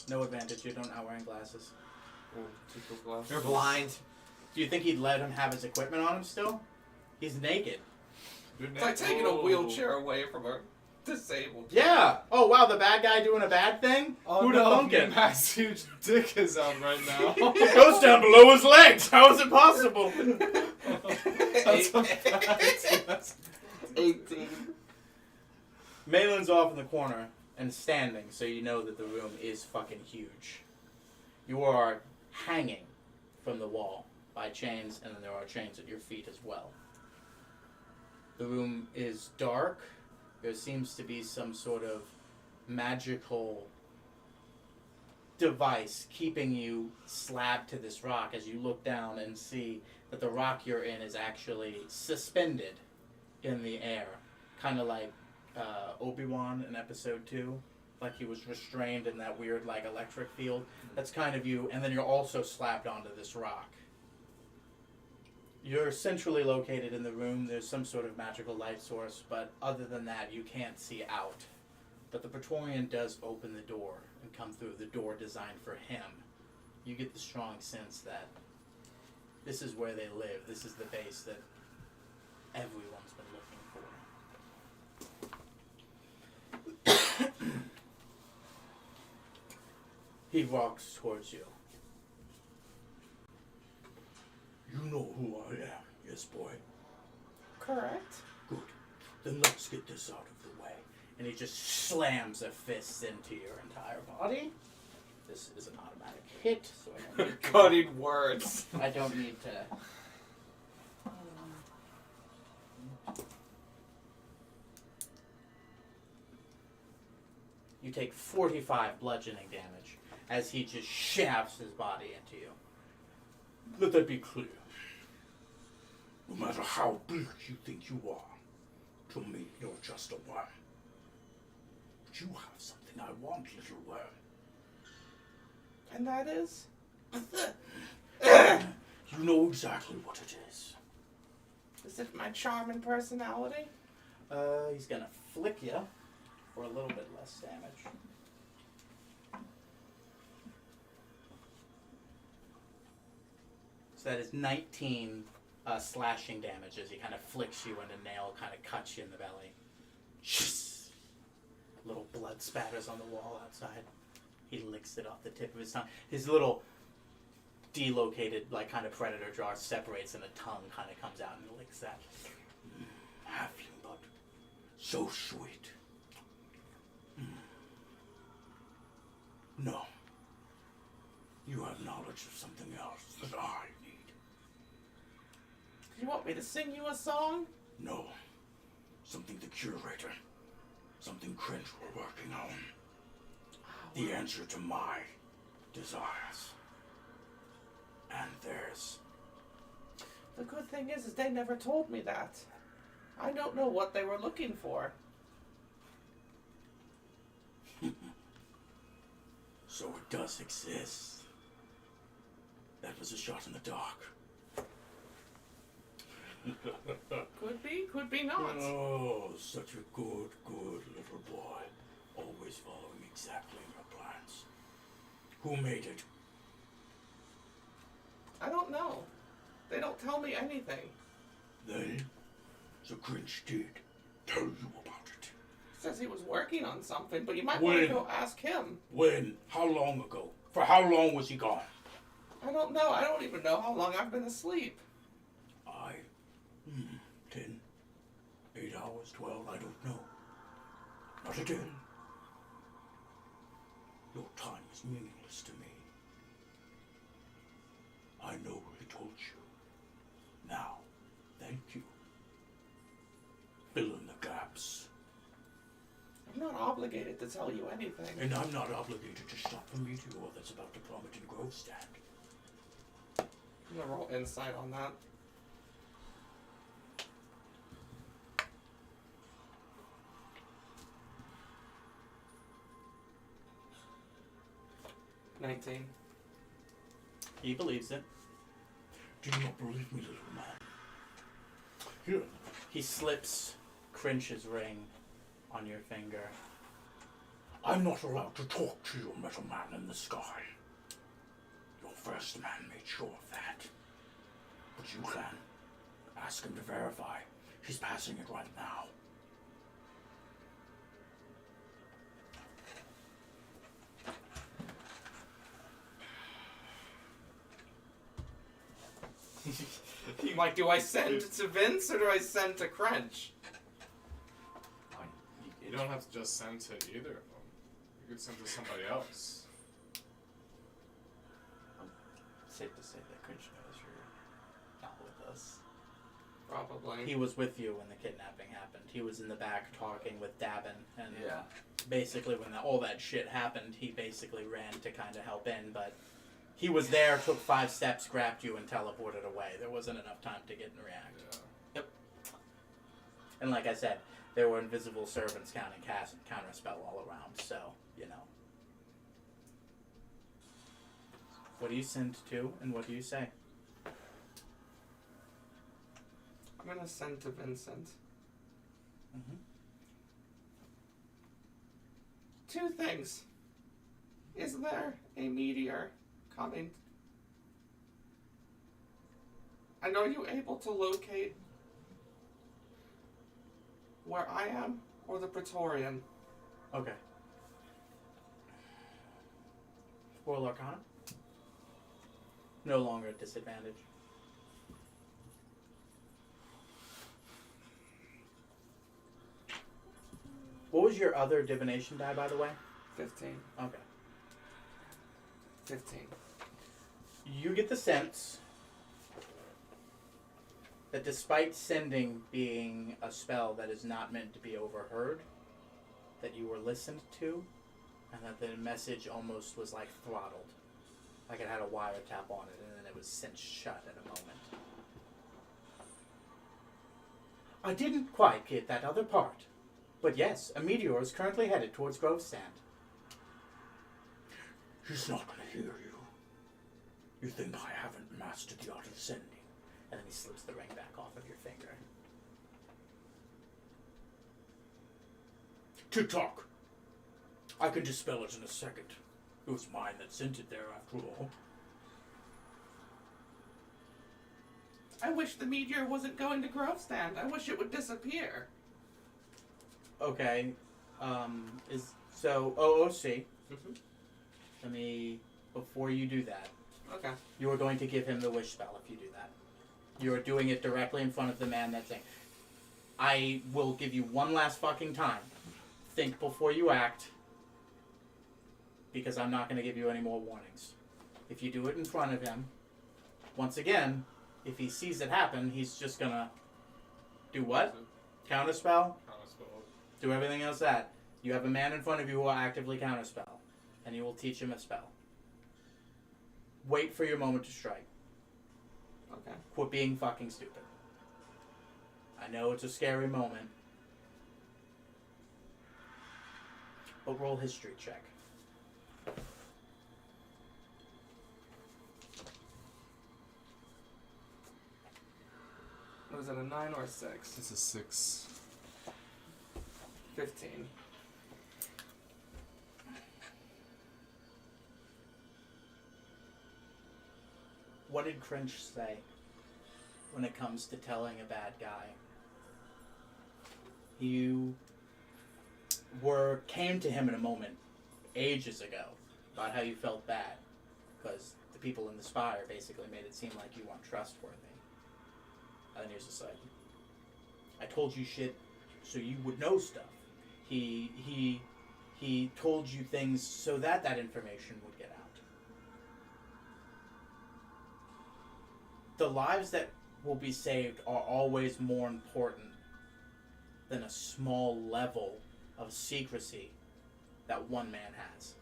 No advantage, you're not wearing glasses. Oh, take those glasses. You're blind. Do you think he'd let him have his equipment on him still? He's naked. You're It's like taking a wheelchair away from her. disabled. Yeah. Oh wow, the bad guy doing a bad thing. Oh Who'd have no, thunk it? Matt's huge dick is out right now. It goes down below his legs. How is it possible? That's a fact. Yes. 18. Malin's off in the corner and standing, so you know that the room is fucking huge. You are hanging from the wall by chains, and then there are chains at your feet as well. The room is dark. There seems to be some sort of magical device keeping you slabbed to this rock as you look down and see that the rock you're in is actually suspended in the air. Kind of like Obi-Wan in episode 2. Like he was restrained in that weird like electric field. That's kind of you, and then you're also slapped onto this rock. You're centrally located in the room. There's some sort of magical light source, but other than that, you can't see out. But the Praetorian does open the door and come through the door designed for him. You get the strong sense that this is where they live. This is the base that everyone's been looking for. He walks towards you. You know who I am, yes, boy? Correct. Good. Then let's get this out of the way. And he just slams a fist into your entire body. This is an automatic hit, so I don't need to, Cutting words. I don't need to. You take 45 bludgeoning damage as he just shafts his body into you. Let that be clear. No matter how big you think you are, to me you're just a worm. But you have something I want, little worm. And that is? You know exactly what it is. Is it my charm and personality? He's gonna flick you for a little bit less damage. So that is 19 slashing damage as he kind of flicks you and a nail kind of cuts you in the belly. Little blood spatters on the wall outside. He licks it off the tip of his tongue. His little delocated, like, kind of predator jaw separates and a tongue kind of comes out and he licks that. Halfling blood. So sweet. No. You have knowledge of something else that I need. Do you want me to sing you a song? No. Something the curator, something Cringe were working on. The answer to my desires. And theirs. The good thing is they never told me that. I don't know what they were looking for. So it does exist. That was a shot in the dark. Could be not. Oh, such a good little boy. Always following exactly your plans. Who made it? I don't know. They don't tell me anything. They? So Cringe did tell you about it. Says he was working on something, but you might want to When? go ask him. When? How long ago? For how long was he gone? I don't know. I don't even know how long I've been asleep. 10, 8 hours, 12, I don't know. Not a day. Your time is meaningless to me. I know he told you. Now, thank you. Fill in the gaps. I'm not obligated to tell you anything. And I'm not obligated to stop the meteor that's about to plummet in Grovestand. I'm gonna roll insight on that. $19. He believes it. Do you not believe me, little man? Here, He slips Cringe's ring on your finger. I'm not allowed to talk to your metal man in the sky. Your first man made sure of that. But you can. Ask him to verify. He's passing it right now. Like, do I send to Vince or do I send to Crench? You don't have to just send to either of them. You could send to somebody else. Safe to say that Cringe knows you're not with us. Probably. He was with you when the kidnapping happened. He was in the back talking with Davin, and Yeah. basically when all that shit happened, he basically ran to kind of help in, but he was there, took 5 steps, grabbed you, and teleported away. There wasn't enough time to get and react. Yeah. And like I said, there were invisible servants counting cast and counterspell all around, so, you know. What do you send to, and what do you say? I'm gonna send to Vincent. Mm-hmm. 2 things. Is there a meteor coming? And are you able to locate where I am or the Praetorian? Okay. Roll Arcana. No longer at disadvantage. What was your other divination die, by the way? 15. Okay. 15. You get the sense that despite sending being a spell that is not meant to be overheard, that you were listened to, and that the message almost was like throttled. Like it had a wiretap on it, and then it was sent shut in a moment. I didn't quite get that other part. But yes, a meteor is currently headed towards Grove Stand. He's not gonna hear you. You think I haven't mastered the art of sending? And then he slips the ring back off of your finger. Tick-tock. I can dispel it in a second. It was mine that sent it there after all. I wish the meteor wasn't going to Grove Stand. I wish it would disappear. Okay, is so OOC. Mhm. Let me, before you do that, Okay. you are going to give him the wish spell if you do that. You are doing it directly in front of the man that's saying, I will give you one last fucking time. Think before you act, because I'm not going to give you any more warnings. If you do it in front of him, once again, if he sees it happen, he's just going to do what? Counterspell? Counterspell. Do everything else that. You have a man in front of you who will actively counterspell, and you will teach him a spell. Wait for your moment to strike. Okay. Quit being fucking stupid. I know it's a scary moment, but roll history check. Was it a 9 or a 6? It's a 6. 15. What did Cringe say when it comes to telling a bad guy? You came to him in a moment ages ago about how you felt bad because the people in the Spire basically made it seem like you weren't trustworthy. And then he was just like, I told you shit so you would know stuff. He told you things so that information would get out. The lives that will be saved are always more important than a small level of secrecy that one man has.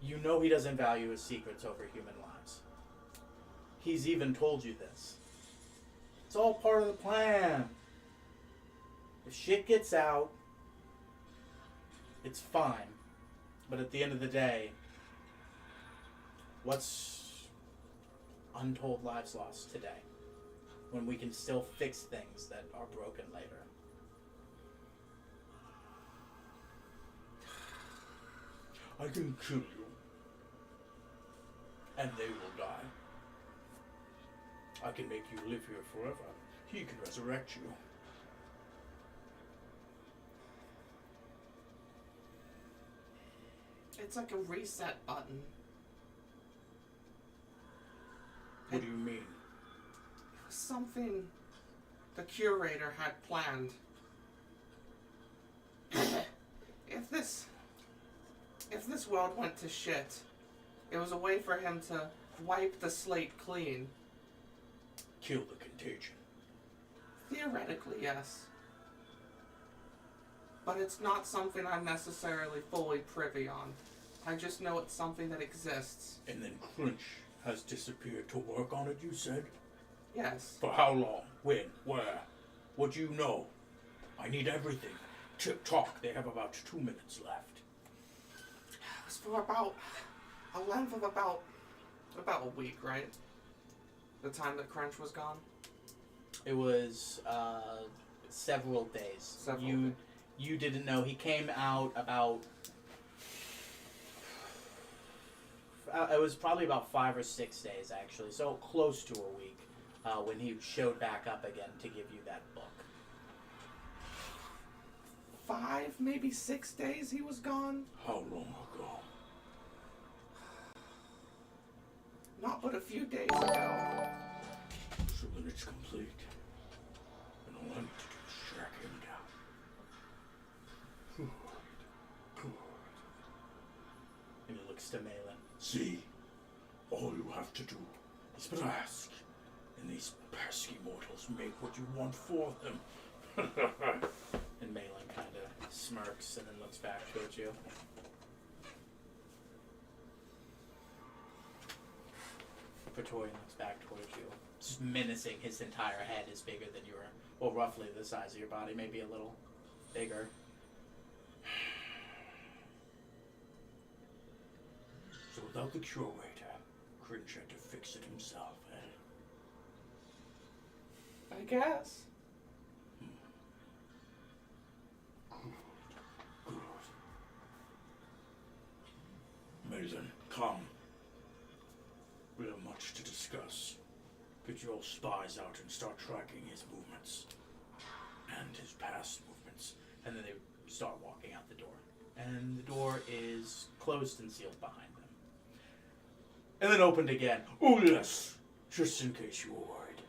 You know he doesn't value his secrets over human lives. He's even told you this. It's all part of the plan. If shit gets out, it's fine. But at the end of the day, what's untold lives lost today when we can still fix things that are broken later? I can kill you. And they will die. I can make you live here forever. He can resurrect you. It's like a reset button. What do you mean? something the curator had planned. If this world went to shit, it was a way for him to wipe the slate clean. Kill the contagion. Theoretically, yes. But it's not something I'm necessarily fully privy on. I just know it's something that exists. And then Crunch has disappeared to work on it, you said? Yes. For how long? When? Where? What do you know? I need everything. Tip-talk. They have about 2 minutes left. It was for about a length of about a week, right? The time that Crunch was gone? It was several days. Several days. You didn't know. He came out about... it was probably about 5 or 6 days, actually. So close to a week when he showed back up again to give you that book. 5, maybe 6 days he was gone? How long ago? Not but a few days ago. So then it's complete. And all I need to do is track him down. Good. And he looks to Malin. See? All you have to do is but ask. And these pesky mortals make what you want for them. And Malin kind of smirks and then looks back towards you. Praetorian looks back towards you. Just menacing. His entire head is bigger than your... Well, roughly the size of your body. Maybe a little bigger. So without the curator, Cringe had to fix it himself, eh? I guess. Good. Mason, come. We have much to discuss. Get your spies out and start tracking his movements. And his past movements. And then they start walking out the door. And the door is closed and sealed behind them. And then opened again. Oh yes! Just in case you were worried.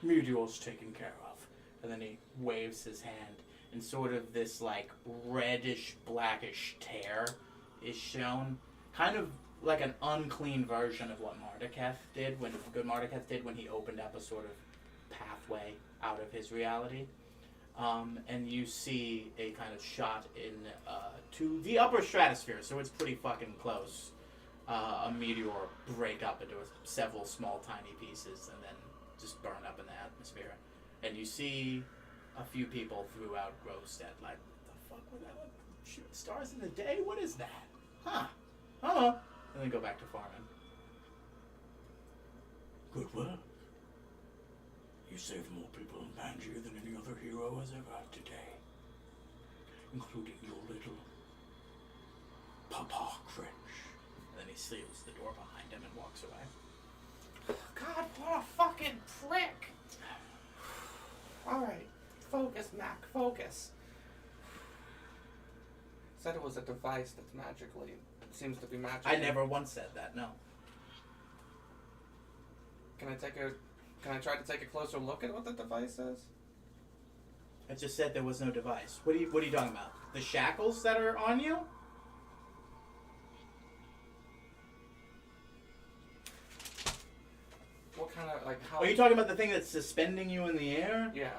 Meteor's taken care of. And then he waves his hand, and sort of this, like, reddish, blackish tear is shown. Kind of like an unclean version of what Marduketh did, Good Marduketh did when he opened up a sort of pathway out of his reality. And you see a kind of shot in to the upper stratosphere, so it's pretty fucking close. A meteor break up into several small tiny pieces and then just burn up in the atmosphere. And you see a few people throughout Grovestead like, the fuck were that? Shooting stars in the day? What is that? Huh. And then go back to farming. Good work. You saved more people in Pangaea than any other hero has ever had today. Including your little Papa Cringe. And then he seals the door behind him and walks away. God, what a fucking prick! Alright, focus, Mac, focus. Said it was a device that's magically... seems to be magical. I never once said that, no. Can I try to take a closer look at what the device is? I just said there was no device. What are you talking about? The shackles that are on you? What kind of, like, how... Are you talking about the thing that's suspending you in the air? Yeah.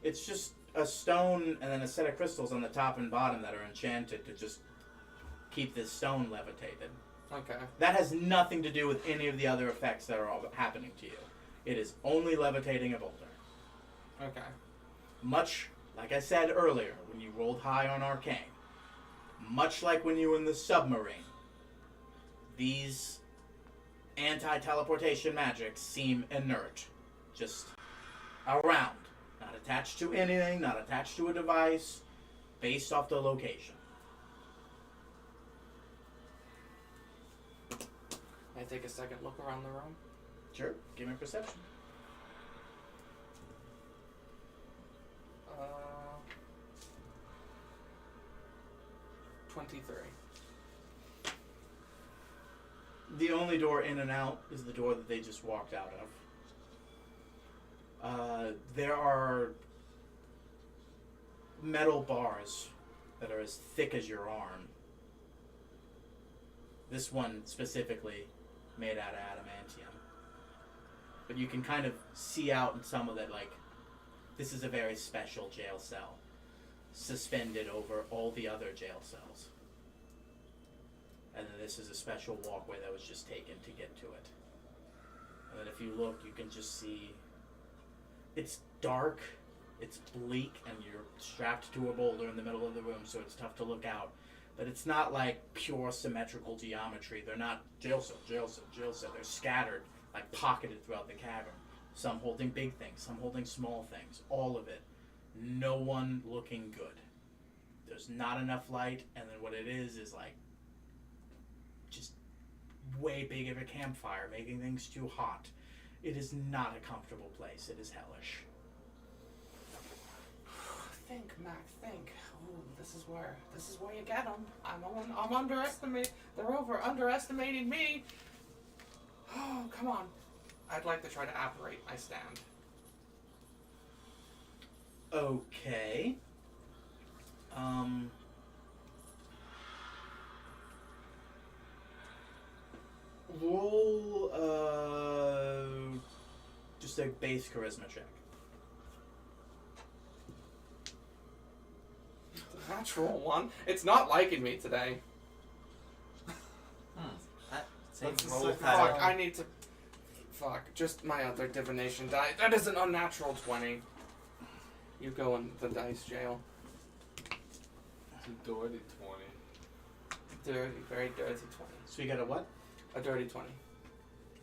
It's just a stone and then a set of crystals on the top and bottom that are enchanted to just keep this stone levitated. Okay. That has nothing to do with any of the other effects that are all happening to you. It is only levitating a boulder. Okay. Much like I said earlier when you rolled high on Arcane. Much like when you were in the submarine. These anti-teleportation magics seem inert. Just around. Not attached to anything, not attached to a device. Based off the location. May I take a second look around the room? Sure. Give me perception. 23. The only door in and out is the door that they just walked out of. There are metal bars that are as thick as your arm. This one specifically made out of adamantium. But you can kind of see out in some of it, like, this is a very special jail cell, suspended over all the other jail cells. And then this is a special walkway that was just taken to get to it. And then if you look, you can just see it's dark, it's bleak, and you're strapped to a boulder in the middle of the room, so it's tough to look out. But it's not like pure symmetrical geometry. They're not jail cell, jail cell, jail cell. They're scattered, like pocketed throughout the cavern. Some holding big things, some holding small things, all of it. No one looking good. There's not enough light, and then what it is like just way big of a campfire, making things too hot. It is not a comfortable place. It is hellish. Think, Mac, think. Ooh, this is where you get them. I'm underestimating. They're underestimating me. Oh, come on. I'd like to try to apparate my stand. Okay. Roll just a base charisma check. Natural one. It's not liking me today. That same What's the roll second had Fuck, I need to. Fuck, just my other divination die. That is an unnatural 20. You go in the dice jail. It's a dirty 20. Dirty, very dirty 20. So you got a what? A dirty 20.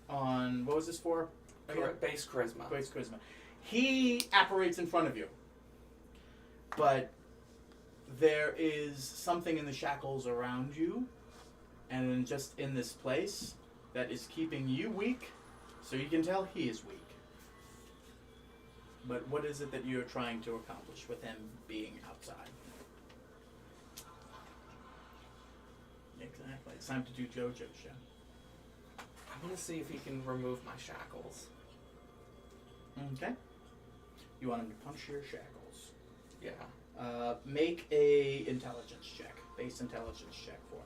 On, what was this for? Base charisma. Base charisma. He apparates in front of you. But there is something in the shackles around you, and then just in this place, that is keeping you weak, so you can tell he is weak. But what is it that you're trying to accomplish with him being outside? Exactly. It's time to do JoJo's show. I want to see if he can remove my shackles. Okay. You want him to punch your shackles. Yeah. Make a intelligence check. Base intelligence check for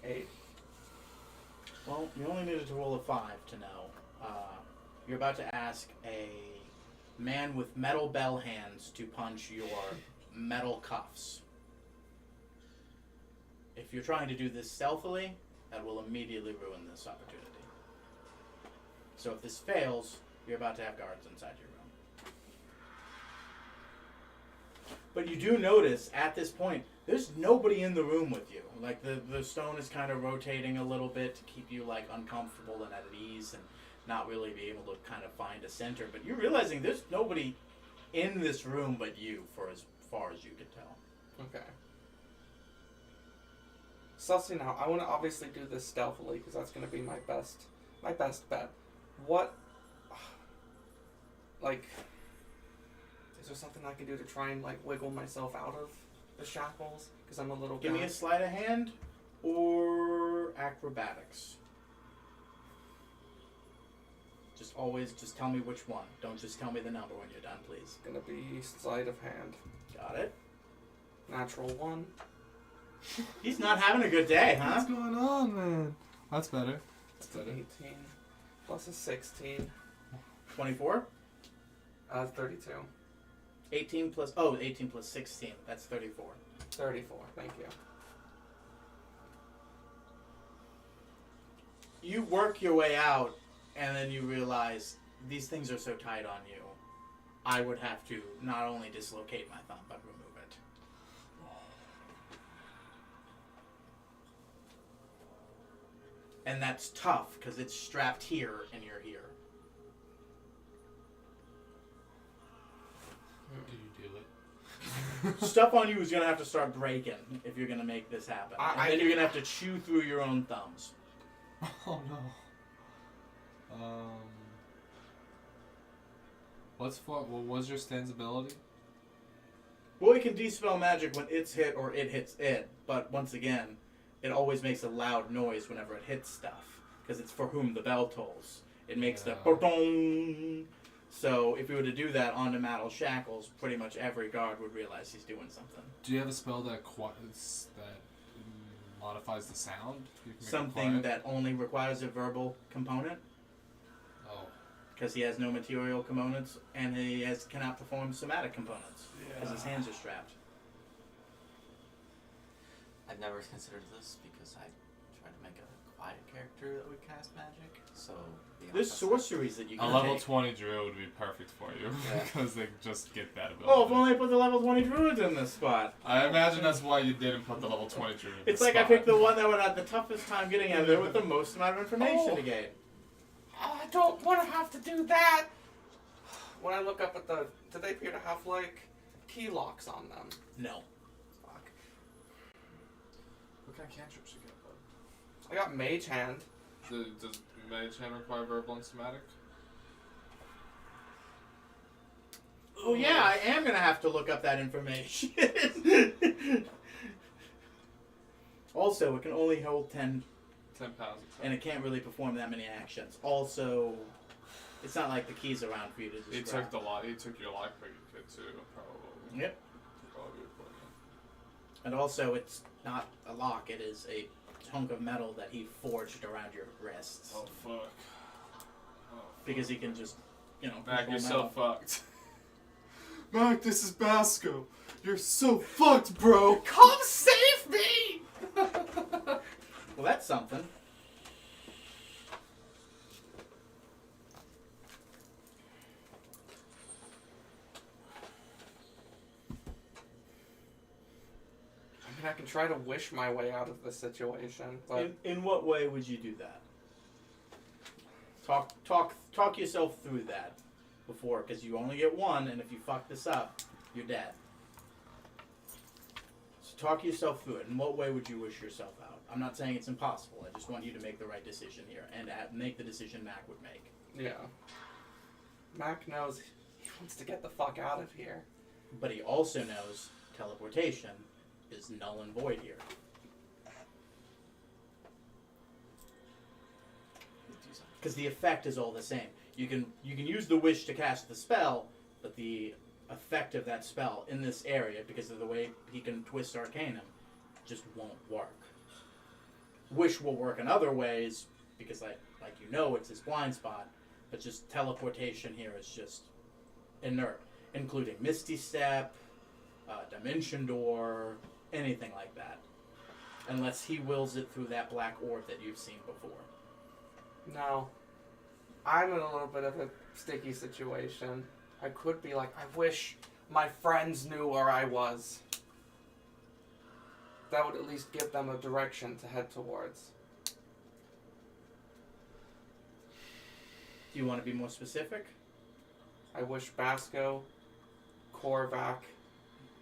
me. 8. Well, you only needed to roll a 5 to know. You're about to ask a man with metal bell hands to punch your metal cuffs. If you're trying to do this stealthily, that will immediately ruin this opportunity. So if this fails, you're about to have guards inside your room. But you do notice, at this point, there's nobody in the room with you. Like, the stone is kind of rotating a little bit to keep you, like, uncomfortable and at ease and not really be able to kind of find a center. But you're realizing there's nobody in this room but you, for as far as you can tell. Okay. Sussing out. I want to obviously do this stealthily because that's going to be my best bet. What, like, is there something I can do to try and like wiggle myself out of the shackles? Because I'm a little. Give me a guy. sleight of hand or acrobatics. Just tell me which one. Don't just tell me the number when you're done, please. Gonna be sleight of hand. Got it? Natural 1. He's not having a good day, huh? What's going on, man? That's better. That's better. 18 plus a 16. 24? 32. 18 plus 16. That's 34. 34. Thank you. You work your way out, and then you realize these things are so tight on you. I would have to not only dislocate my thumb, but remove it. And that's tough, because it's strapped here, and you're here. Do you do it? Stuff on you is going to have to start breaking if you're going to make this happen. I And then you're going to have to chew through your own thumbs. Oh no. What was your stand's ability? Well, it can dispel magic when it's hit or it hits it, but once again, it always makes a loud noise whenever it hits stuff. because it's for whom the bell tolls. It makes Yeah. the ba-dong. So if we were to do that onto Metal Shackles, pretty much every guard would realize he's doing something. Do you have a spell that modifies the sound? You can make it Something quiet? that only requires a verbal component, Oh. because he has no material components, and cannot perform somatic components, because his hands are strapped. I've never considered this because I tried to make a quiet character that would cast magic. So the There's opposite. sorceries that you A can level take. 20 druid would be perfect for you Yeah. because they just get that ability. Oh, if only I put the level 20 druids in this spot. I imagine that's why you didn't put the level 20 druid. in It's this like I spot. picked the one that would have the toughest time getting out of there with the most amount of information Oh. to gain. I don't want to have to do that. When I look up at the, do they appear to have like key locks on them? No. Fuck. What kind of cantrips you get, bud? I got Mage Hand. Does Mage Hand require verbal and somatic? Oh yeah, I am gonna have to look up that information. Also, it can only hold 10, 10 pounds. and it can't really perform that many actions. Also, it's not like the key's around for you to just He grab. took your lockpick kit too, probably. Yep. Probably important. And also, it's not a lock, it is a hunk of metal that he forged around your wrists. Oh fuck. Oh, Because he can just, Mac, control you're metal. so fucked. Mac, this is Basco. You're so fucked, bro. Come save me! Well, that's something. I mean, I can try to wish my way out of this situation, but In what way would you do that? Talk yourself through that before, because you only get one, and if you fuck this up, you're dead. So talk yourself through it. In what way would you wish yourself out? I'm not saying it's impossible. I just want you to make the right decision here, and make the decision Mac would make. yeah. Mac knows he wants to get the fuck out of here. But he also knows teleportation is null and void here. Do something. Because the effect is all the same. You can use the wish to cast the spell, but the effect of that spell in this area, because of the way he can twist Arcanum, just won't work. Wish will work in other ways, because it's his blind spot, but just teleportation here is just inert, including Misty Step, Dimension Door, anything like that. Unless he wills it through that black orb that you've seen before. No. I'm in a little bit of a sticky situation. I could be like, I wish my friends knew where I was. That would at least give them a direction to head towards. Do you want to be more specific? I wish Basco, Korvac,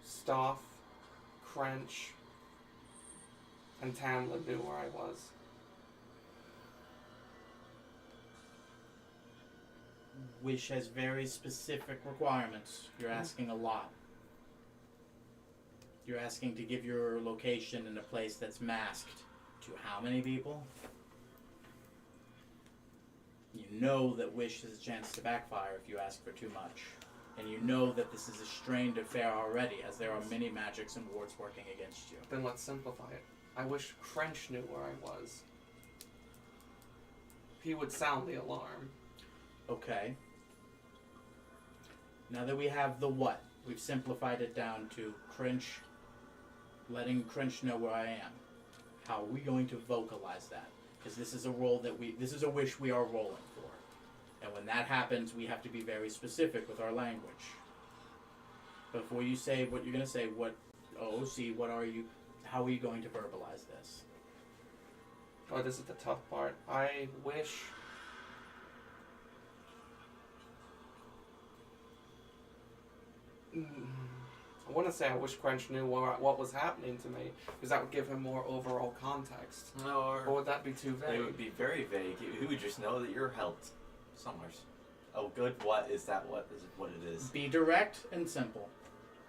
Stoff, Crench, and Tamlin knew where I was. Wish has very specific requirements. You're asking a lot. You're asking to give your location in a place that's masked to how many people? You know that Wish has a chance to backfire if you ask for too much. And you know that this is a strained affair already, as there are many magics and wards working against you. Then let's simplify it. I wish Crench knew where I was. He would sound the alarm. Okay. Now that we have the what, we've simplified it down to letting Crench know where I am. How are we going to vocalize that? Because this is a this is a wish we are rolling for. And when that happens, we have to be very specific with our language. Before you say what you're going to say, how are you going to verbalize this? Oh, this is the tough part. I wish... I want to say I wish Crench knew what was happening to me, because that would give him more overall context. Or Or would that be too it vague? would be very vague. He would just know that you're helped somewhere. Oh, good. What is that? What is what it is? Be direct and simple.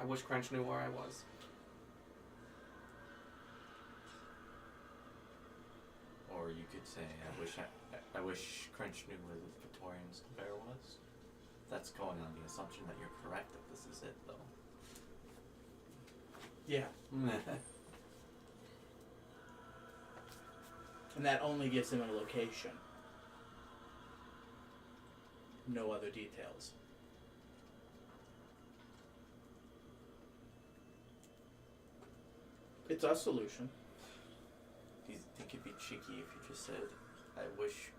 I wish Crench knew where I was. Or you could say, I wish Crunch knew where the Praetorian's lair was. That's going on the assumption that you're correct that this is it, though. Yeah. And that only gives him a location. No other details. It's a solution. Do you think it'd be cheeky if you just said, I wish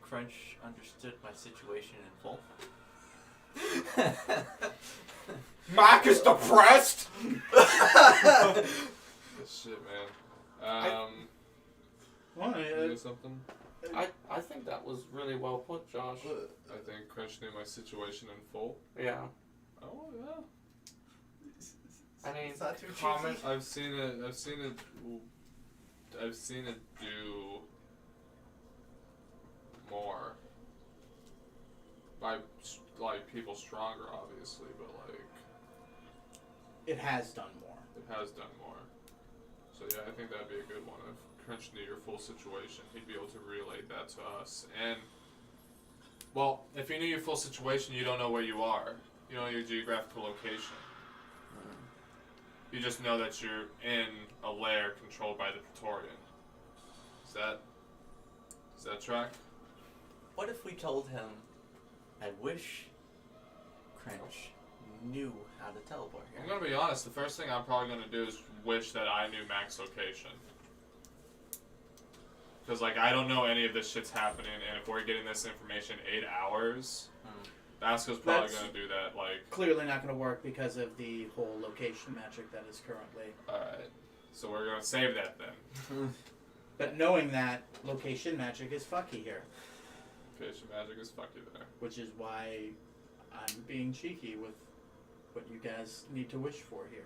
Crunch understood my situation in full? Mac is depressed. Shit, man. Well, You know something? I think that was really well put, Josh. I think Crunch knew my situation in full. Yeah. Oh yeah. I mean, It's not too comment. I've seen it do more by like people stronger, obviously, but like it has done more. it has done more. So yeah, I think that'd be a good one. If Crunch knew your full situation, he'd be able to relay that to us. And well, if you knew your full situation, you don't know where you are. You don't know your geographical location. You just know that you're in a lair controlled by the Praetorian. Does that track? What if we told him, I wish Crunch knew how to teleport I'm here? gonna be honest, the first thing I'm probably gonna do is wish that I knew Mac's location. Because, like, I don't know any of this shit's happening, and if we're getting this information 8 hours, Vasco's probably That's- gonna do that, like, Clearly not going to work because of the whole location magic that is currently. alright, so we're gonna save that then. But knowing that location magic is fucky here, Location magic is fucky there. which is why I'm being cheeky with what you guys need to wish for here.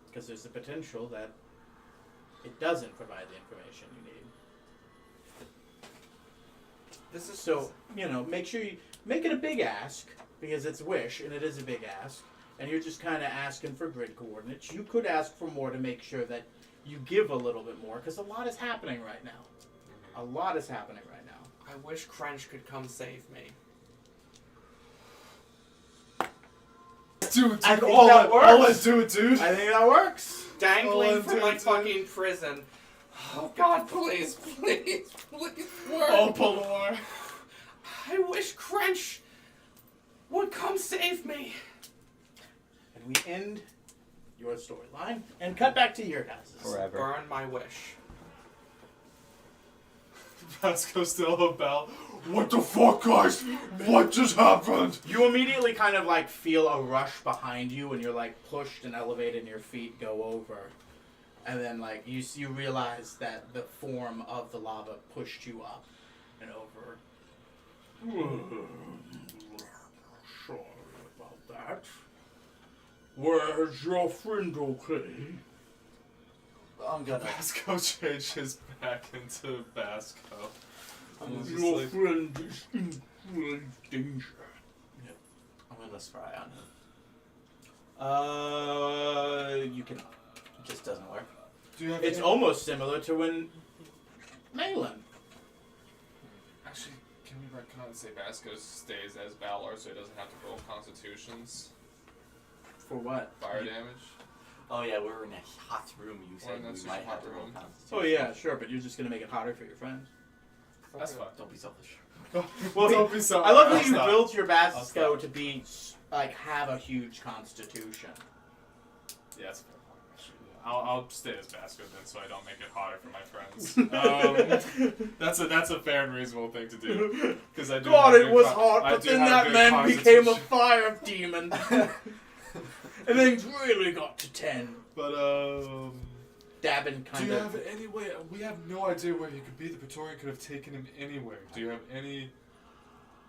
Because there's the potential that it doesn't provide the information you need. This is So, make sure you make it a big ask, because it's wish, and it is a big ask, and you're just kind of asking for grid coordinates. You could ask for more to make sure that you give a little bit more, because a lot is happening right now. A lot is happening right now. I wish Crunch could come save me. Dude, I think that works. do it, dude. I think that works. Dangling Oh, from dude, my dude. fucking prison. Oh God, please, please, please work. Oh, Palor. I wish Crunch would come save me. And we end your storyline and cut back to your guys'. Forever. Burn my wish. Vasco's still about. What the fuck, guys? What just happened? You immediately kind of like feel a rush behind you, and you're like pushed and elevated, and your feet go over, and then like you realize that the form of the lava pushed you up and over. Sorry about that. Where's your friend, okay? I'm gonna. Vasco changed his back into Vasco. And it's just Your like, friend is in great danger. I'm gonna spry on him. You cannot. It just doesn't work. do you have It's any- almost similar to when Malin. Actually, can we retcon and say Vasco stays as Valor so he doesn't have to roll constitutions? For what? Fire damage? Oh yeah, we're in a hot room. You We're in said a we super might have hot to roll room. constitution. Oh yeah, sure, but you're just gonna make it hotter for your friends. That's fine. Don't be selfish. Well, Don't be so. I love how I'll you stop. built your I'll Vasco stop. to be like have a huge constitution. Yeah, that's a fair point. Actually, yeah. I'll stay as Vasco then, so I don't make it hotter for my friends. That's a fair and reasonable thing to do. Because I do. God, have it good was con- hot, I but do then have that good man became a constitution. fire demon, and things really got to 10. But Dabin do kind you of. have any way? We have no idea where he could be. The Praetorian could have taken him anywhere. Do you have any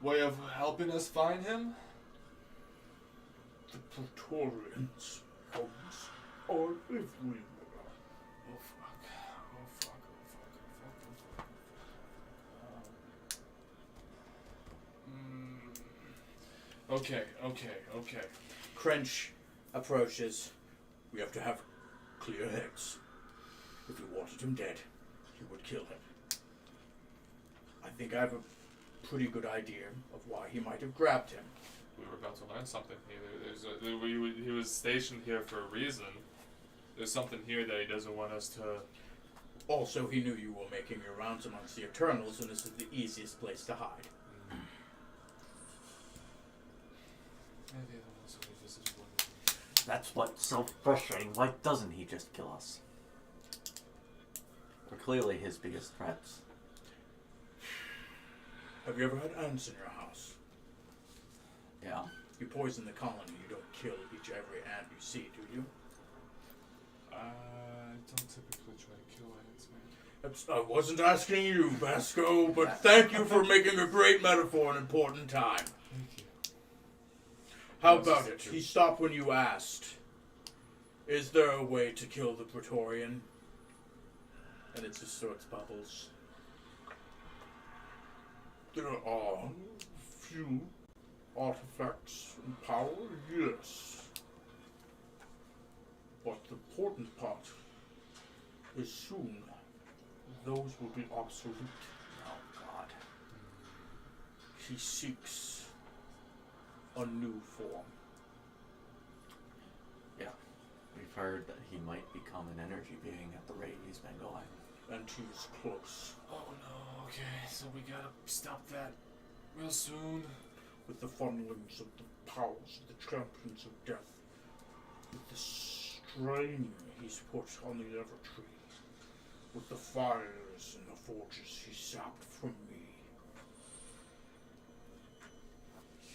way of helping us find him? The Praetorians comes are everywhere. Oh fuck! Oh fuck! Oh fuck! Oh fuck! Okay. Crench approaches. We have to have clear heads. If you wanted him dead, he would kill him. I think I have a pretty good idea of why he might have grabbed him. We were about to learn something here. He was stationed here for a reason. There's something here that he doesn't want us to. Also, he knew you were making your rounds amongst the Eternals, and this is the easiest place to hide. That's what's so frustrating. Why doesn't he just kill us? We're clearly his biggest threats. Have you ever had ants in your house? Yeah. You poison the colony, you don't kill every ant you see, do you? I don't typically try to kill ants, man. I wasn't asking you, Vasco, but thank you for making a great metaphor in an important time. Thank you. How Yes, about is it? true. He stopped when you asked. Is there a way to kill the Praetorian? And it just sorts bubbles. There are few artifacts and power, yes. But the important part is soon those will be obsolete. Oh God. He seeks a new form. Yeah. We've heard that he might become an energy being at the rate he's been going. And he is close. Oh no. Okay, so we gotta stop that real soon. With the funnelings of the powers of the champions of death. With the strain he's put on the Evertree. With the fires and the forges he sapped from me.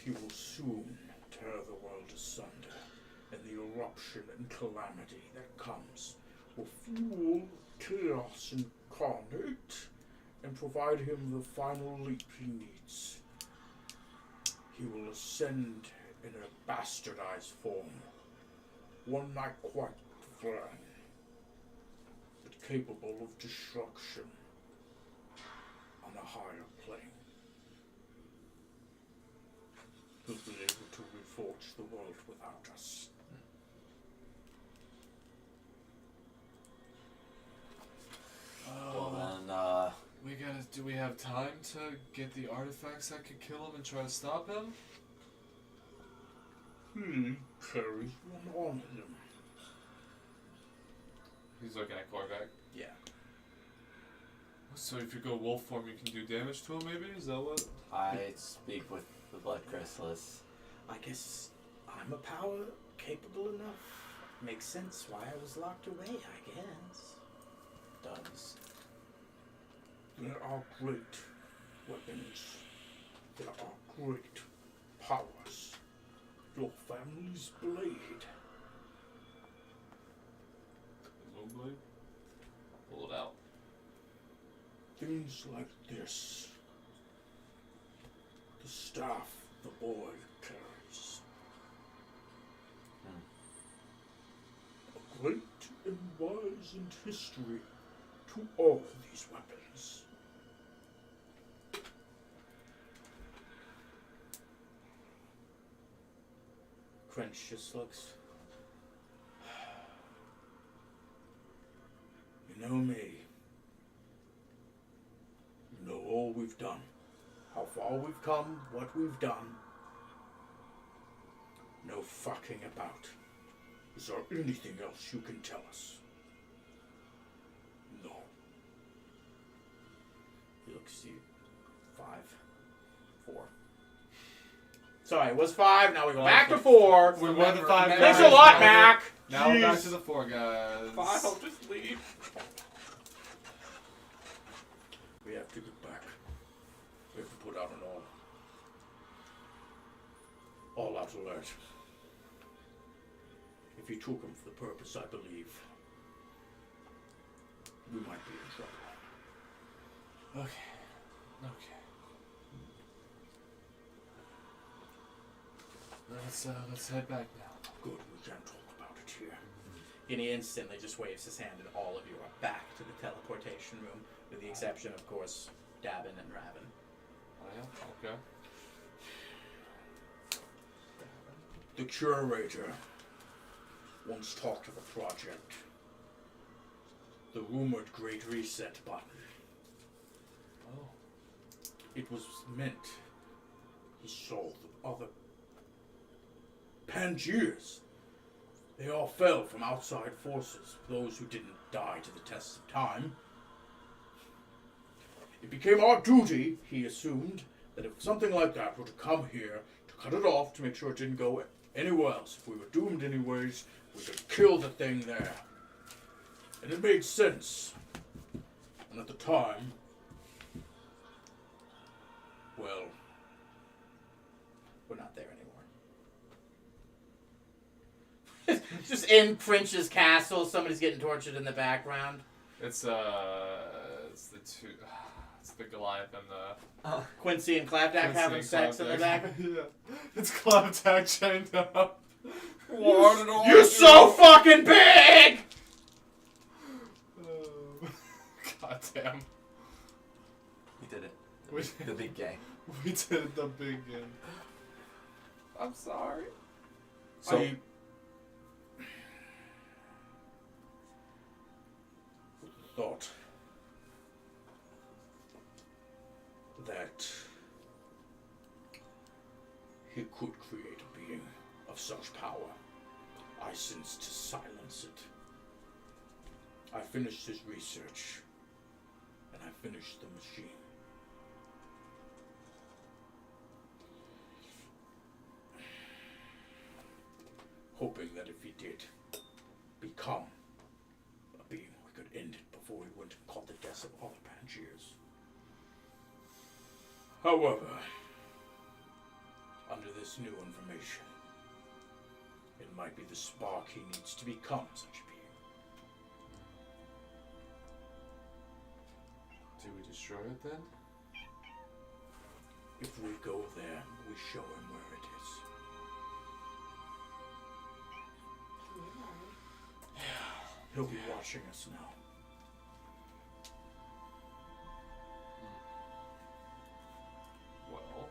He will soon tear the world asunder, and the eruption and calamity that comes will fuel chaos incarnate and provide him the final leap he needs. He will ascend in a bastardized form, one not quite divine, but capable of destruction on a higher plane. He'll be able to reforge the world without us. Well then, We gotta. Do we have time to get the artifacts that could kill him and try to stop him? He carries one on him. He's looking at Korvac. yeah. So if you go wolf form, you can do damage to him. Maybe is that what? I speak with the blood chrysalis. I guess I'm a power capable enough. Makes sense why I was locked away, I guess. Does. There are great weapons. There are great powers. Your family's blade. Moon blade. Pull it out. Things like this. The staff the boy carries. A great and wizened history to all these weapons. Crench just looks. You know me. You know all we've done. How far we've come, what we've done. No fucking about. Is there anything else you can tell us? No. He looks to you. 5, 4. Sorry, it was 5, now we go back to 4. We went to 5 guys. Thanks a lot, Mac! Now we're back Jeez. to the 4 guys. Fine, I'll just leave. We have to get back. We have to put out an all-out alert. If you took him for the purpose I believe, we might be in trouble. Okay. Okay. Let's head back now. Good, we can't talk about it here. And he instantly just waves his hand, and all of you are back to the teleportation room, with the exception, of course, Davin and Raven. Oh yeah. Okay. The curator once talked of a project. The the rumored Great Reset button. Oh. It was meant he saw the other Pangeers. They all fell from outside forces, those who didn't die to the test of time. It became our duty, he assumed, that if something like that were to come here, to cut it off, to make sure it didn't go anywhere else. If we were doomed anyways, we could kill the thing there. And it made sense. And at the time, well, We're not there anymore. Just in French's castle, somebody's getting tortured in the background. It's the two. It's the Goliath and the. Quincy and Clapback having sex in the background. Yeah. It's Clapback chained up. You're so fucking big! God damn. We did it. We The big gay. We did the big game. I'm sorry. So, I thought that he could create a being of such power. I sensed to silence it. I finished his research, and I finished the machine. Hoping that if he did become a being, we could end it before he went and caught the deaths of all the Pangeers. However, under this new information, it might be the spark he needs to become such a being. Do we destroy it then? If we go there, we show him where it is. He'll be watching us now. Well.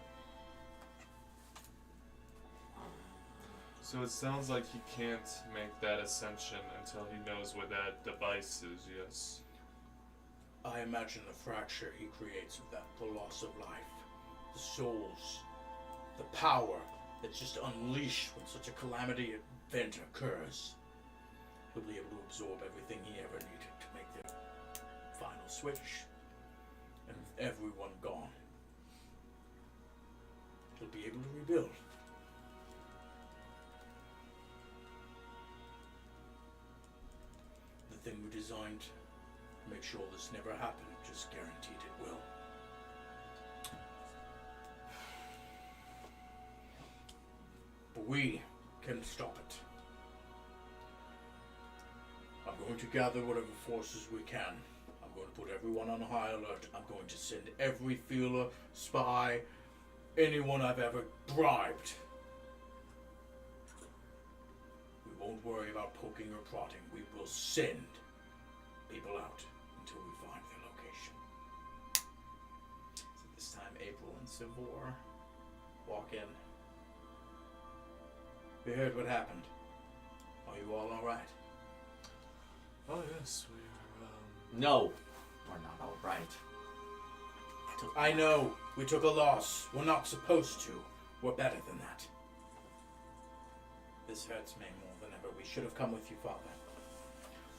So it sounds like he can't make that ascension until he knows where that device is, yes? I imagine the fracture he creates of that, the loss of life, the souls, the power that's just unleashed when such a calamity event occurs. He'll be able to absorb everything he ever needed to make the final switch. And with everyone gone, he'll be able to rebuild. The thing we designed to make sure this never happened just guaranteed it will. But we can stop it. I'm going to gather whatever forces we can. I'm going to put everyone on high alert. I'm going to send every feeler, spy, anyone I've ever bribed. We won't worry about poking or prodding. We will send people out until we find their location. so this time April and Savor walk in. We heard what happened. Are you all alright? Oh yes, we are. No, we're not all right. I know. We took a loss. We're not supposed to. We're better than that. This hurts me more than ever. We should have come with you, Father.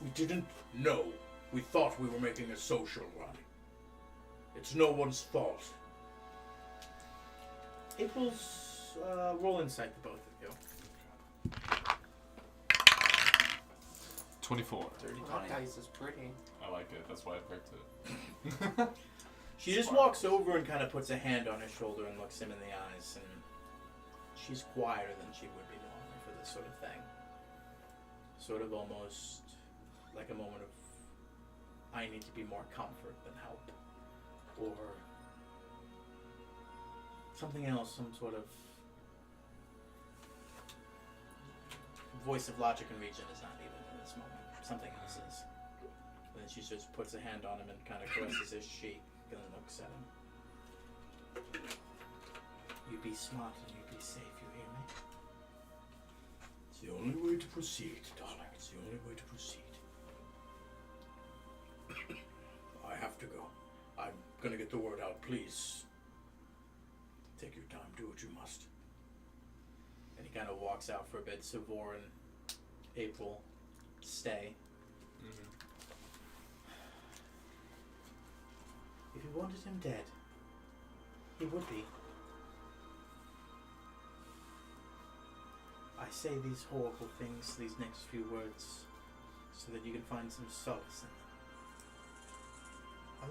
We didn't know. We thought we were making a social run. It's no one's fault. April's roll insight to both of you. 24. Dirty That 20. dice is pretty. I like it. That's why I picked it. She just walks over and kind of puts a hand on his shoulder and looks him in the eyes, and she's quieter than she would be normally for this sort of thing. Sort of almost like a moment of, I need to be more comfort than help. Or something else, some sort of voice of logic and reason is not needed in this moment. Something else is. And then she just puts a hand on him and kind of caresses his cheek and looks at him. You be smart and you be safe, you hear me? It's the only way to proceed, darling. It's the only way to proceed. gonna get the word out. Please. Take your time. Do what you must. And he kind of walks out for a bit. Savor and April stay. Mm-hmm. If you wanted him dead, he would be. I say these horrible things, these next few words, so that you can find some solace in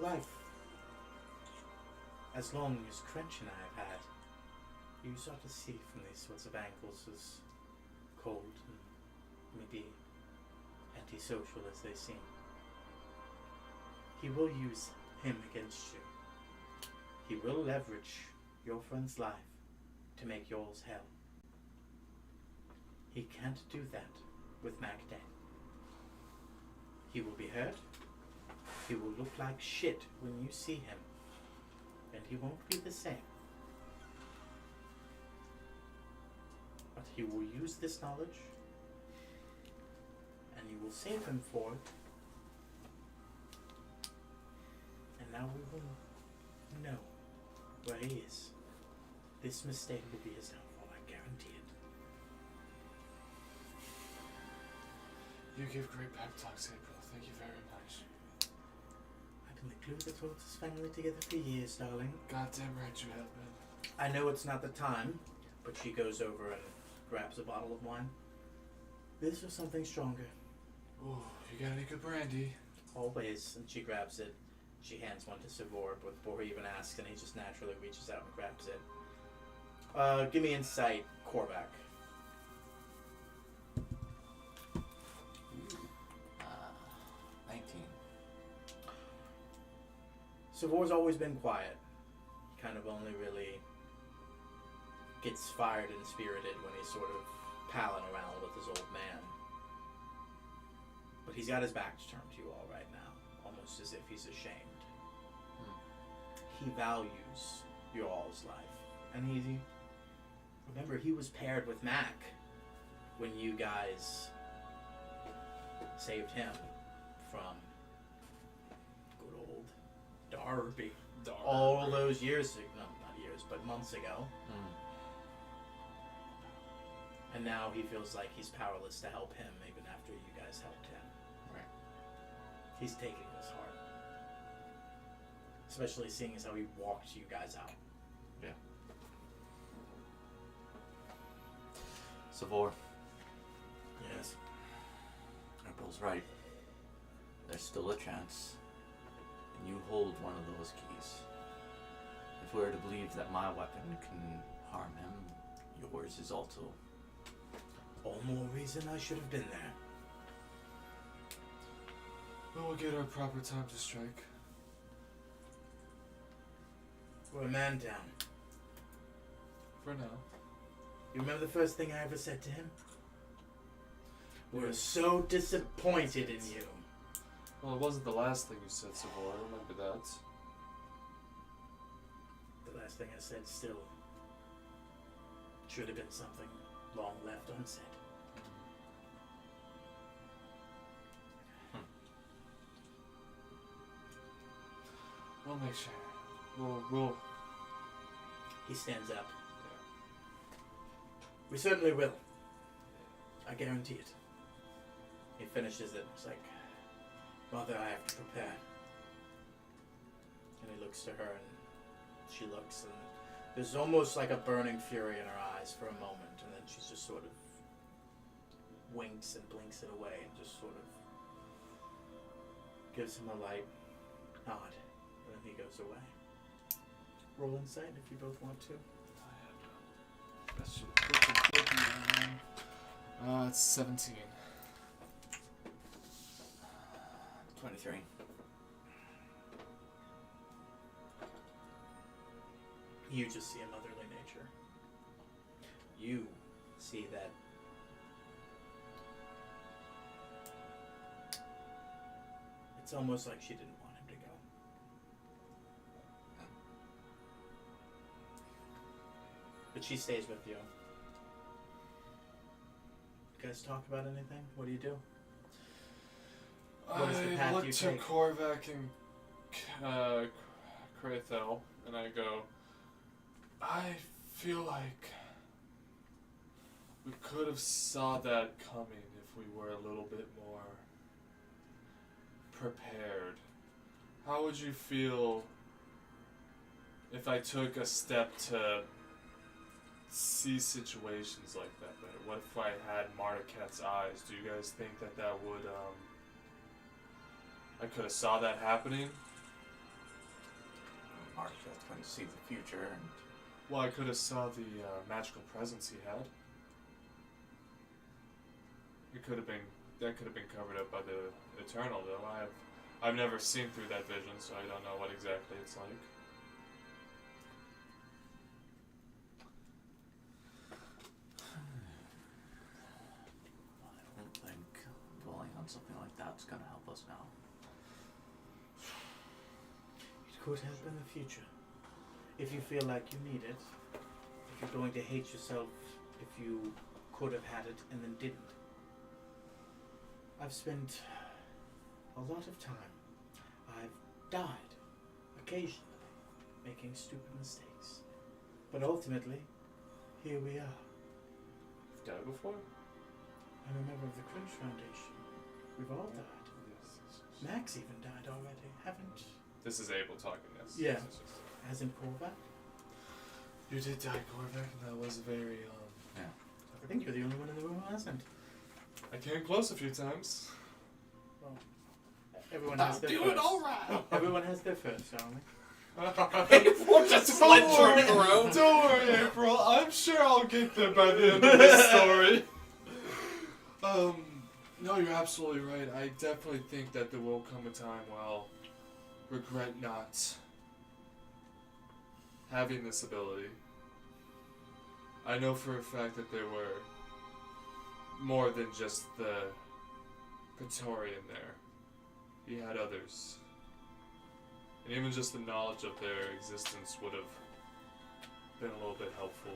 them. A life as long as Crench and I have had, you sort of see from these sorts of angles as cold and maybe antisocial as they seem. He will use him against you. He will leverage your friend's life to make yours hell. He can't do that with Mac dead. He will be hurt. He will look like shit when you see him. And he won't be the same. But he will use this knowledge. And you will save him for it. And now we will know where he is. This mistake will be his downfall, I guarantee it. You give great pep talks, April. Thank you very much. I've been the glue that holds this family together for years, darling. Goddamn right you have been. I know it's not the time, but she goes over and grabs a bottle of wine. This or something stronger. Ooh, you got any good brandy? Always. And she grabs it. She hands one to Savor before he even asks, and he just naturally reaches out and grabs it. Give me insight, Korvac. 19. Savor's always been quiet. He kind of only really gets fired and spirited when he's sort of palling around with his old man. But he's got his back turned to you all right now, almost as if he's ashamed. He values your all's life. And remember, he was paired with Mac when you guys saved him from good old Darby. All those years, no, not years, but months ago. And now he feels like he's powerless to help him even after you guys helped him. Right. He's taking this hard. Especially seeing as how he walked you guys out. Yeah. Savor, Yes. April's right. There's still a chance. And you hold one of those keys. If we're to believe that my weapon can harm him, yours is also. All more reason I should have been there. We'll get our proper time to strike. We're a man down. For now. You remember the first thing I ever said to him? We're so disappointed in you. Well, it wasn't the last thing you said, Savor. I remember that. The last thing I said still should have been something long left unsaid. We'll make sure. We'll. He stands up. We certainly will. I guarantee it. He finishes it. It's like, Mother, I have to prepare. And he looks to her and she looks and there's almost like a burning fury in her eyes for a moment, and then she just sort of winks and blinks it away and just sort of gives him a light nod, and then he goes away. Roll insight if you both want to. That should it's 17. 23. You just see a motherly nature. You see that it's almost like she didn't want him to go. But she stays with you. You guys talk about anything? What do you do? What is the path I look you to take? Korvac and Krathel, and I go, I feel like we could have saw that coming if we were a little bit more prepared. How would you feel if I took a step to see situations like that better? What if I had Mardukat's eyes? Do you guys think that that would, I could have saw that happening? Marshall's going to see the future, and Well, I could have saw the magical presence he had. It could have been that could have been covered up by the Eternal, though. I've never seen through that vision, so I don't know what exactly it's like. I don't think dwelling on something like that's going to help us now. It could help in the future. If you feel like you need it. If you're going to hate yourself if you could have had it and then didn't. I've spent a lot of time. I've died occasionally, making stupid mistakes. But ultimately, here we are. You've died before? I'm a member of the Crunch Foundation. We've all died. Yes. Max even died already, haven't? This is Abel talking, yes. Yeah. Yes. Hasn't Korvac? You did die, Korvac, and that was very, I think you're the only one in the room who hasn't. I came close a few times. Everyone has their Doing first. all right. Everyone has their first, Charlie. April just slid through the room. Don't worry, April. I'm sure I'll get there by the end of this story. No, you're absolutely right. I definitely think that there will come a time where I'll regret not having this ability. I know for a fact that there were more than just the Praetorian there. He had others. And even just the knowledge of their existence would have been a little bit helpful.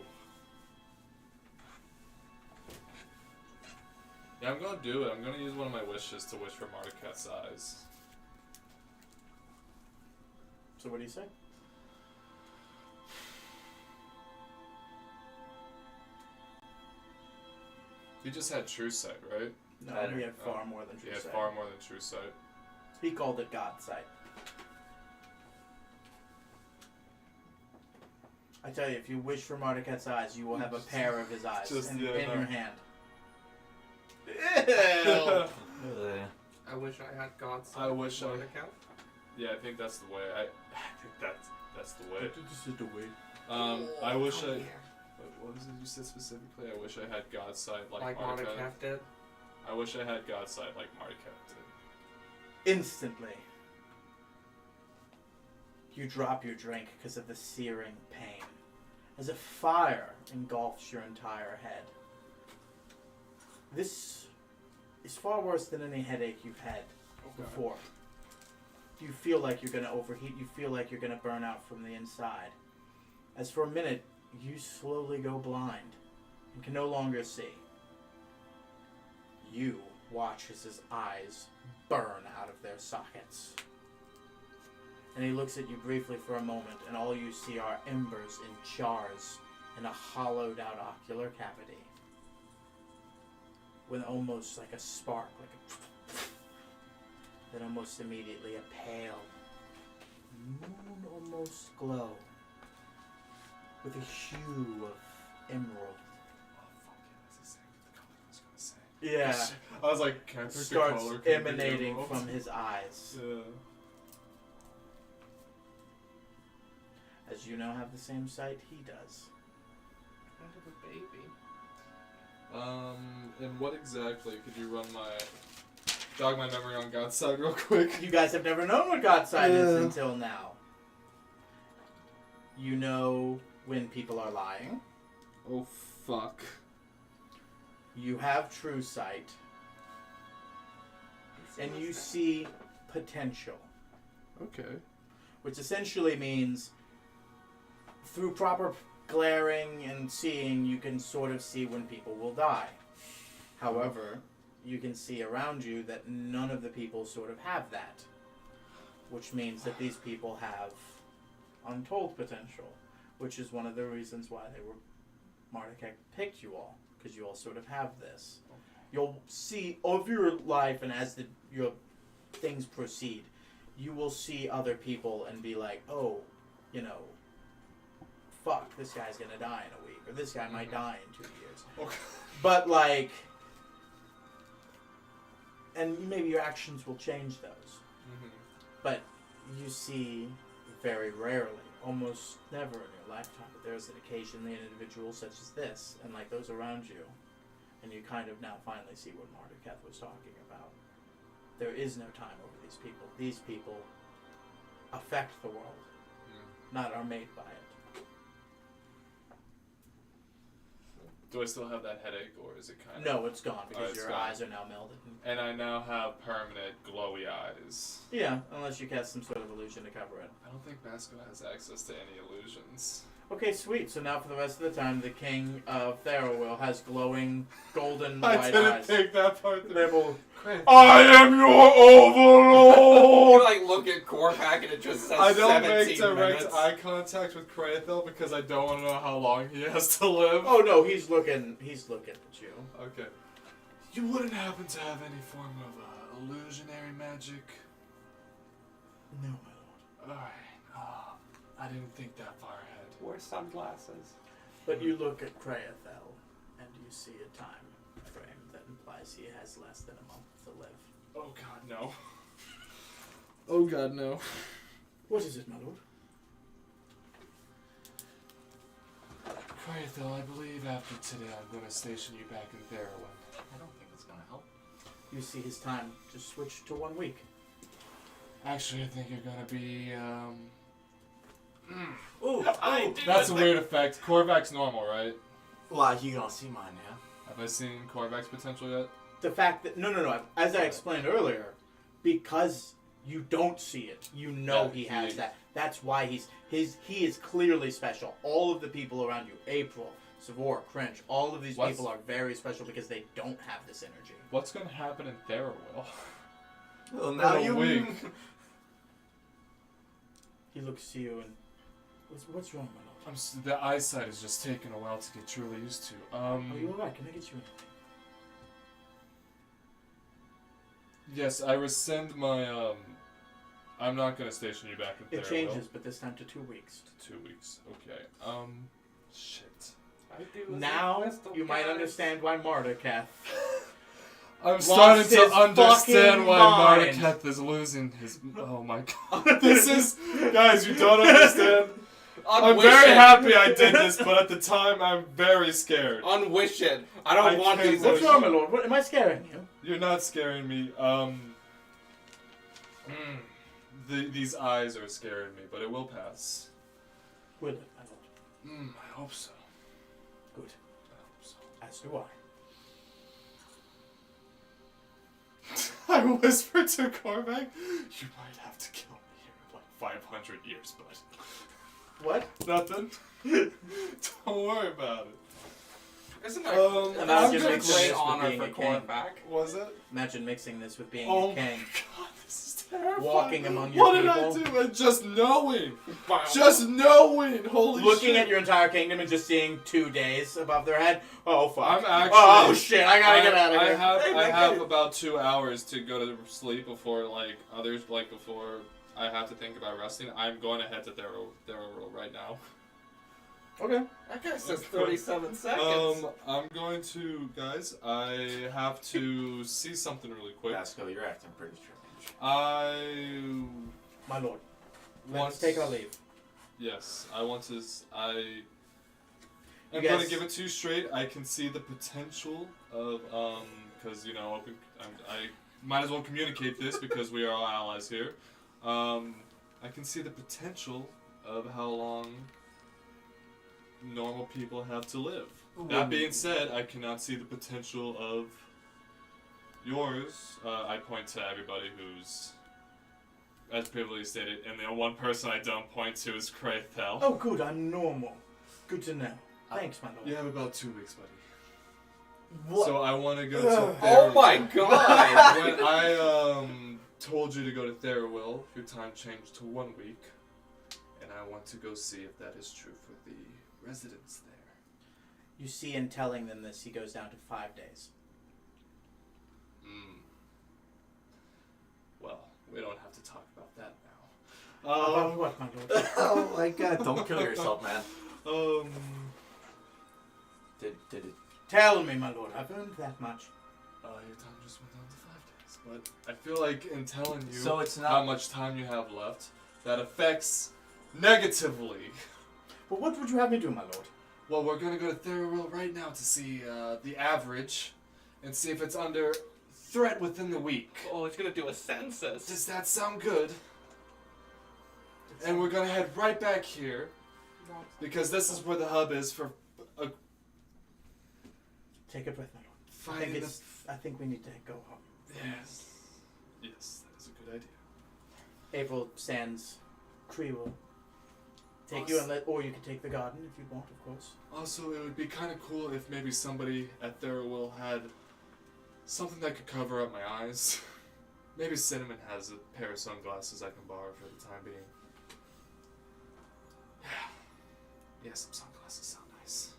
Yeah, I'm gonna do it. I'm gonna use one of my wishes to wish for Mardukat's eyes. So what do you say? He just had true sight, right? No, Better. we had far more than He true had sight. far more than true sight. He called it God sight. I tell you, if you wish for Mardukat's eyes, you will have a pair of his eyes Just, in yeah, your no. hand. I wish I had God's I wish I- account. Yeah, I think that's the way. I think that's the way. This is the way. I wish I. Come here. What was it you said specifically? I wish I had God's sight like Like Mardukat. Mordecai did. I wish I had God's sight like Mardukat did. Instantly, you drop your drink because of the searing pain, as a fire engulfs your entire head. This is far worse than any headache you've had before. You feel like you're going to overheat. You feel like you're going to burn out from the inside. As for a minute, you slowly go blind and can no longer see. You watch as his eyes burn out of their sockets. And he looks at you briefly for a moment, and all you see are embers and chars in a hollowed out ocular cavity. With almost like a spark, like a then almost immediately a pale moon almost glow with a hue of emerald. Oh fuck yeah, that's exactly the color I was gonna say. Yeah. I was like, can't pick the Starts color, could it be emanating emerald? from his eyes. Yeah. As you now have the same sight he does. Kind of a baby. And what exactly? Could you run jog my memory on God's side real quick? You guys have never known what God's sight is Yeah. until now. You know when people are lying. Oh fuck. You have true sight. And you see potential. Okay. Which essentially means through proper glaring and seeing, you can sort of see when people will die. However, you can see around you that none of the people sort of have that. Which means that these people have untold potential, which is one of the reasons why Mardukek picked you all, because you all sort of have this. You'll see over your life, and as your things proceed, you will see other people and be like, oh, fuck, this guy's gonna die in a week, or this guy might die in 2 years. Okay. But like, and maybe your actions will change those. But you see very rarely, almost never in your lifetime, but there's an occasionally an individual such as this, and like those around you, and you kind of now finally see what Marduketh was talking about. There is no time over these people. These people affect the world, not are made by it. Do I still have that headache, or is it kind of... No, it's gone because it's your gone. eyes are now melded. And I now have permanent glowy eyes. Yeah, unless you cast some sort of illusion to cover it. I don't think Masco has access to any illusions. Okay, sweet. So now for the rest of the time, the king of Therowill has glowing golden I white didn't eyes. take that part. They will... I am your overlord! You like look at Korpak and it just says I don't 17 make direct minutes. eye contact with Krathel because I don't want to know how long he has to live. Oh no, he's looking at you. Okay. You wouldn't happen to have any form of illusionary magic? No, my lord. Alright. I didn't think that far ahead. Wear sunglasses. But you look at Krathel, and you see a time frame that implies he has less than a month to live. Oh god, no. Oh god, no. What is it, my lord? Krathel, I believe after today I'm going to station you back in Therowill. I don't think it's gonna help. You see his time just switch to 1 week. Actually, I think you're going to be, Ooh, That's a weird effect. Korvac's normal, right? Well, you don't see mine, yeah? Have I seen Korvac's potential yet? The fact that no. As I explained earlier, because you don't see it, you know Yeah, he has he- that. That's why he is clearly special. All of the people around you, April, Savor, Cringe, all of these What's- people are very special because they don't have this energy. What's going to happen in Therowill? Well, now In a you... week. He looks to you and what's wrong, my lord? The eyesight is just taking a while to get truly used to. Are you alright? Can I get you anything? Yes, I rescind my, I'm not gonna station you back in It Therowill. changes, but this time to 2 weeks. 2 weeks. Okay. Shit. I do as Now a crystal, you might guys. understand why Marduketh. I'm starting to his understand fucking why mind. Marduketh is losing his. Oh my god. This is. Guys, you don't understand. I'm Unwish very it. happy I did this, but at the time I'm very scared. Unwish it. I don't I want can't these. wish What's wrong, my lord? What am I scaring you? You're not scaring me. These eyes are scaring me, but it will pass. Will it, my lord? I hope so. Good. I hope so. As do I. I whispered to Korvac, you might have to kill me here in like 500 years, bud. What? Nothing. Don't worry about it. Isn't that I'm Imagine that's a mixing great this with honor being for a king. Korpak? Was it? Imagine mixing this with being Oh a king. my god, this is terrifying. Walking among your What did people. I do? And just knowing. Wow. Just knowing. Holy Looking shit. at your entire kingdom and just seeing 2 days above their head. Oh fuck. I'm actually. Oh shit! I gotta get out of here. I have about 2 hours to go to sleep before before I have to think about resting. I'm going to head to Therowill right now. Okay. That guy says 37 seconds. I'm going to, guys. I have to see something really quick. Vasco, you're acting pretty strange. I My lord. want Let's take our leave. Yes, I want to. I'm You gonna guys- give it to you straight. I can see the potential of because I might as well communicate this because we are all allies here. I can see the potential of how long normal people have to live. That being said, I cannot see the potential of yours. I point to everybody who's, as previously stated, and the one person I don't point to is Krathel. Oh good, I'm normal. Good to know. Thanks, my lord. You have about 2 weeks, buddy. What? So I want to go Ugh. to Oh Therowill. my god! When I told you to go to Therowill, your time changed to 1 week, and I want to go see if that is true for the residents there. You see, in telling them this, he goes down to 5 days. Well, we don't have to talk about that now. About what, my lord? Oh my god, don't kill yourself, man. Did it... Tell me, my lord. I've earned that much. Your time just went down to 5 days. But I feel like in telling you So it's not... how much time you have left, that affects negatively. But what would you have me do, my lord? Well, we're gonna go to Theriwill right now to see the average and see if it's under threat within the week. Oh, he's gonna do a census. Does that sound good? And we're gonna head right back here because this is where the hub is for Take a breath, my lord. finding I think we need to go home. Yes. Yes, that is a good idea. April stands. Kree will take you, or you can take the garden if you want, of course. Also, it would be kind of cool if maybe somebody at Theriwill had something that could cover up my eyes. Maybe Cinnamon has a pair of sunglasses I can borrow for the time being. Yeah, some sunglasses sound nice.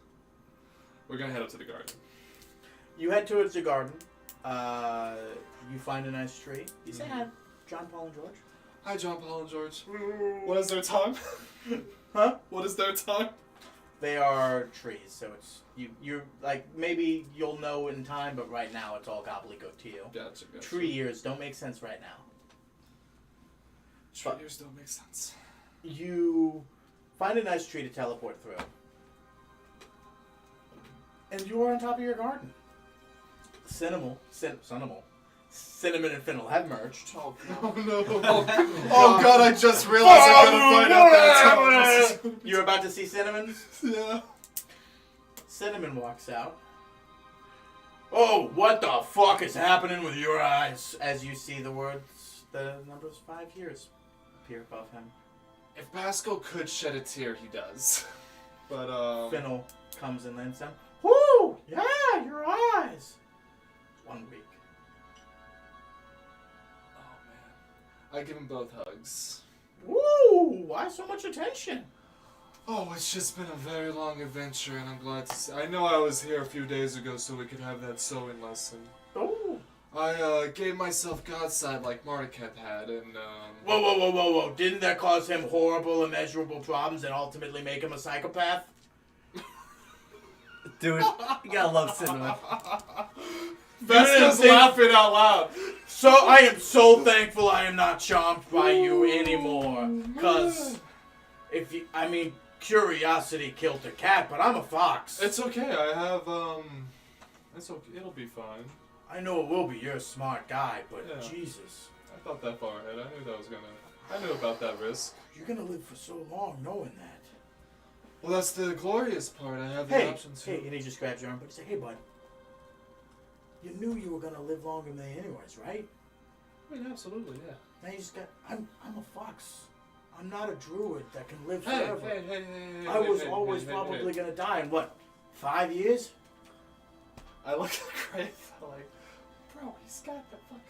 We're gonna head up to the garden. You head towards the garden. You find a nice tree. You say hi, John, Paul, and George. Hi, John, Paul, and George. What is their time? Huh? What is their time? They are trees, so it's you're like maybe you'll know in time, but right now it's all gobbledygook to you. Gotcha. Tree years don't make sense right now. Tree years don't make sense. You find a nice tree to teleport through, and you are on top of your garden. Cinnamon and Fennel have merged. Oh, no. Oh god, I just realized I'm gonna find out that time. You're about to see Cinnamon? Yeah. Cinnamon walks out. Oh, what the fuck is happening with your eyes? As you see the numbers 5 years appear above him. If Pascal could shed a tear, he does. But, Fennel comes and lands down. Woo! Yeah, your eyes! 1 week. Oh man. I give him both hugs. Woo! Why so much attention? Oh, it's just been a very long adventure, and I'm glad to see. I know I was here a few days ago so we could have that sewing lesson. Oh. I gave myself Godsight like Mardiket had, and Whoa. Didn't that cause him horrible, immeasurable problems and ultimately make him a psychopath? Dude, you gotta love Cinnamon. Vesca's laughing out loud. So I am so thankful I am not charmed by you anymore. Cause curiosity killed a cat, but I'm a fox. It's okay. I have it's okay. It'll be fine. I know it will be. You're a smart guy, but Yeah. Jesus, I thought that far ahead. I knew about that risk. you're gonna live for so long knowing that. Well, that's the glorious part. I have the Hey, option to. hey, and he just grabs your arm, but he said, "Hey, bud, you knew you were gonna live longer than me anyways, right? I mean, absolutely, yeah. Now you just got. I'm a fox. I'm not a druid that can live Hey, forever. hey, I was always probably gonna die in what, 5 years? I look at Graith, I'm like, bro, he's got the fucking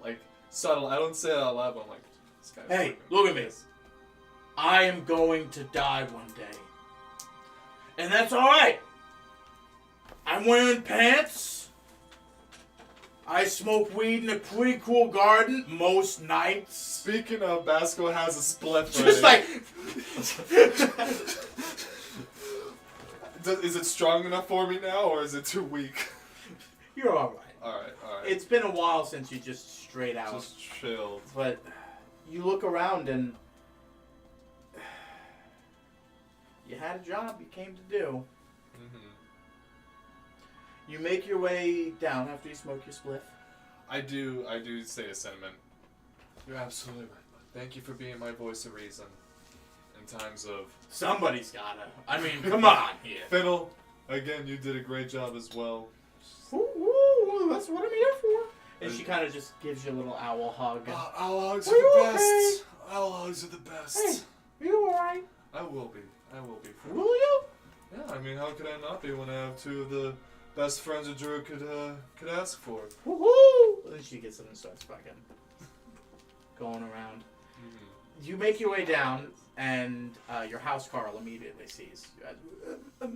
like subtle. I don't say it out loud, but I'm like, this guy's Hey, fucking look at me. pissed. I am going to die one day. And that's alright. I'm wearing pants. I smoke weed in a pretty cool garden most nights. Speaking of, Basco has a split. Just like... Is it strong enough for me now, or is it too weak? You're alright. Alright. It's been a while since you just straight out. Just chilled. But you look around and... you had a job you came to do. Mm-hmm. You make your way down after you smoke your spliff. I do say to Cinnamon, you're absolutely right, bud. Thank you for being my voice of reason in times of... Somebody's gotta. I mean, come on here. Fiddle, again, you did a great job as well. Ooh, that's what I'm here for. And she kind of just gives you a little owl hug. Owl hugs Are are the you best. Owl hugs are the best. Hey, you alright? I will be. For Will you? Yeah, I mean, how could I not be when I have two of the best friends a druid could ask for? Woohoo! Then she gets up and starts fucking going around. Mm-hmm. you make your way down, and your house Carl immediately sees you guys.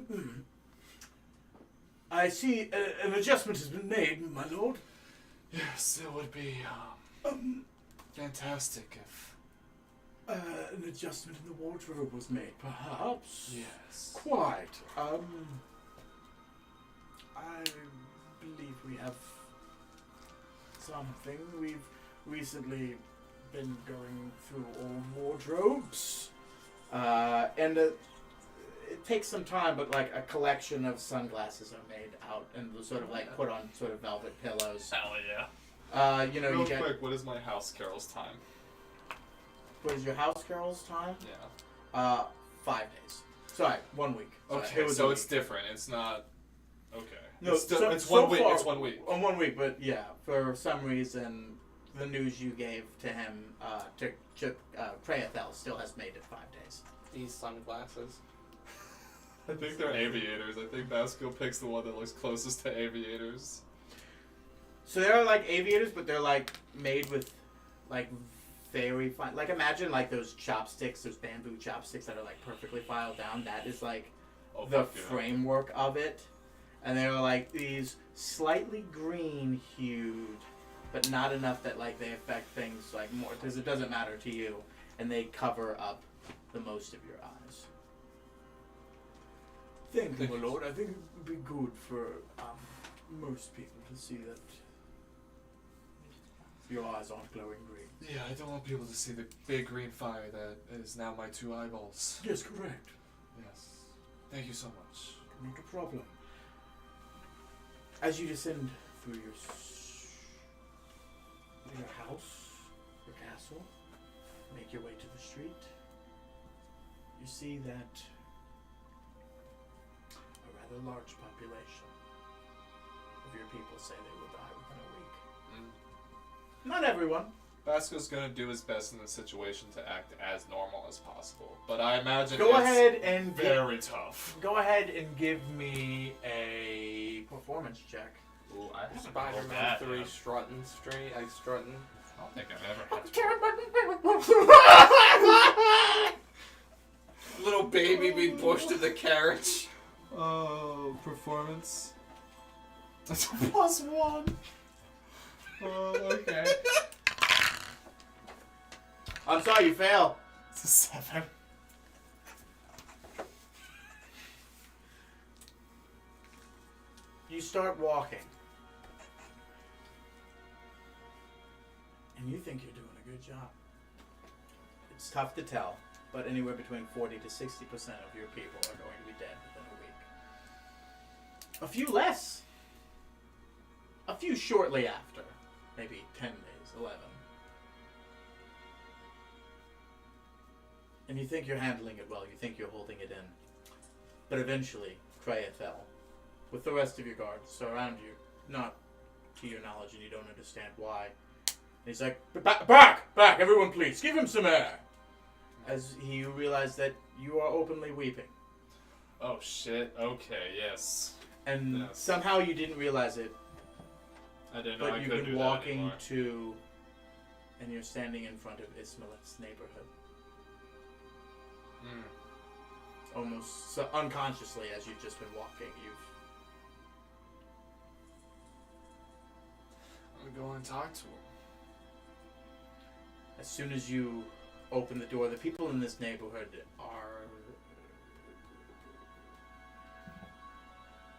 I see an adjustment has been made, my lord. Yes, it would be fantastic if. An adjustment in the wardrobe was made, perhaps. Yes. Quite. I believe we have something. We've recently been going through old wardrobes. And it takes some time, but like a collection of sunglasses are made out and sort of like put on sort of velvet pillows. Hell yeah. You know, Real you get. quick, what is my house Carol's time? What is your house Carol's time? Yeah. 5 days. Sorry, 1 week. Sorry, Okay, it was so a it's week. different. It's not. Okay. No, it's, still, so- it's so 1 week. far- It's 1 week. On 1 week, but yeah, for some reason, the news you gave to him, to Preethel, still has made it 5 days. These sunglasses. I think they're aviators. I think Basco picks the one that looks closest to aviators. So they're like aviators, but they're like made with like very fine. Like imagine like those chopsticks, those bamboo chopsticks that are like perfectly filed down. That is like Oh, the fuck yeah. framework of it, and they're like these slightly green hued, but not enough that like they affect things like more because it doesn't matter to you, and they cover up the most of your eyes. Thank you, my lord. I think it would be good for most people to see that your eyes aren't glowing green. Yeah, I don't want people to see the big green fire that is now my 2 eyeballs. Yes, correct. Yes. Thank you so much. Not a problem. As you descend through your house, your castle, make your way to the street, you see that a rather large population of your people say they will die within a week. Not everyone. Basco's gonna do his best in this situation to act as normal as possible, but I imagine Go it's ahead and very tough. Go ahead and give me a performance check. Ooh, I haven't rolled Spider-Man that 3 yet. strutting straight. Strutting. I don't think I've ever had to. Little baby being pushed in the carriage. Oh, performance. That's a +1. Oh, okay. I'm sorry, you fail. It's a 7. You start walking. And you think you're doing a good job. It's tough to tell, but anywhere between 40 to 60% of your people are going to be dead within a week. A few less. A few shortly after. Maybe 10 days, 11. And you think you're handling it well, you think you're holding it in. But eventually, Preethel, with the rest of your guards surround you, not to your knowledge and you don't understand why. And he's like, back, everyone please, give him some air. As he realized that you are openly weeping. Oh shit. Okay. Yes. And Yes. somehow you didn't realize it, I didn't know but I you've could been do walking that anymore. to, and you're standing in front of Ismail's neighborhood. Almost so unconsciously as you've just been walking, I'm gonna go and talk to him. as soon as you open the door, the people in this neighborhood are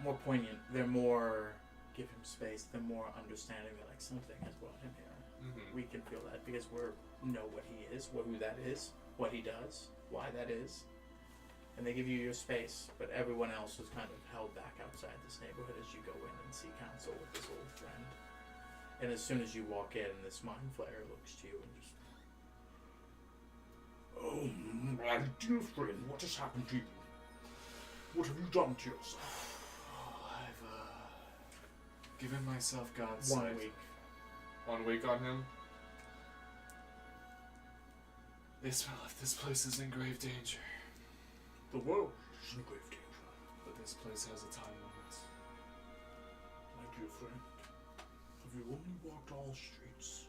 more poignant. They're more, give him space, they're more understanding. They're like, something has brought him here. Mm-hmm. We can feel that because we know what he is, who that is, what he does, why that is. And they give you your space, but everyone else is kind of held back outside this neighborhood as you go in and see counsel with this old friend. And as soon as you walk in, this mind flayer looks to you and just, Oh, my dear friend, what has happened to you? What have you done to yourself? Oh, I've given myself God's 1 sight. week. 1 week on him. Ismail, this place is in grave danger. The world is in grave danger, But this place has a time limit. my dear friend. Have you only walked all streets?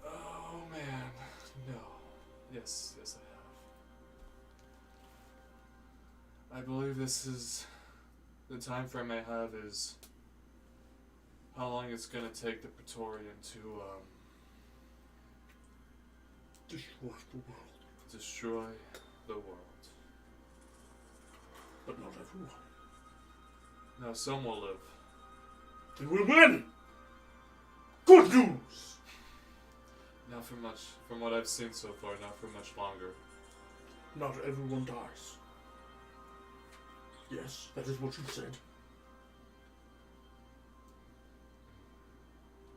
Oh man. No. Yes, I have. I believe this is the time frame I have is how long it's gonna take the Praetorian to Destroy the world. destroy the world. But not everyone. Now some will live. Then we'll win! Good news! Not for much, from what I've seen so far, not for much longer. Not everyone dies. Yes, that is what you said.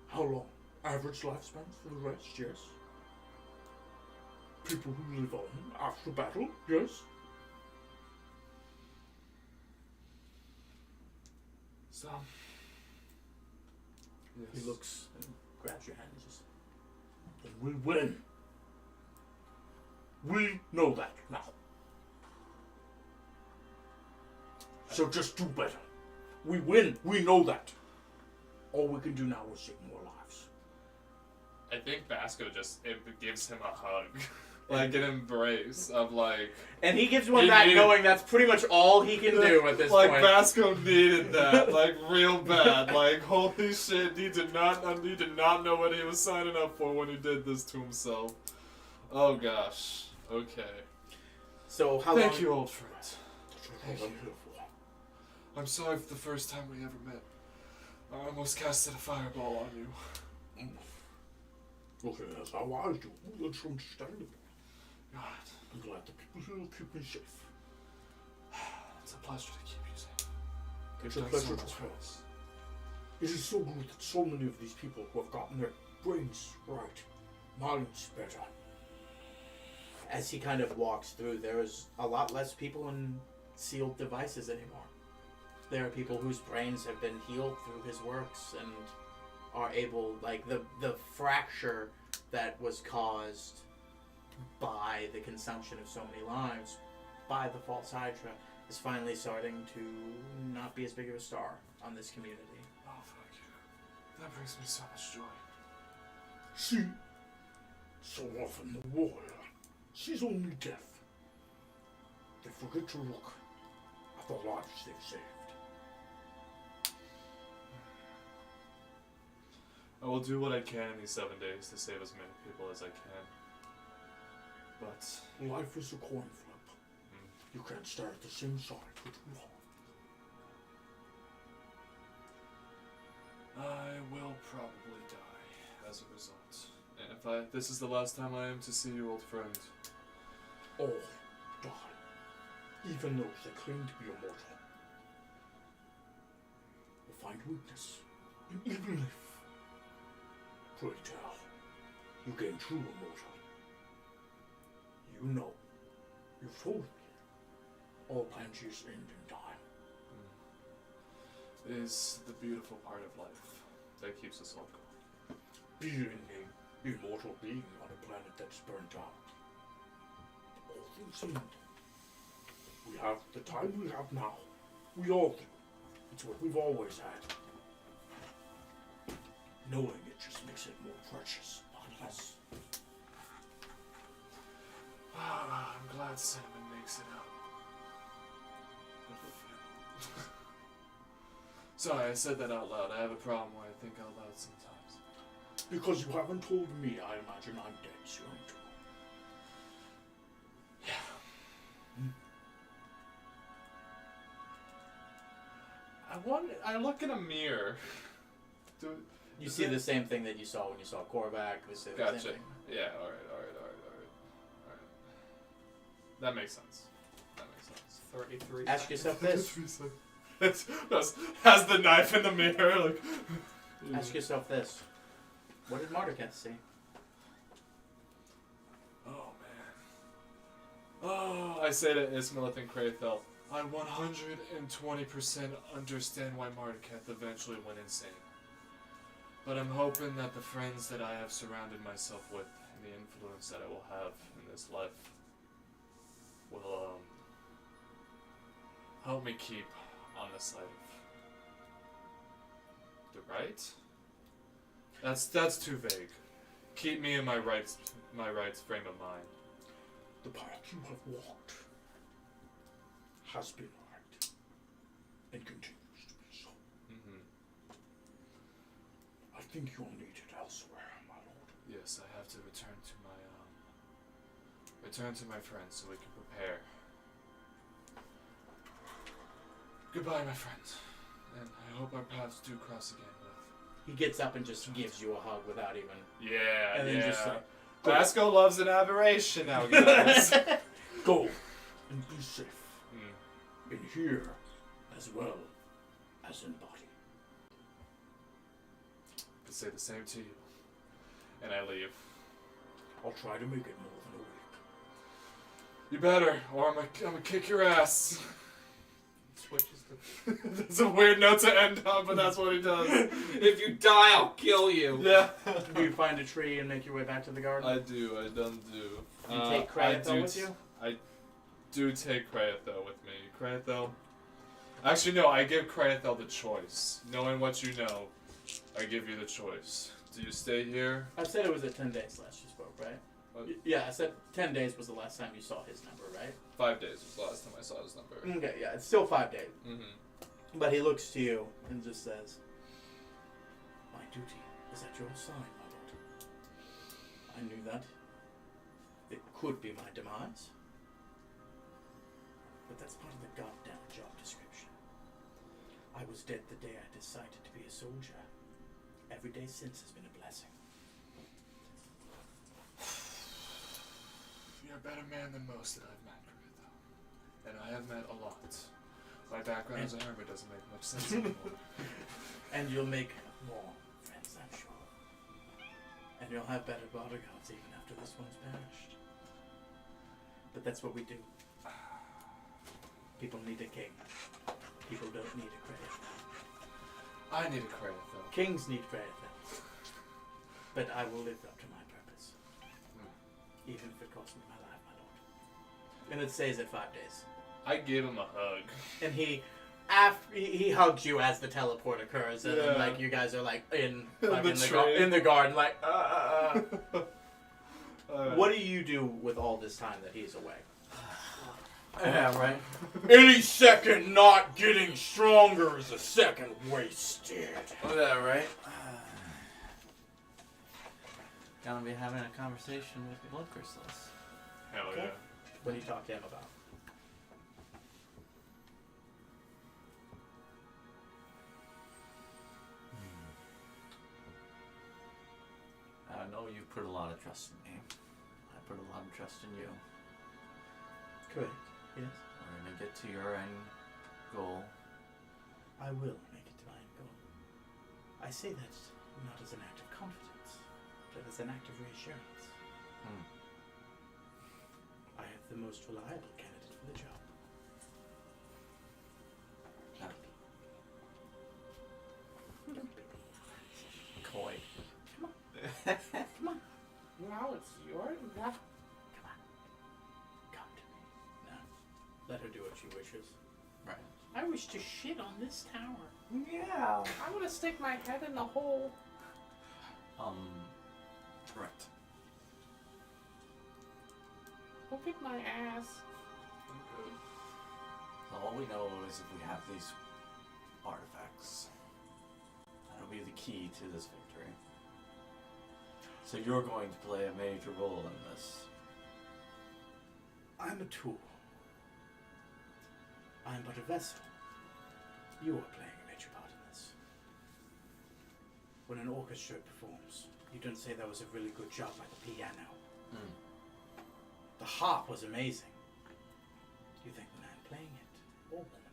How long? Average lifespan for the rest, yes. People who live on after battle, yes. Some. Yes. He looks and grabs your hand and just. Then we win. We know that now. So just do better. We win. We know that. All we can do now is save more lives. I think Basco just gives him a hug. Like an embrace of like. And he gives one He back, needed- knowing that's pretty much all he can do at this Like point. Basco needed that, like real bad. Like holy shit, he did not know what he was signing up for when he did this to himself. Oh gosh. Okay. So how long? Thank you, old friend. That's what I'm here for. I'm sorry for the first time we ever met. I almost casted a fireball on you. Okay, that's how I do. That's understandable. God, I'm glad the people here will keep me safe. it's a pleasure to keep you safe. It's You've a done so pleasure much to for help. us. It is so good that so many of these people who have gotten their brains right, minds better. As he kind of walks through, there is a lot less people in sealed devices anymore. There are people whose brains have been healed through his works and are able, like the fracture that was caused by the consumption of so many lives by the false Hydra is finally starting to not be as big of a star on this community. Oh, fuck you. That brings me so much joy. See, so often the warrior sees only death. They forget to look at the lives they've saved. I will do what I can in these 7 days to save as many people as I can. But Life is a coin flip. You can't stare at the same side for too long. I will probably die as a result. And if this is the last time I am to see you, old friend. All die, even those that claim to be immortal. Will find weakness in even if, pray tell, you gain true immortal. You know, you've told me, all Pangeas end in time. It is the beautiful part of life that keeps us all going. Being an immortal being on a planet that's burnt out. All things end. We have the time we have now. We all do. It's what we've always had. Knowing it just makes it more precious, not less. Ah, I'm glad Cinnamon makes it out. Sorry, I said that out loud. I have a problem where I think out loud sometimes. Because you haven't told me, I imagine I'm dead soon too. I look in a mirror. You see the same thing that you saw when you saw Korvac. You see the Gotcha. same thing. Yeah, alright. That makes sense. 33 Ask seconds. yourself this. Has the knife in the mirror, like. Ask yourself this. What did Marduketh see? Oh man. Oh, I say to Ismilith and Krathel, I 120% understand why Marduketh eventually went insane. But I'm hoping that the friends that I have surrounded myself with and the influence that I will have in this life will help me keep on the side of the right. That's too vague. keep me in my right frame of mind. The path you have walked has been right and continues to be so. Mm-hmm. I think you'll need it elsewhere, my lord. Yes, I have to return to my friends so we can prepare. Goodbye, my friend, and I hope our paths do cross again. He gets up and just gives you a hug without even. Yeah, And then yeah. just like, Vasco loves an aberration now, guys. Go and be safe. Mm. In here as well as in body. I say the same to you. And I leave. I'll try to make it more than a week. You better, or I'm gonna kick your ass. Switches to. That's a weird note to end on, but that's what he does. If you die, I'll kill you. Yeah. do you find a tree and make your way back to the garden? I do, I done do. You take Craitho with you? I do take Craitho with me. Craitho. Actually, no, I give Craitho the choice. Knowing what you know, I give you the choice. Do you stay here? I said it was at 10 days last you spoke, right? What? Yeah, I said 10 days was the last time you saw his number, right? 5 days was the last time I saw his number. Okay, yeah, it's still 5 days. Mm-hmm. But he looks to you and just says, "My duty is at your side, my lord. I knew that. It could be my demise. But that's part of the goddamn job description. I was dead the day I decided to be a soldier. Every day since has been a blessing." You're a better man than most that I've met, Craitho. And I have met a lot. My background as a hermit doesn't make much sense anymore. And you'll make more friends, I'm sure. And you'll have better bodyguards even after this one's perished. But that's what we do. People need a king. People don't need a credit. I need a Craitho. Kings need credit. But I will live up to my purpose. Even if it costs me my life, my lord. And it stays at 5 days. I gave him a hug. And he hugs you as the teleport occurs, and then, like, you guys are like in the garden, like. What do you do with all this time that he's away? Yeah, right. Any second not getting stronger is a second wasted. Yeah, right. Gonna be having a conversation with the blood crystals. Hell Okay. yeah. What do you talk to him about? I know you put a lot of trust in me. I put a lot of trust in you. Correct. Yes. We're gonna get to your end goal. I will make it to my end goal. I say that not as an act of confidence, but as an act of reassurance. I have the most reliable candidate for the job. Coy. Come on. Now it's yours. Now. Come to me. Now, let her do what she wishes. Right. I wish to shit on this tower. Yeah. I'm gonna stick my head in the hole. Right. Look at my ass. So all we know is if we have these artifacts, that'll be the key to this victory. So you're going to play a major role in this. I'm a tool. I'm but a vessel. You are playing a major part in this. When an orchestra performs, you don't say that was a really good job by the piano. The harp was amazing. You think the man playing it, or woman?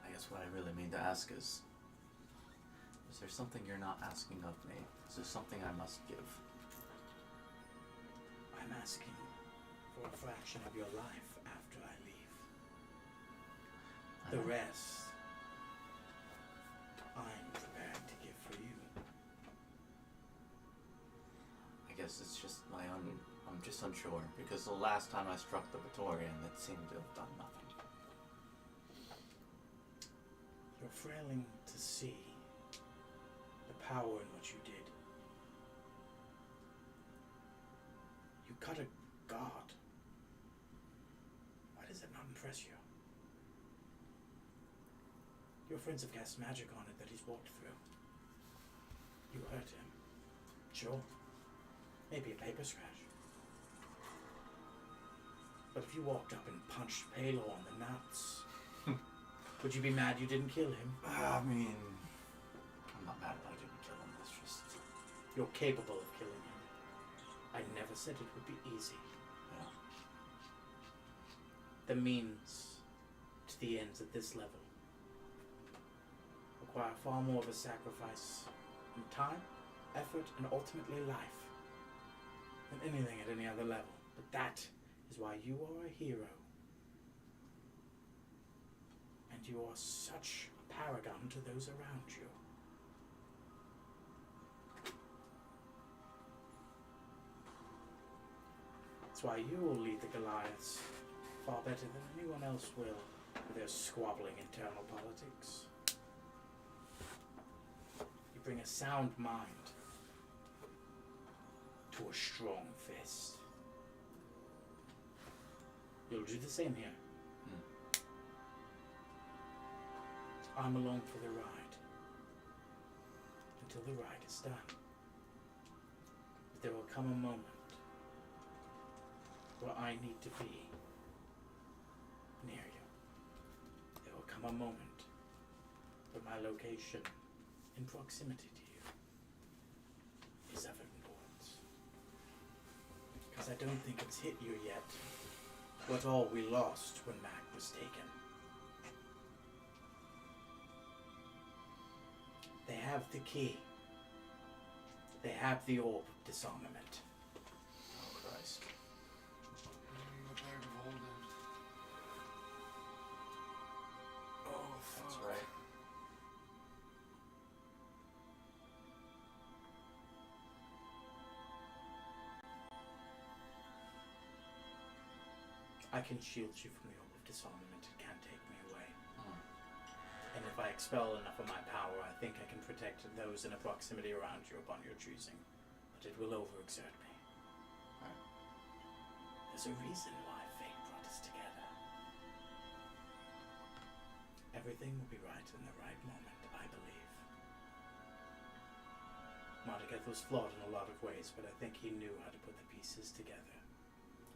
I guess what I really mean to ask is there something you're not asking of me? Is there something I must give? I'm asking for a fraction of your life after I leave. The rest, I'm prepared to give for you. I guess it's just I'm just unsure, because the last time I struck the Praetorian, it seemed to have done nothing. You're failing to see the power in what you did. You cut a guard. Why does that not impress you? Your friends have cast magic on it that he's walked through. You hurt him. Sure. Maybe a paper scratch. But if you walked up and punched Palo on the nuts, would you be mad you didn't kill him? I mean, I'm not mad that I didn't kill him. It's just, You're capable of killing him. I never said it would be easy. yeah. The means to the ends at this level require far more of a sacrifice in time, effort, and ultimately life than anything at any other level. But that is why you are a hero. And you are such a paragon to those around you. That's why you will lead the Goliaths far better than anyone else will with their squabbling internal politics. You bring a sound mind to a strong fist. You'll do the same here. I'm along for the ride. Until the ride is done. But there will come a moment where I need to be near you. There will come a moment where my location in proximity to you is of importance. Because I don't think it's hit you yet what all we lost when Mac was taken. They have the key. They have the orb of disarmament. Oh, Christ. The bag of holding. Oh, fuck. That's right. I can shield you from the orb of disarmament. It can't take me away. Hmm. And if I expel enough of my power, I think I can protect those in a proximity around you upon your choosing. But it will overexert me. Right. There's a reason why fate brought us together. Everything will be right in the right moment, I believe. Marduketh was flawed in a lot of ways, but I think he knew how to put the pieces together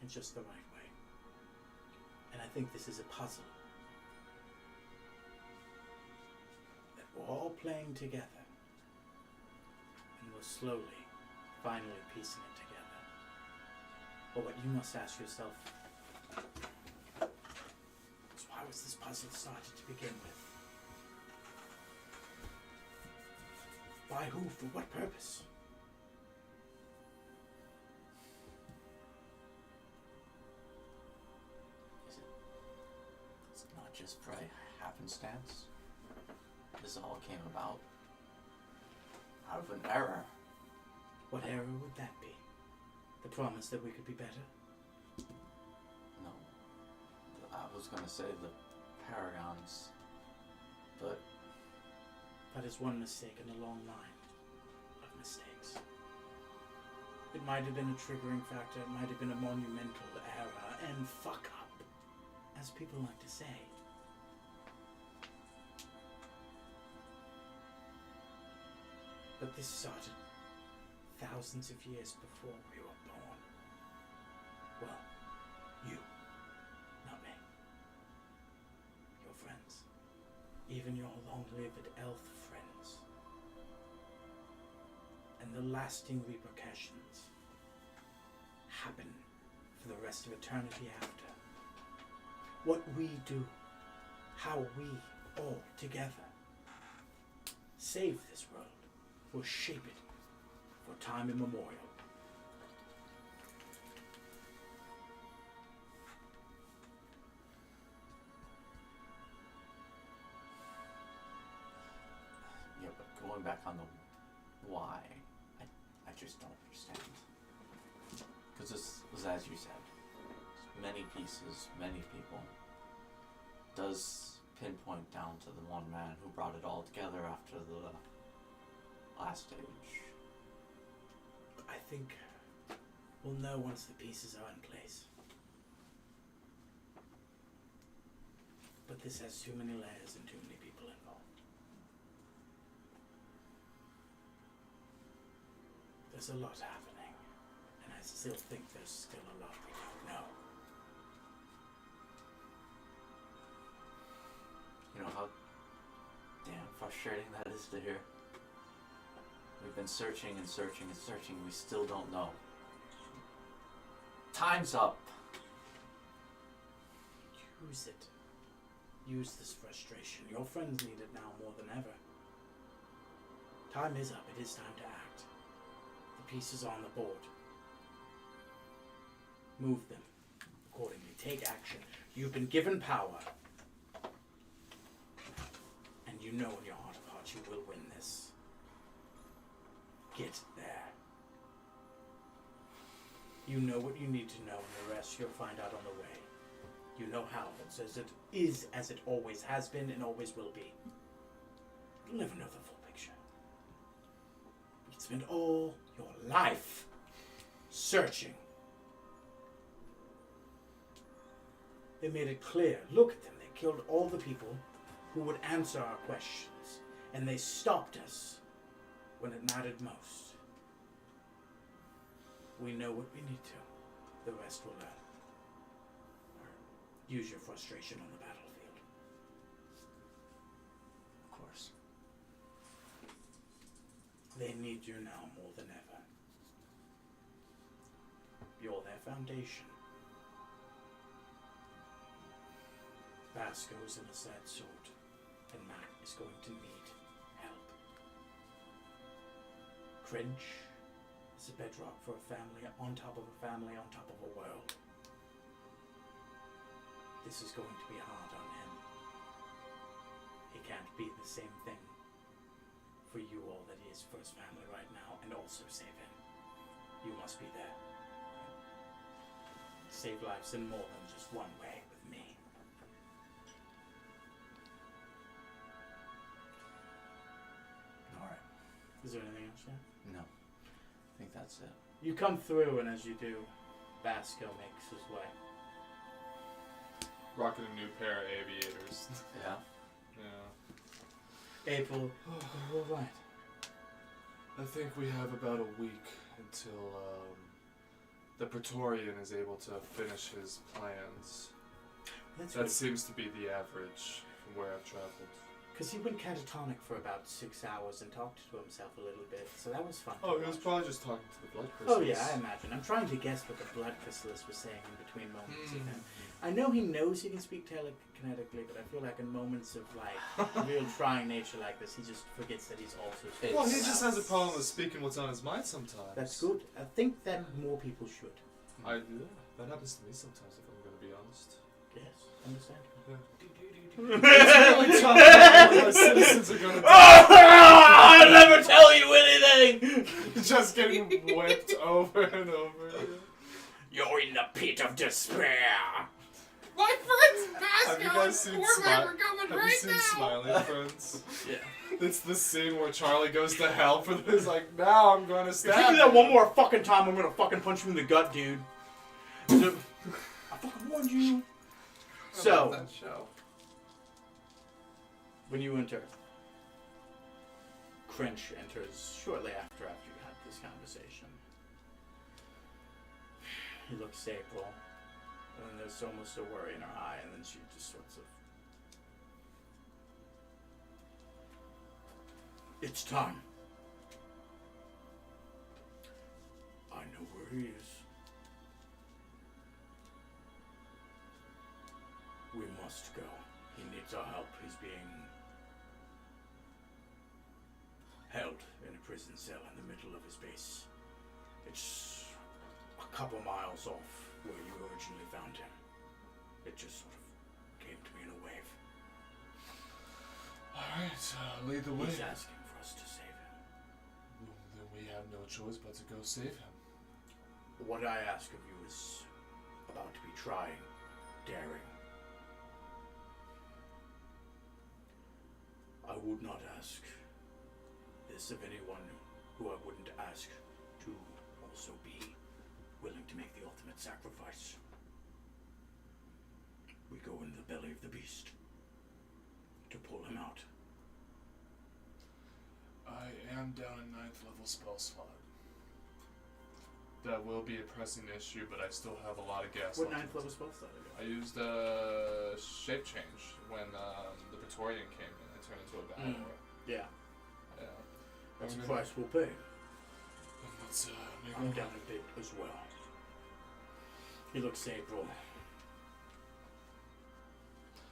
in just the right way. And I think this is a puzzle that we're all playing together, and we're slowly, finally piecing it together. But what you must ask yourself is, why was this puzzle started to begin with? By who? For what purpose? It's not just by happenstance. This all came about out of an error. What error would that be? The promise that we could be better? No. I was gonna say the Paragons, but That is one mistake in a long line of mistakes. It might have been a triggering factor, it might have been a monumental error, and fuck up, as people like to say. But this started thousands of years before we were born. Well, you, not me. Your friends. Even your long-lived elf friends. And the lasting repercussions happen for the rest of eternity after. What we do, how we all together save this world, will shape it for time immemorial. yeah, but going back on the why, I just don't understand. Because this was, as you said, many pieces, many people. Does pinpoint down to the one man who brought it all together after the last stage. I think we'll know once the pieces are in place. But this has too many layers and too many people involved. There's a lot happening, and I still think there's still a lot we don't know. You know how damn frustrating that is to hear? We've been searching and searching and searching, we still don't know. Time's up. Use it. Use this frustration. Your friends need it now more than ever. Time is up. It is time to act. The pieces are on the board. Move them accordingly. Take action. You've been given power. And you know in your heart of hearts you will win this. Get there. You know what you need to know, and the rest you'll find out on the way. You know how. It's as it always has been and always will be. You'll never know the full picture. You've spent all your life searching. They made it clear. Look at them. They killed all the people who would answer our questions. And they stopped us when it mattered most. We know what we need to. The rest will learn. Use your frustration on the battlefield. Of course. They need you now more than ever. You're their foundation. Basco's in a sad sort, and Mac is going to need help. Cringe is a bedrock for a family, on top of a family, on top of a world. This is going to be hard on him. He can't be the same thing for you all that he is for his family right now, and also save him. You must be there. Save lives in more than just one way with me. Alright. Is there anything else there? No. I think that's it. You come through, and as you do, Basco makes his way. Rocking a new pair of aviators. Yeah. Yeah. April, all right. I think we have about a week until the Praetorian is able to finish his plans. That's That good. seems to be the average from where I've traveled. Because he went catatonic for about 6 hours and talked to himself a little bit, so that was fun. to Oh, he was watch. probably just talking to the blood crystals. Oh yeah, I imagine. I'm trying to guess what the blood chrysalis was saying in between moments of Hmm. him. I know he knows he can speak telekinetically, but I feel like in moments of like real trying nature like this, he just forgets that he's also speaking. Well, he It's- just has a problem with speaking what's on his mind sometimes. That's good. I think that more people should. Yeah, that happens to me sometimes, if I'm going to be honest. Yes, understand. It's really tough when my citizens are going to I'll never tell you anything. just getting whipped over and over. You're in the pit of despair. My friend's Basco Have you guys seen and Cormac are Have coming you right seen now. Smiley Friends? Yeah. It's the scene where Charlie goes to hell for this, like, now I'm going to If you stab do that you. one more fucking time, I'm gonna fucking punch you in the gut, dude. So, I fucking warned you. I love So, that show. when you enter, Crinch enters shortly after you had this conversation. He looks at April, and then there's almost a worry in her eye, and then she just sorts of... It's time. I know where he is. We must go. He needs our help. He's being held in a prison cell in the middle of his base. It's a couple miles off where you originally found him. It just sort of came to me in a wave. Alright, lead the way. He's asking for us to save him. Then we have no choice but to go save him. What I ask of you is about to be trying, daring. would not ask this of anyone who I wouldn't ask to also be willing to make the ultimate sacrifice. We go in the belly of the beast to pull him out. I am down a 9th level spell slot. That will be a pressing issue, but I still have a lot of gas What left. 9th level spell slot I are you? used shape change when the Praetorian came in. I turned into a Valar. Yeah. Yeah. That's a I'm price we'll pay. Let's make I'm a- down a bit as well. He looks at April.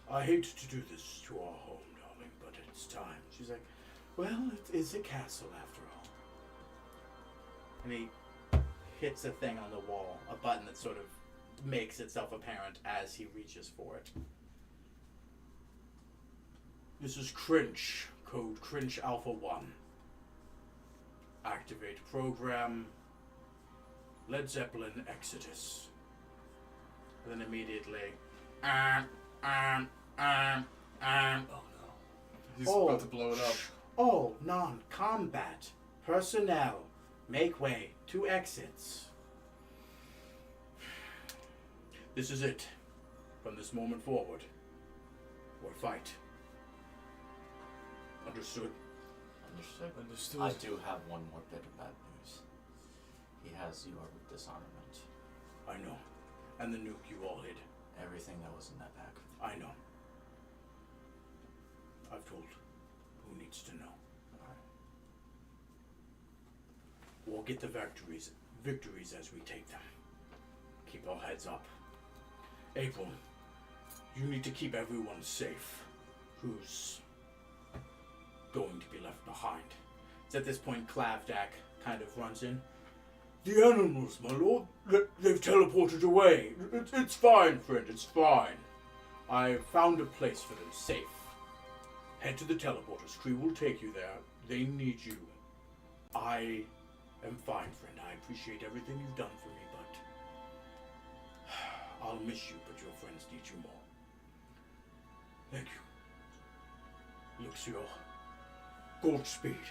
I hate to do this to our home, darling, but it's time. She's like, well, it is a castle after all. And he hits a thing on the wall, a button that sort of makes itself apparent as he reaches for it. This is Cringe, code Cringe Alpha 1. Activate program Led Zeppelin Exodus. And then immediately, Oh no. He's Oh. about to blow it up. all non-combat personnel make way to exits. This is it. From this moment forward, or fight. Understood? Understood. Understood. I do have one more bit of bad news. He has your disarmament. I know. And the nuke you all hid. Everything that was in that bag. I know. I've told who needs to know. We'll get the victories as we take them. Keep our heads up. April, you need to keep everyone safe who's going to be left behind. It's at this point Clavdak kind of runs in. The animals, my lord, they've teleported away. It's fine, friend, it's fine. I found a place for them, safe. Head to the teleporters. Kree will take you there. They need you. I am fine, friend. I appreciate everything you've done for me, but I'll miss you, but your friends need you more. Thank you. Luxio. Godspeed.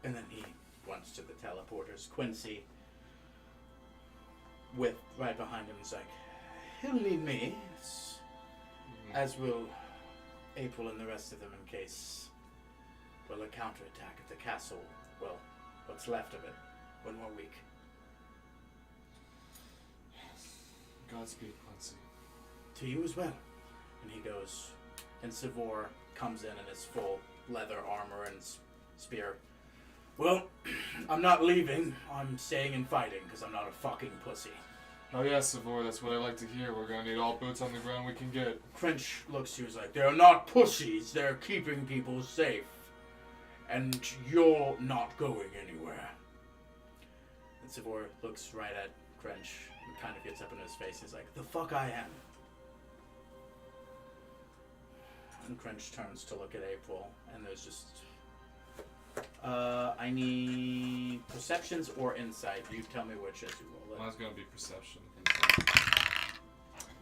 And then he runs to the teleporters. Quincy, with right behind him, is like, he'll need me, as will April and the rest of them in case, well, a counterattack at the castle, well, what's left of it, 1 more week. Godspeed, Quincy. To you as well. And he goes, and Savor comes in his full leather armor and spear. Well, I'm not leaving. I'm staying and fighting because I'm not a fucking pussy. Oh yeah, Savor, that's what I like to hear. We're gonna need all boots on the ground we can get. French looks to you as like, they're not pussies. They're keeping people safe. And you're not going anywhere. And Savor looks right at Crench and kind of gets up in his face. He's like, the fuck I am. And Crench turns to look at April, and there's just... I need perceptions or insight. You tell me which as you roll it. Mine's gonna be perception.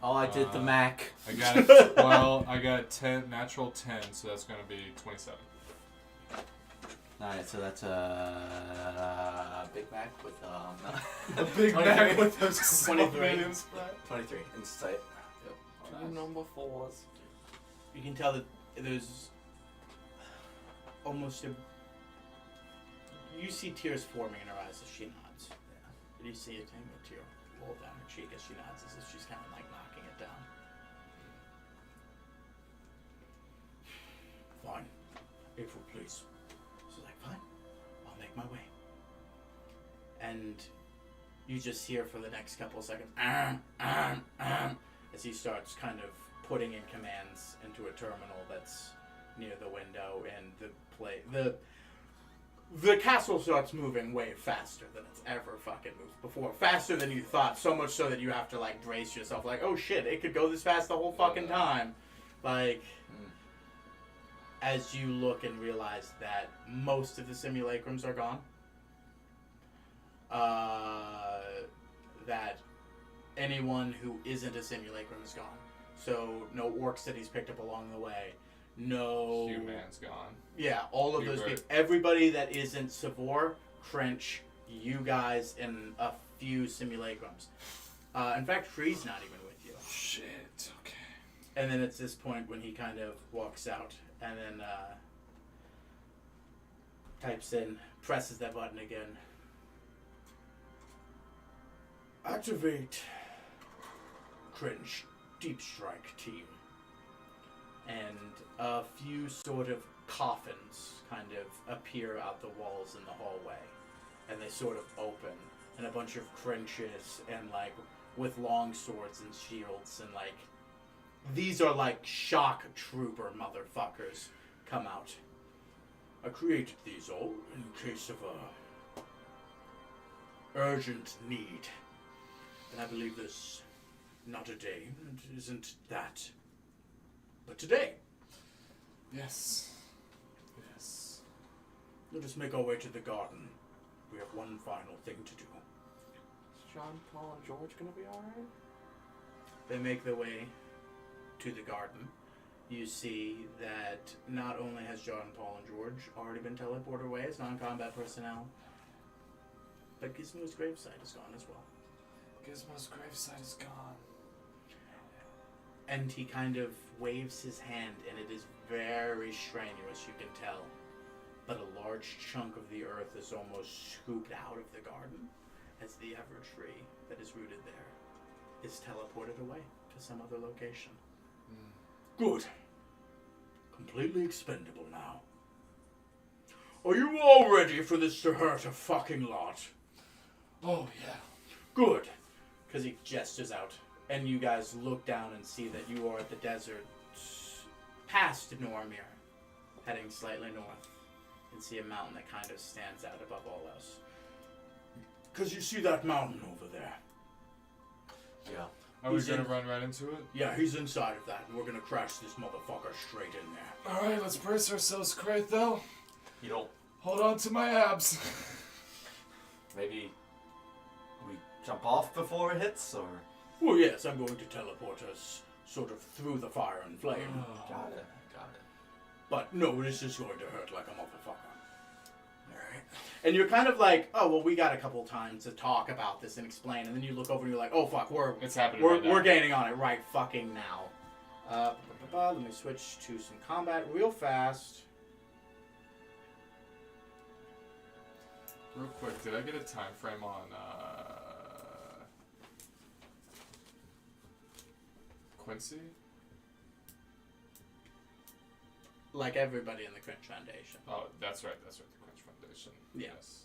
Oh, I did the Mac. I got it. Well, I got 10, natural 10, so that's gonna be 27. Alright, so that's a Big Mac with A Big Mac with those 23. 23 insight. Two number 4s. You can tell that there's almost a... You see tears forming in her eyes as she nods. Yeah. You see a tear roll down her cheek as she nods, as if she's kind of like knocking it down. Fine. April, please. She's like, fine, I'll make my way. And you just hear for the next couple of seconds, as he starts kind of putting in commands into a terminal that's near the window, and the castle starts moving way faster than it's ever fucking moved before. Faster than you thought, so much so that you have to like brace yourself, like, oh shit, it could go this fast the whole fucking time. Like, as you look and realize that most of the simulacrums are gone, that anyone who isn't a simulacrum is gone. So no orcs that he's picked up along the way, No. Human's gone. Yeah, all of those Hubert. people. Everybody that isn't Savor, Crinch, you guys, and a few simulacrums. In fact, Tree's not even with you. Shit. Okay. And then it's this point when he kind of walks out and then types in, presses that button again. Activate Cringe Deep Strike team. And a few sort of coffins kind of appear out the walls in the hallway. And they sort of open. And a bunch of Crinches and like with long swords and shields and like these are like shock trooper motherfuckers come out. I created these all in case of a urgent need. And I believe there's not a day, it isn't that. But today, Yes. Yes. let us make our way to the garden. We have one final thing to do. Is John, Paul, and George gonna be alright? They make their way to the garden. You see that not only has John, Paul, and George already been teleported away as non-combat personnel, but Gizmo's gravesite is gone as well. Gizmo's gravesite is gone. And he kind of waves his hand, and it is very strenuous, you can tell. But a large chunk of the earth is almost scooped out of the garden, as the ever tree that is rooted there is teleported away to some other location. Good. Completely expendable now. Are you all ready for this to hurt a fucking lot? Oh, yeah. Good. Because he gestures out, and you guys look down and see that you are at the desert past Normir, heading slightly north, and see a mountain that kind of stands out above all else. Because you see that mountain over there? Yeah. Are we He's gonna in- run right into it? Yeah, he's inside of that, and we're gonna crash this motherfucker straight in there. Alright, let's brace ourselves, Kraith, though. You don't. Hold on to my abs. Maybe we jump off before it hits, or Well, yes, I'm going to teleport us sort of through the fire and flame. got it. Got it. But no, this is going to hurt like a motherfucker. Alright. And you're kind of like, oh, well, we got a couple times to talk about this and explain. And then you look over and you're like, oh, fuck, It's happening right now. we're gaining on it right fucking now. Let me switch to some combat real fast. Real quick, did I get a time frame on Quincy? Like everybody in the Cringe Foundation. Oh, that's right, the Quincy Foundation. Yeah. Yes.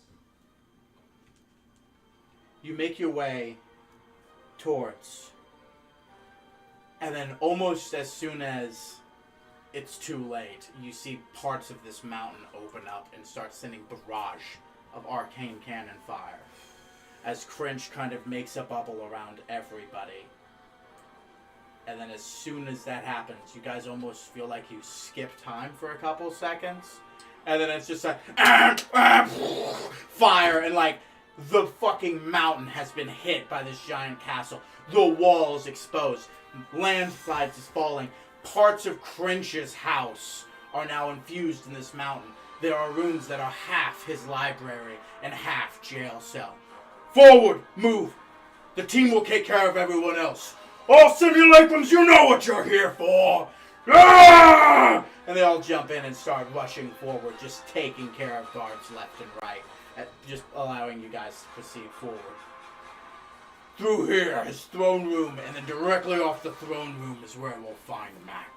You make your way towards, and then almost as soon as it's too late, you see parts of this mountain open up and start sending barrage of arcane cannon fire as Cringe kind of makes a bubble around everybody. And then as soon as that happens, you guys almost feel like you skip time for a couple seconds. And then it's just like, fire, and like, the fucking mountain has been hit by this giant castle. The walls exposed. Landslides is falling. Parts of Crinch's house are now infused in this mountain. There are rooms that are half his library and half jail cell. Forward! Move! The team will take care of everyone else. All simulacrums, you know what you're here for! Ah! And they all jump in and start rushing forward, just taking care of guards left and right, just allowing you guys to proceed forward. Through here, his throne room, and then directly off the throne room is where we'll find Mac.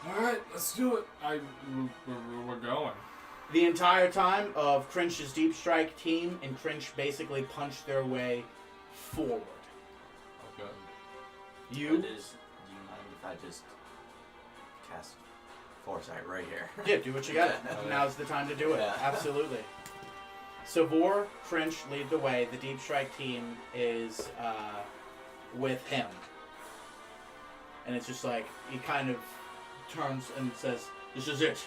Alright, let's do it. We're going. The entire time of Crinch's Deep Strike team and Crinch basically punch their way forward. Okay. You? It is. Do you mind if I just cast Foresight right here? Yeah, do what you got. Now's the time to do it. Yeah. Absolutely. Savor, Crinch lead the way. The Deep Strike team is with him. And it's just like, he kind of turns and says, this is it.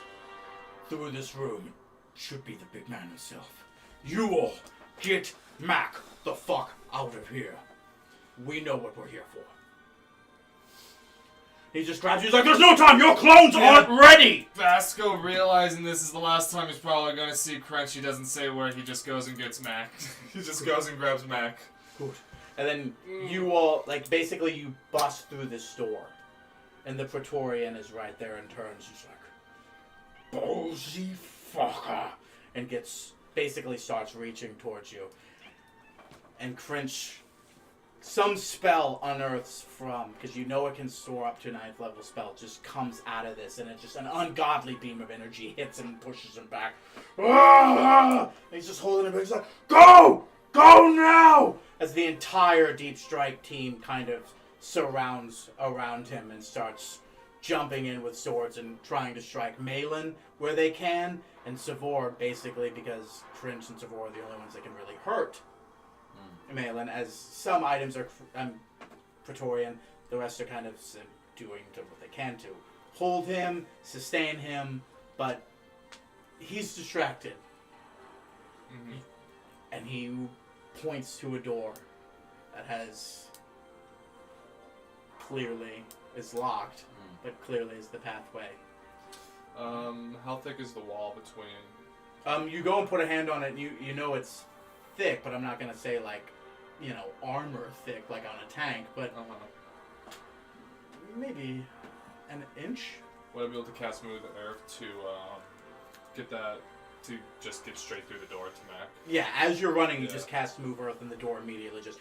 Through this room should be the big man himself. You all get Mac the fuck out of here. We know what we're here for. He just grabs you. He's like, "There's no time. Your clones aren't ready." Vasco, realizing this is the last time he's probably going to see Crunch, he doesn't say where, he just goes and gets Mac. He just goes and grabs Mac. And then you all, like, basically you bust through this door. And the Praetorian is right there and turns. He's like, "Ballsy fucker." And basically starts reaching towards you. And Crinch, some spell unearths from, because you know it can soar up to 9th level spell, just comes out of this. And it's just an ungodly beam of energy hits him and pushes him back. And he's just holding him back. He's like, "Go! Go now!" As the entire Deep Strike team kind of surrounds around him and starts jumping in with swords and trying to strike Malin where they can, and Savor, basically, because Cringe and Savor are the only ones that can really hurt Malin, as some items are Praetorian, the rest are kind of doing what they can to hold him, sustain him, but he's distracted. Mm-hmm. And he points to a door that clearly is locked, but clearly is the pathway. How thick is the wall between? You go and put a hand on it, and you know it's thick, but I'm not gonna say like, armor thick like on a tank, but maybe an inch. Would I be able to cast Move the Earth to get that to just get straight through the door to Mac? Yeah, as you're running, you just cast Move Earth, and the door immediately just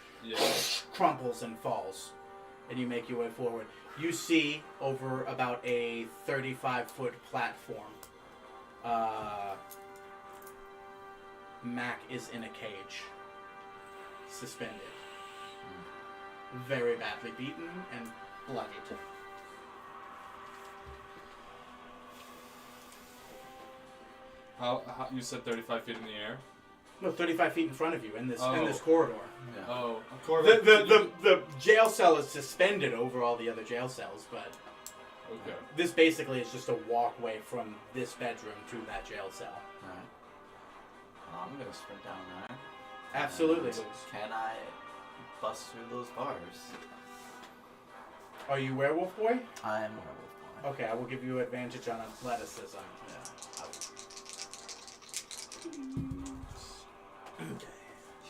crumples and falls, and you make your way forward. You see over about a 35-foot platform, Mac is in a cage, suspended, very badly beaten and bloodied. How you said 35 feet in the air? No, 35 feet in front of you in this corridor. Yeah. Oh, The jail cell is suspended over all the other jail cells, but okay. this basically is just a walkway from this bedroom to that jail cell. Alright. Well, I'm gonna sprint down there. Absolutely. And can I bust through those bars? Are you Werewolf Boy? I am Werewolf Boy. Okay, I will give you advantage on athleticism. Yeah.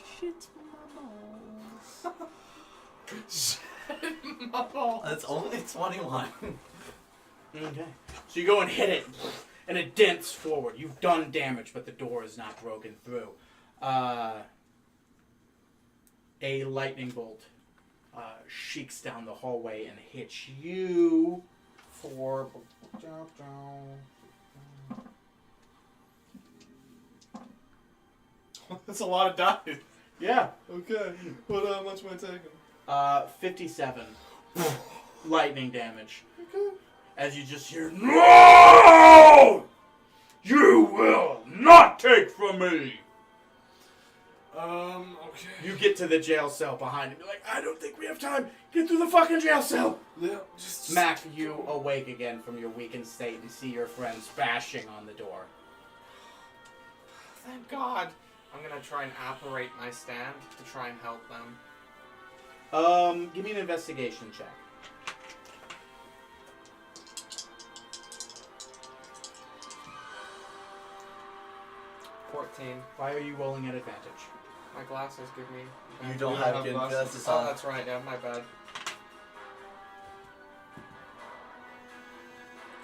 Shit my balls. That's only 21. Okay. So you go and hit it, and it dents forward. You've done damage, but the door is not broken through. A lightning bolt sheiks down the hallway and hits you for... That's a lot of dice. Yeah. Okay. What much am I taking? 57 lightning damage. Okay. As you just hear, "No! You will not take from me!" Okay. You get to the jail cell behind him. You're like, "I don't think we have time. Get through the fucking jail cell!" Yeah, just... Mac, you awake again from your weakened state and see your friends bashing on the door. Thank God. I'm gonna try and apparate my stand to try and help them. Give me an investigation check. 14. Why are you rolling at advantage? My glasses give me... You don't have have good glasses. glasses Oh, on. that's right. Yeah, my bad.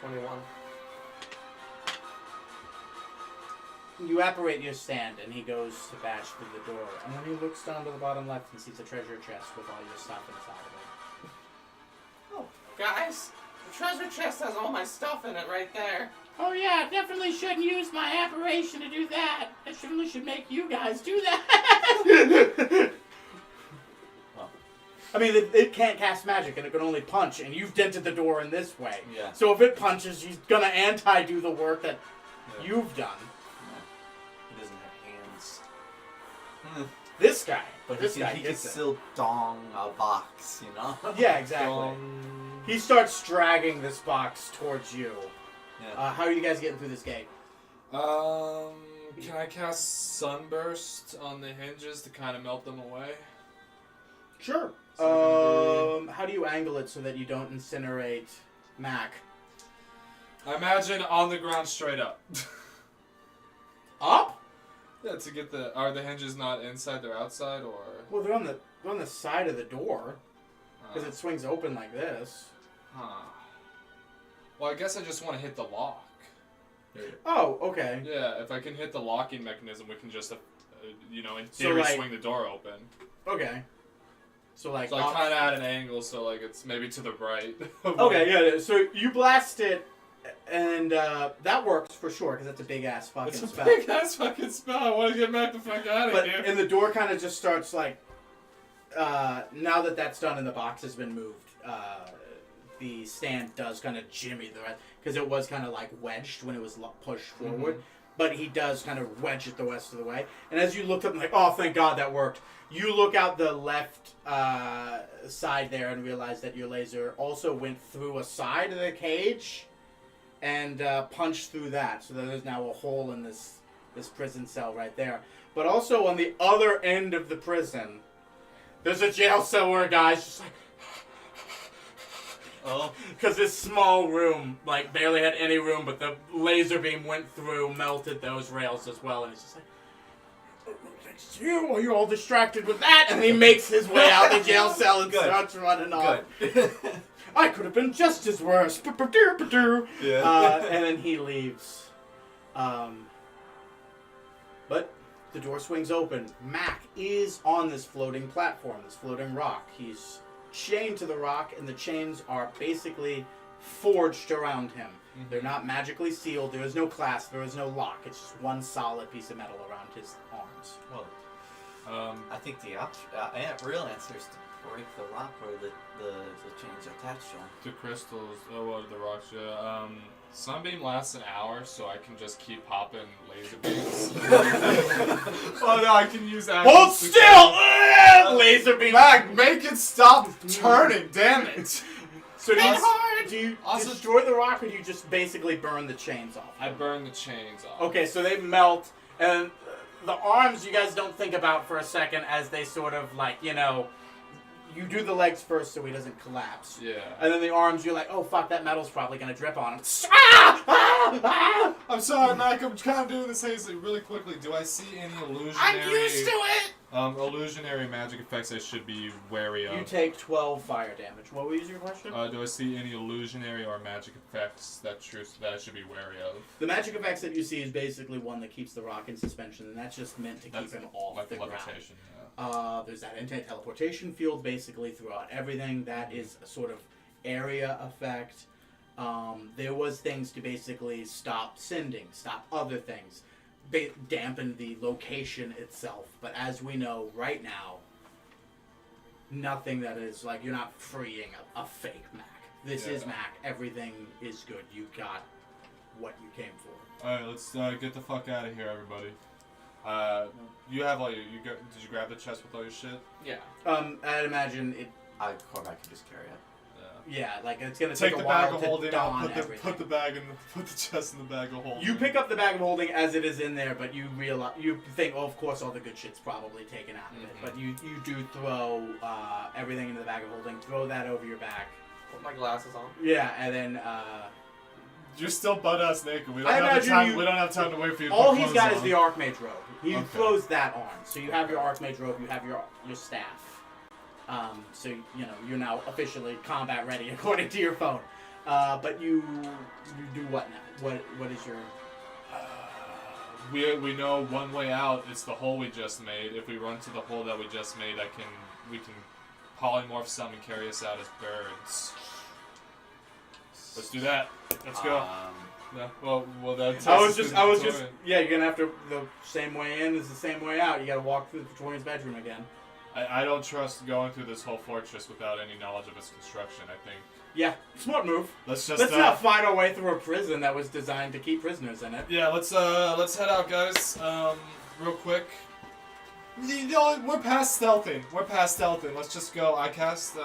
21. You apparate your stand, and he goes to bash through the door. And then he looks down to the bottom left and sees a treasure chest with all your stuff inside of it. Oh, guys, the treasure chest has all my stuff in it right there. Oh yeah, I definitely shouldn't use my apparition to do that. I should make you guys do that. Well. I mean, it can't cast magic, and it can only punch, and you've dented the door in this way. Yeah. So if it punches, he's gonna anti-do the work that you've done. He doesn't have hands. This guy. But this he guy can gets it. still dong a box, you know? Yeah, exactly. He starts dragging this box towards you. Yeah. How are you guys getting through this gate? Can I cast Sunburst on the hinges to kind of melt them away? Sure. So How do you angle it so that you don't incinerate Mac. I imagine on the ground straight up. Up? Yeah, to get the... Are the hinges not inside, they're outside, or... Well, they're on the side of the door. Because it swings open like this. Huh. Well, I guess I just want to hit the lock. Oh, okay. Yeah, if I can hit the locking mechanism, we can just, in So, theory, like- swing the door open. Okay. So like. So I kind of at an angle, so like it's maybe to the right. Okay, yeah. So you blast it, and that works for sure because that's a big ass fucking It's a spell. big ass fucking spell. I want to get back the fuck out of But here. and the door kind of just starts like. Now that that's done and the box has been moved, the stand does kind of jimmy the rest because it was kind of like wedged when it was pushed forward. But he does kind of wedge it the rest of the way. And as you look up, like, oh, thank God that worked. You look out the left side there and realize that your laser also went through a side of the cage and punched through that. So there's now a hole in this prison cell right there. But also on the other end of the prison, there's a jail cell where a guy's just like... Oh. Because this small room, like, barely had any room, but the laser beam went through, melted those rails as well, and it's just like, it's you, are you all distracted with that? And he makes his way out the jail cell and Good. starts running off. Good. I could have been just as worse. Yeah. And then he leaves. But the door swings open. Mac is on this floating platform, this floating rock. He's chained to the rock, and the chains are basically forged around him. They're not magically sealed. There is no clasp. There is no lock. It's just one solid piece of metal around his arms. Well, Um, I think the real answer is to break the rock where the chains are attached to them. the crystals, the rocks, yeah. Sunbeam lasts an hour, so I can just keep popping laser beams. Oh no, I can use actions Hold to- still! Laser beam. Mac, make it stop turning, damn it! So do Hit do you also- destroy the rock, or do you just basically burn the chains off? I burn the chains off. Okay, so they melt, and the arms you guys don't think about for a second as they sort of like, you do the legs first so he doesn't collapse. Yeah. And then the arms, you're like, oh fuck, that metal's probably gonna drip on him. Ah! Ah! Ah! I'm sorry, Mac, I'm kind of doing this hazily. Really quickly, do I see any illusionary... I'm used to it. Illusionary magic effects I should be wary of? You take 12 fire damage. What was your question? Do I see any illusionary or magic effects that I should be wary of? The magic effects that you see is basically one that keeps the rock in suspension, and that's just meant to That's keep him off like the ground. levitation, yeah. There's that anti-teleportation field basically throughout everything. That is a sort of area effect. There was things to basically stop sending, stop other things, dampen the location itself. But as we know right now, nothing that is like, you're not freeing a fake Mac. This is Yeah. Mac. Everything is good. You got what you came for. Alright, let's get the fuck out of here, everybody. You have all your... did you grab the chest with all your shit? Yeah. I'd imagine it. Cormac can just carry it. Yeah, like it's gonna Take take the a bag while of to holding dawn out, everything. put the chest in the bag of holding. You pick up the bag of holding as it is in there, but you realize, you think, oh, of course, all the good shit's probably taken out of it. Mhm. But you do throw everything into the bag of holding, throw that over your back. Put my glasses on. Yeah, and then You're still butt-ass naked. We I don't have imagine time. you- We don't have time to wait for you to all put he's clothes got on. is the Archmage robe. He Okay. throws that on, so you have your Archmage robe, you have your staff. So you're now officially combat ready according to your phone. But you do what now? What is your? We know one way out. It's the hole we just made. If we run to the hole that we just made, we can polymorph some and carry us out as birds. Let's do that. Let's go. Yeah. Well, that's. I was just, yeah, you're gonna have to, the same way in is the same way out. You gotta walk through the Praetorian's bedroom again. I don't trust going through this whole fortress without any knowledge of its construction. I think. Yeah, smart move. Let's just. Let's not find our way through a prison that was designed to keep prisoners in it. Yeah, let's head out, guys. Real quick. We're past stealthing. Let's just go. I cast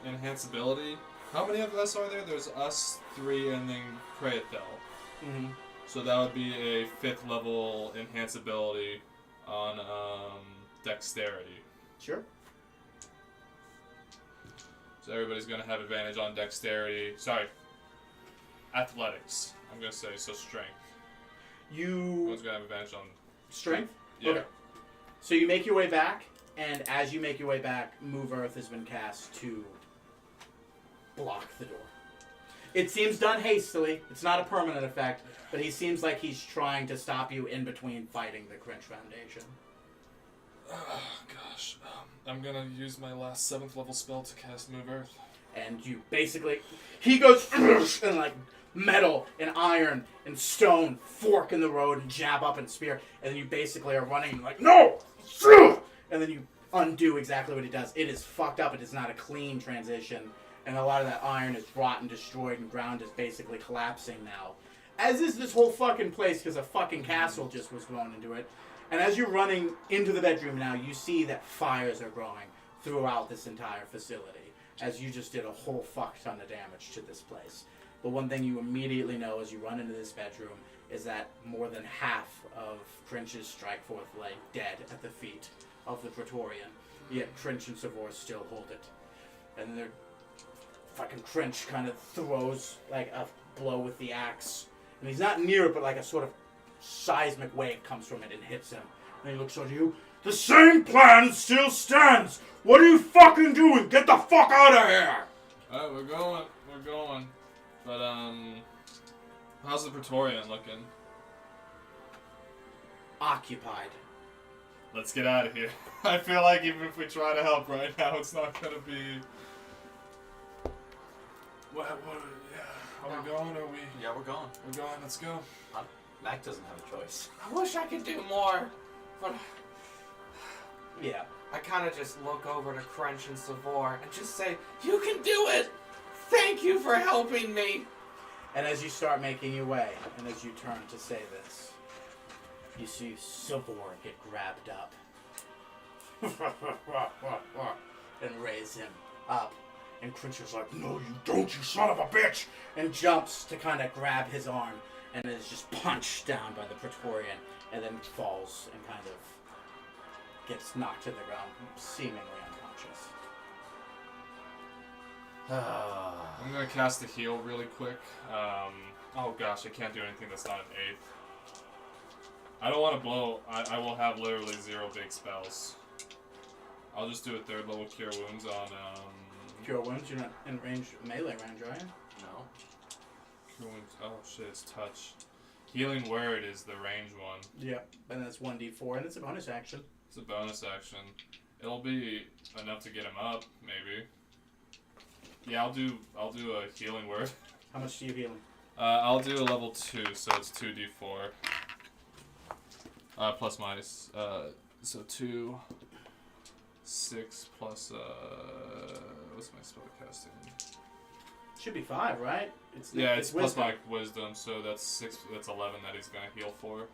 enhance ability. How many of us are there? There's us 3 and then Kraethel. Mm-hmm. So that would be a 5th level enhance ability on dexterity. Sure. So everybody's gonna have advantage on dexterity. Sorry, athletics. I'm gonna say so. Strength. You One's gonna have advantage on. strength. Yeah. Okay. So you make your way back, and as you make your way back, Move Earth has been cast to block the door. It seems done hastily. It's not a permanent effect, but he seems like he's trying to stop you in between fighting the Cringe Foundation. Gosh. I'm gonna use my last 7th level spell to cast Move Earth. And you basically, he goes and like metal and iron and stone fork in the road and jab up and spear, and then you basically are running like no, and then you undo exactly what he does. It is fucked up. It is not a clean transition, and a lot of that iron is rotten, destroyed, and ground is basically collapsing now. As is this whole fucking place, because a fucking castle just was blown into it. And as you're running into the bedroom now, you see that fires are growing throughout this entire facility, as you just did a whole fuck ton of damage to this place. The one thing you immediately know as you run into this bedroom is that more than half of Crinch's Strikeforth lay dead at the feet of the Praetorian, yet Crinch and Savor still hold it. And they're fucking Crinch kind of throws like a blow with the axe, and he's not near it, but like a sort of seismic wave comes from it and hits him. And he looks at you. The same plan still stands. What are you fucking doing? Get the fuck out of here! Alright, we're going. But, how's the Praetorian looking? Occupied. Let's get out of here. I feel like even if we try to help right now, it's not gonna be... What, yeah. Are we going? Are we... Yeah, we're going. We're going, let's go. Mac doesn't have a choice. I wish I could do more, but Yeah. I kind of just look over to Crunch and Savor and just say, "You can do it! Thank you for helping me!" And as you start making your way, and as you turn to say this, you see Savor get grabbed up. And raise him up. And Crinch is like, "No, you don't, you son of a bitch!" And jumps to kind of grab his arm, and is just punched down by the Praetorian, and then falls and kind of gets knocked to the ground, seemingly unconscious. I'm gonna cast the heal really quick. Oh gosh, I can't do anything that's not an 8th. I don't want to blow. I will have literally 0 big spells. I'll just do a 3rd level Cure Wounds on. Cure Wounds, you're not in range, melee range, are you? No. Cure Wounds. Oh shit, it's touch. Healing Word is the range one. Yeah, and that's 1d4, and it's a bonus action. It's a bonus action. It'll be enough to get him up, maybe. Yeah, I'll do a Healing Word. How much do you heal him? I'll do a level 2, so it's 2d4. Plus minus. So 2, 6 plus, what's my spell casting? Should be 5, right? Yeah, it's plus wisdom. my wisdom, so that's 6, that's 11 that he's gonna heal for.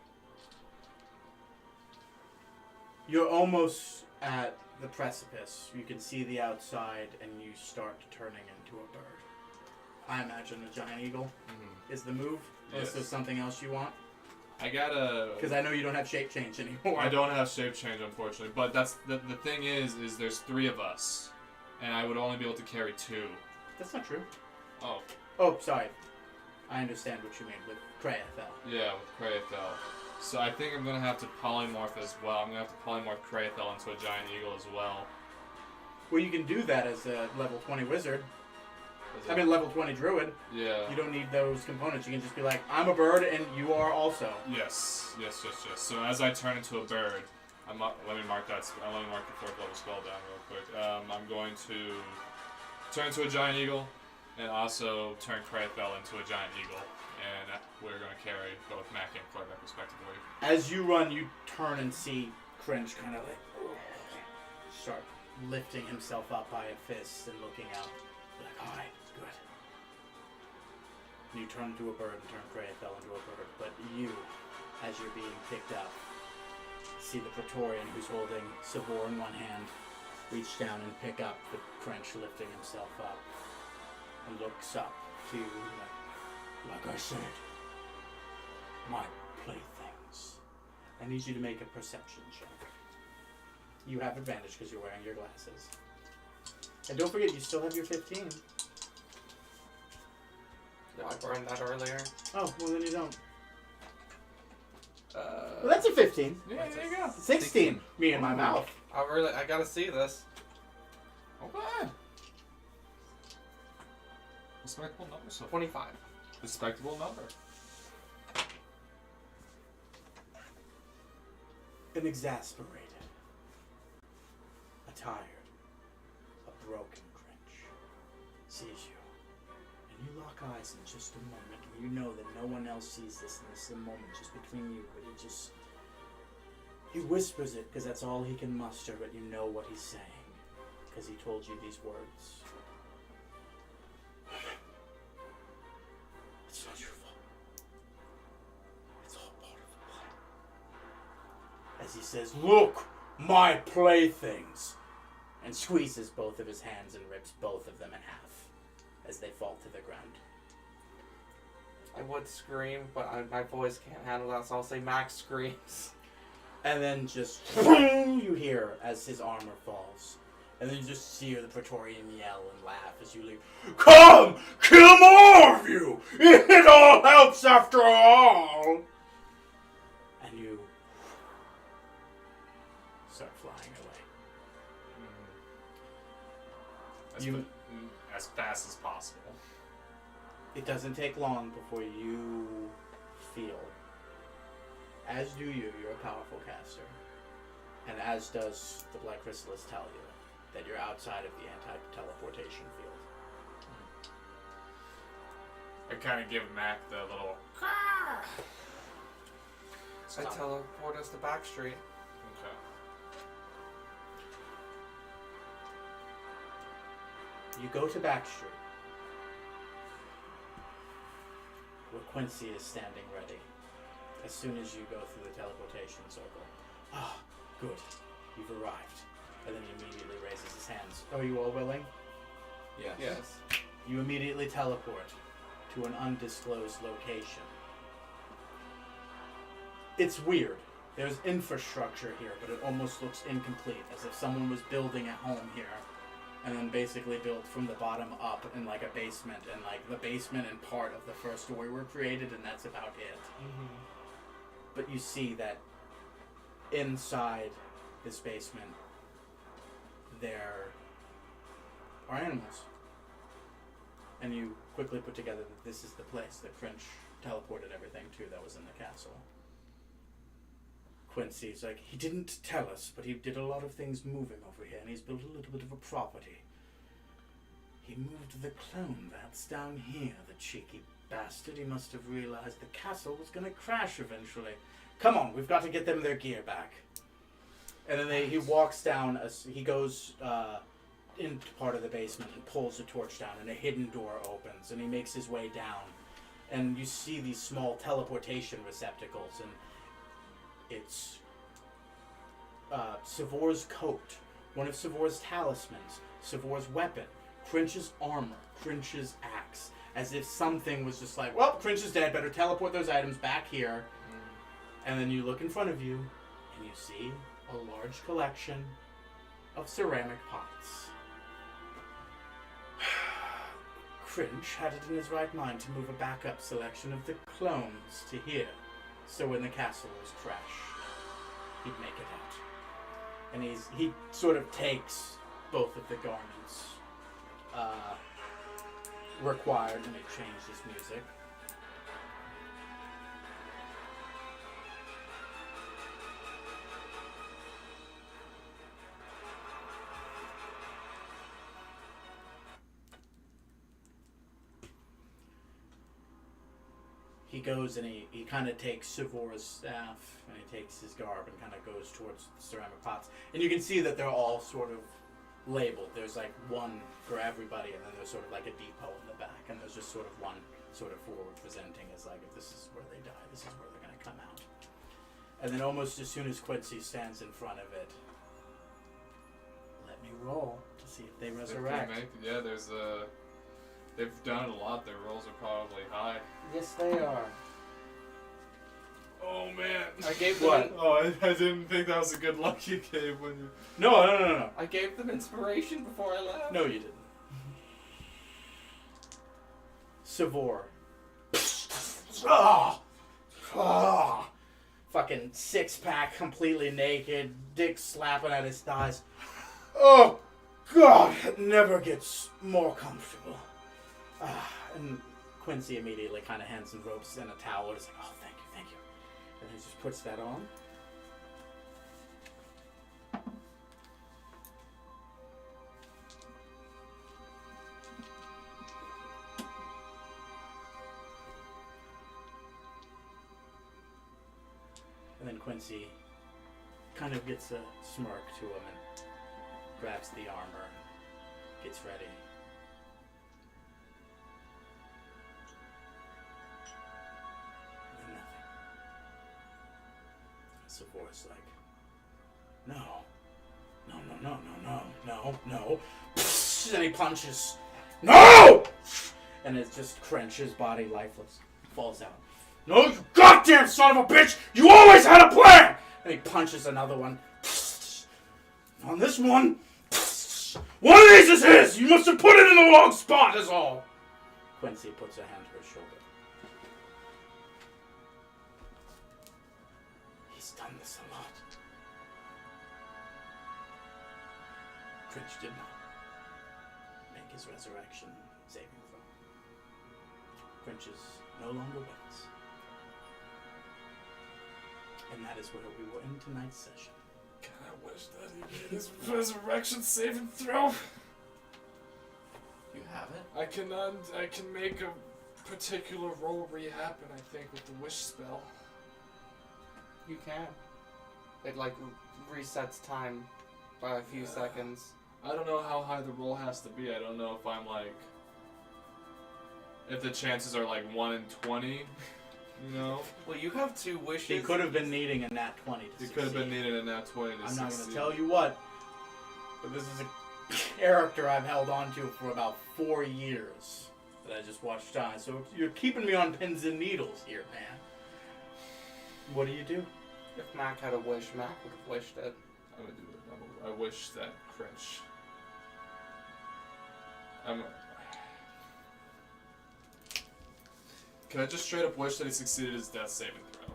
You're almost at the precipice. You can see the outside, and you start turning into a bird. I imagine a giant eagle is the move. Unless Yes. there's something else you want. I gotta... Because I know you don't have shape change anymore. I don't have shape change, unfortunately, but that's the thing is there's 3 of us, and I would only be able to carry 2. That's not true. Oh, Oh, sorry. I understand what you mean with Kraethel. yeah, with Kraethel. So I think I'm gonna have to polymorph as well. I'm gonna have to polymorph Kraethel into a giant eagle as well. Well, you can do that as a level 20 wizard. Is I it- mean, level 20 druid. yeah. You don't need those components. You can just be like, I'm a bird, and you are also. Yes. So as I turn into a bird, let me mark that. Let me mark the 4th level spell down real quick. I'm going to turn into a giant eagle, and also turn Kraethel into a giant eagle, and we're going to carry both Mac and Clark respectively. As you run, you turn and see Cringe kind of like start lifting himself up by a fist and looking out. Like, all right, good. You turn into a bird and turn Kraethel into a bird, but you, as you're being picked up, see the Praetorian who's holding Savor in one hand reach down and pick up the Cringe lifting himself up and looks up to you like I said, my playthings. I need you to make a perception check. You have advantage because you're wearing your glasses. And don't forget, you still have your 15. No, I burned that earlier. Oh, well then you don't. Uh, Well, that's a 15. Yeah, there you go. 16. Me in my mouth. I gotta see this. Okay. Respectable number so far. 25. Respectable number. An exasperated, a tired, a broken Grinch sees you, and you lock eyes in just a moment, and you know that no one else sees this, and this is a moment just between you, but he whispers it because that's all he can muster, but you know what he's saying, because he told you these words. It's not your fault. It's all part of the plan. As he says, "Look, my playthings," and squeezes both of his hands and rips both of them in half as they fall to the ground. I would scream, but my voice can't handle that, so I'll say Max screams. And then just you hear as his armor falls. And then you just see the Praetorian yell and laugh as you leave. "Come! Kill more of you! It all helps after all!" And you start flying away. As fast as possible. It doesn't take long before you feel, as do you, you're a powerful caster, and as does the Black Chrysalis tell you, that you're outside of the anti-teleportation field. I kind of give Mac the little. I Stop. teleport us to Backstreet. Okay. You go to Backstreet, where Quincy is standing ready. As soon as you go through the teleportation circle. Ah, good. You've arrived. And then he immediately raises his hands. Are you all willing? Yes. Yes. You immediately teleport to an undisclosed location. It's weird. There's infrastructure here, but it almost looks incomplete, as if someone was building a home here, and then basically built from the bottom up in like a basement, and like the basement and part of the first story were created, and that's about it. Mm-hmm. But you see that inside this basement, there are animals. And you quickly put together that this is the place that French teleported everything to that was in the castle. Quincy's like, "He didn't tell us, but he did a lot of things moving over here, and he's built a little bit of a property. He moved the clone vats down here, the cheeky bastard. He must have realized the castle was going to crash eventually. Come on, we've got to get them their gear back." And then he walks down, he goes into part of the basement and pulls a torch down, and a hidden door opens, and he makes his way down. And you see these small teleportation receptacles, and it's Savor's coat, one of Savor's talismans, Savor's weapon, Crinch's armor, Crinch's axe, as if something was just like, "Well, Crinch is dead, better teleport those items back here." And then you look in front of you, and you see a large collection of ceramic pots. Crinch had it in his right mind to move a backup selection of the clones to here, so when the castle was crashed, he'd make it out. And he sort of takes both of the garments required, and it changes music. He goes and he kind of takes Savor's staff, and he takes his garb and kind of goes towards the ceramic pots. And you can see that they're all sort of labeled. There's like one for everybody, and then there's sort of like a depot in the back, and there's just sort of one sort of forward presenting as like, if this is where they die, this is where they're going to come out. And then almost as soon as Quincy stands in front of it, let me roll to see if they resurrect. Yeah, there's a. They've done it a lot. Their rolls are probably high. Yes, they are. Oh man! I gave What? them. Oh, I didn't think that was a good luck you gave when you. No. I gave them inspiration before I left. No, you didn't. Savor, Fucking six-pack, completely naked, dick slapping at his thighs. Oh, God, it never gets more comfortable. And Quincy immediately kind of hands him ropes and a towel. It's like, oh, thank you. And he just puts that on. And then Quincy kind of gets a smirk to him and grabs the armor and gets ready. And nothing. Sephora's like, no. And he punches. No! And it's just Crench's body lifeless. Falls out. No, you goddamn son of a bitch! You always had a plan! And he punches another one. On this one of these is his! You must have put it in the wrong spot, is all! Quincy puts a hand to his shoulder. He's done this a lot. Cringe did not make his resurrection saving throw. Cringe is no longer with us. And that is where we will end tonight's session. God, I wish that he made his resurrection saving throw. You have it? I can make a particular roll re-happen, I think, with the wish spell. You can. It like resets time by a few seconds. I don't know how high the roll has to be. I don't know if I'm like... If the chances are like 1 in 20, you know? Well, you have 2 wishes. He could have been needing a nat 20 to You could have been succeed. needing a nat 20 to I'm not going to succeed. tell you what, but this is a character I've held on to for about 4 years that I just watched die. So you're keeping me on pins and needles here, man. What do you do? If Mac had a wish, Mac would have wished it. I would do it. I wish that Cringe. Can I just straight up wish that he succeeded his death saving throw?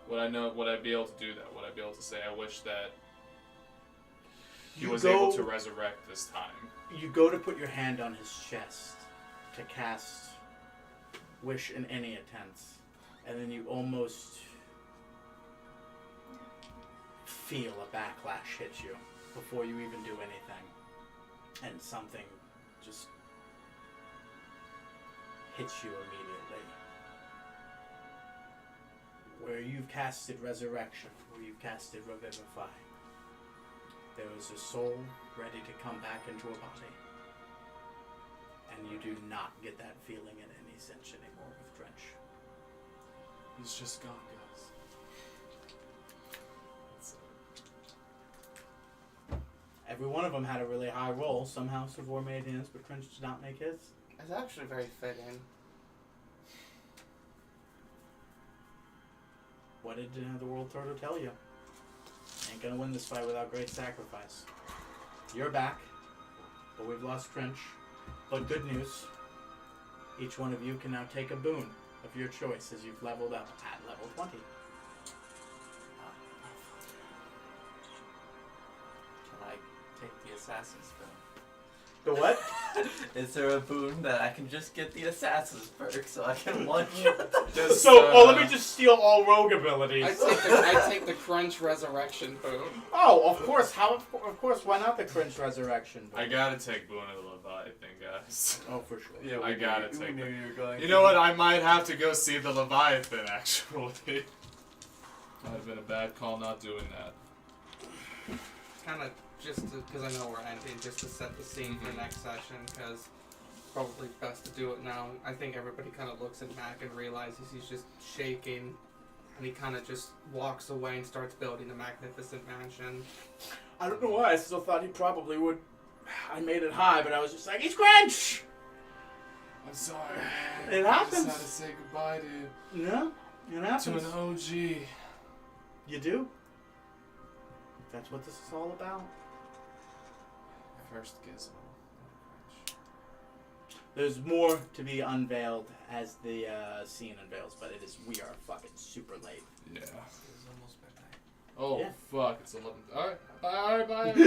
Would I be able to do that? Would I be able to say I wish that he was able to resurrect this time? You go to put your hand on his chest to cast Wish in any attempts, and then you almost feel a backlash hit you before you even do anything, and something just hits you immediately. Where you've casted Resurrection, where you've casted Revivify, there is a soul ready to come back into a body. And you do not get that feeling in any sense anymore with Drench. He's just gone, guys. Every one of them had a really high roll. Somehow Savor made his, but Drench did not make his. It's actually very fitting. What did the World Turtle tell you? Ain't gonna win this fight without great sacrifice. You're back, but we've lost Drench. But good news, each one of you can now take a boon of your choice as you've leveled up at level 20. Can I take the assassin's boon? The what? Is there a boon that I can just get the assassin's perk so I can one Let me just steal all rogue abilities. I take the Crunch Resurrection boon. Oh, of course. Of course. Why not the Cringe Resurrection? Boon? I gotta take Boon of the Leviathan, guys. Oh, for sure. Yeah, I gotta take knew it. you were going You know what? I might have to go see the Leviathan, actually. Might have been a bad call not doing that. Kind of just because I know we're ending, just to set the scene for next session, because it's probably best to do it now. I think everybody kind of looks at Mac and realizes he's just shaking, and he kind of just walks away and starts building the magnificent mansion. I don't know why. I still thought he probably would. I made it high, but I was just like, he's Cringe! I'm sorry. It I happens. just had to say goodbye to No, it happens. an OG. You do? That's what this is all about. First Gizmo. There's more to be unveiled as the scene unveils, but we are fucking super late. Yeah. It's almost midnight. Oh Yeah. fuck! It's 11. All right, bye, everybody.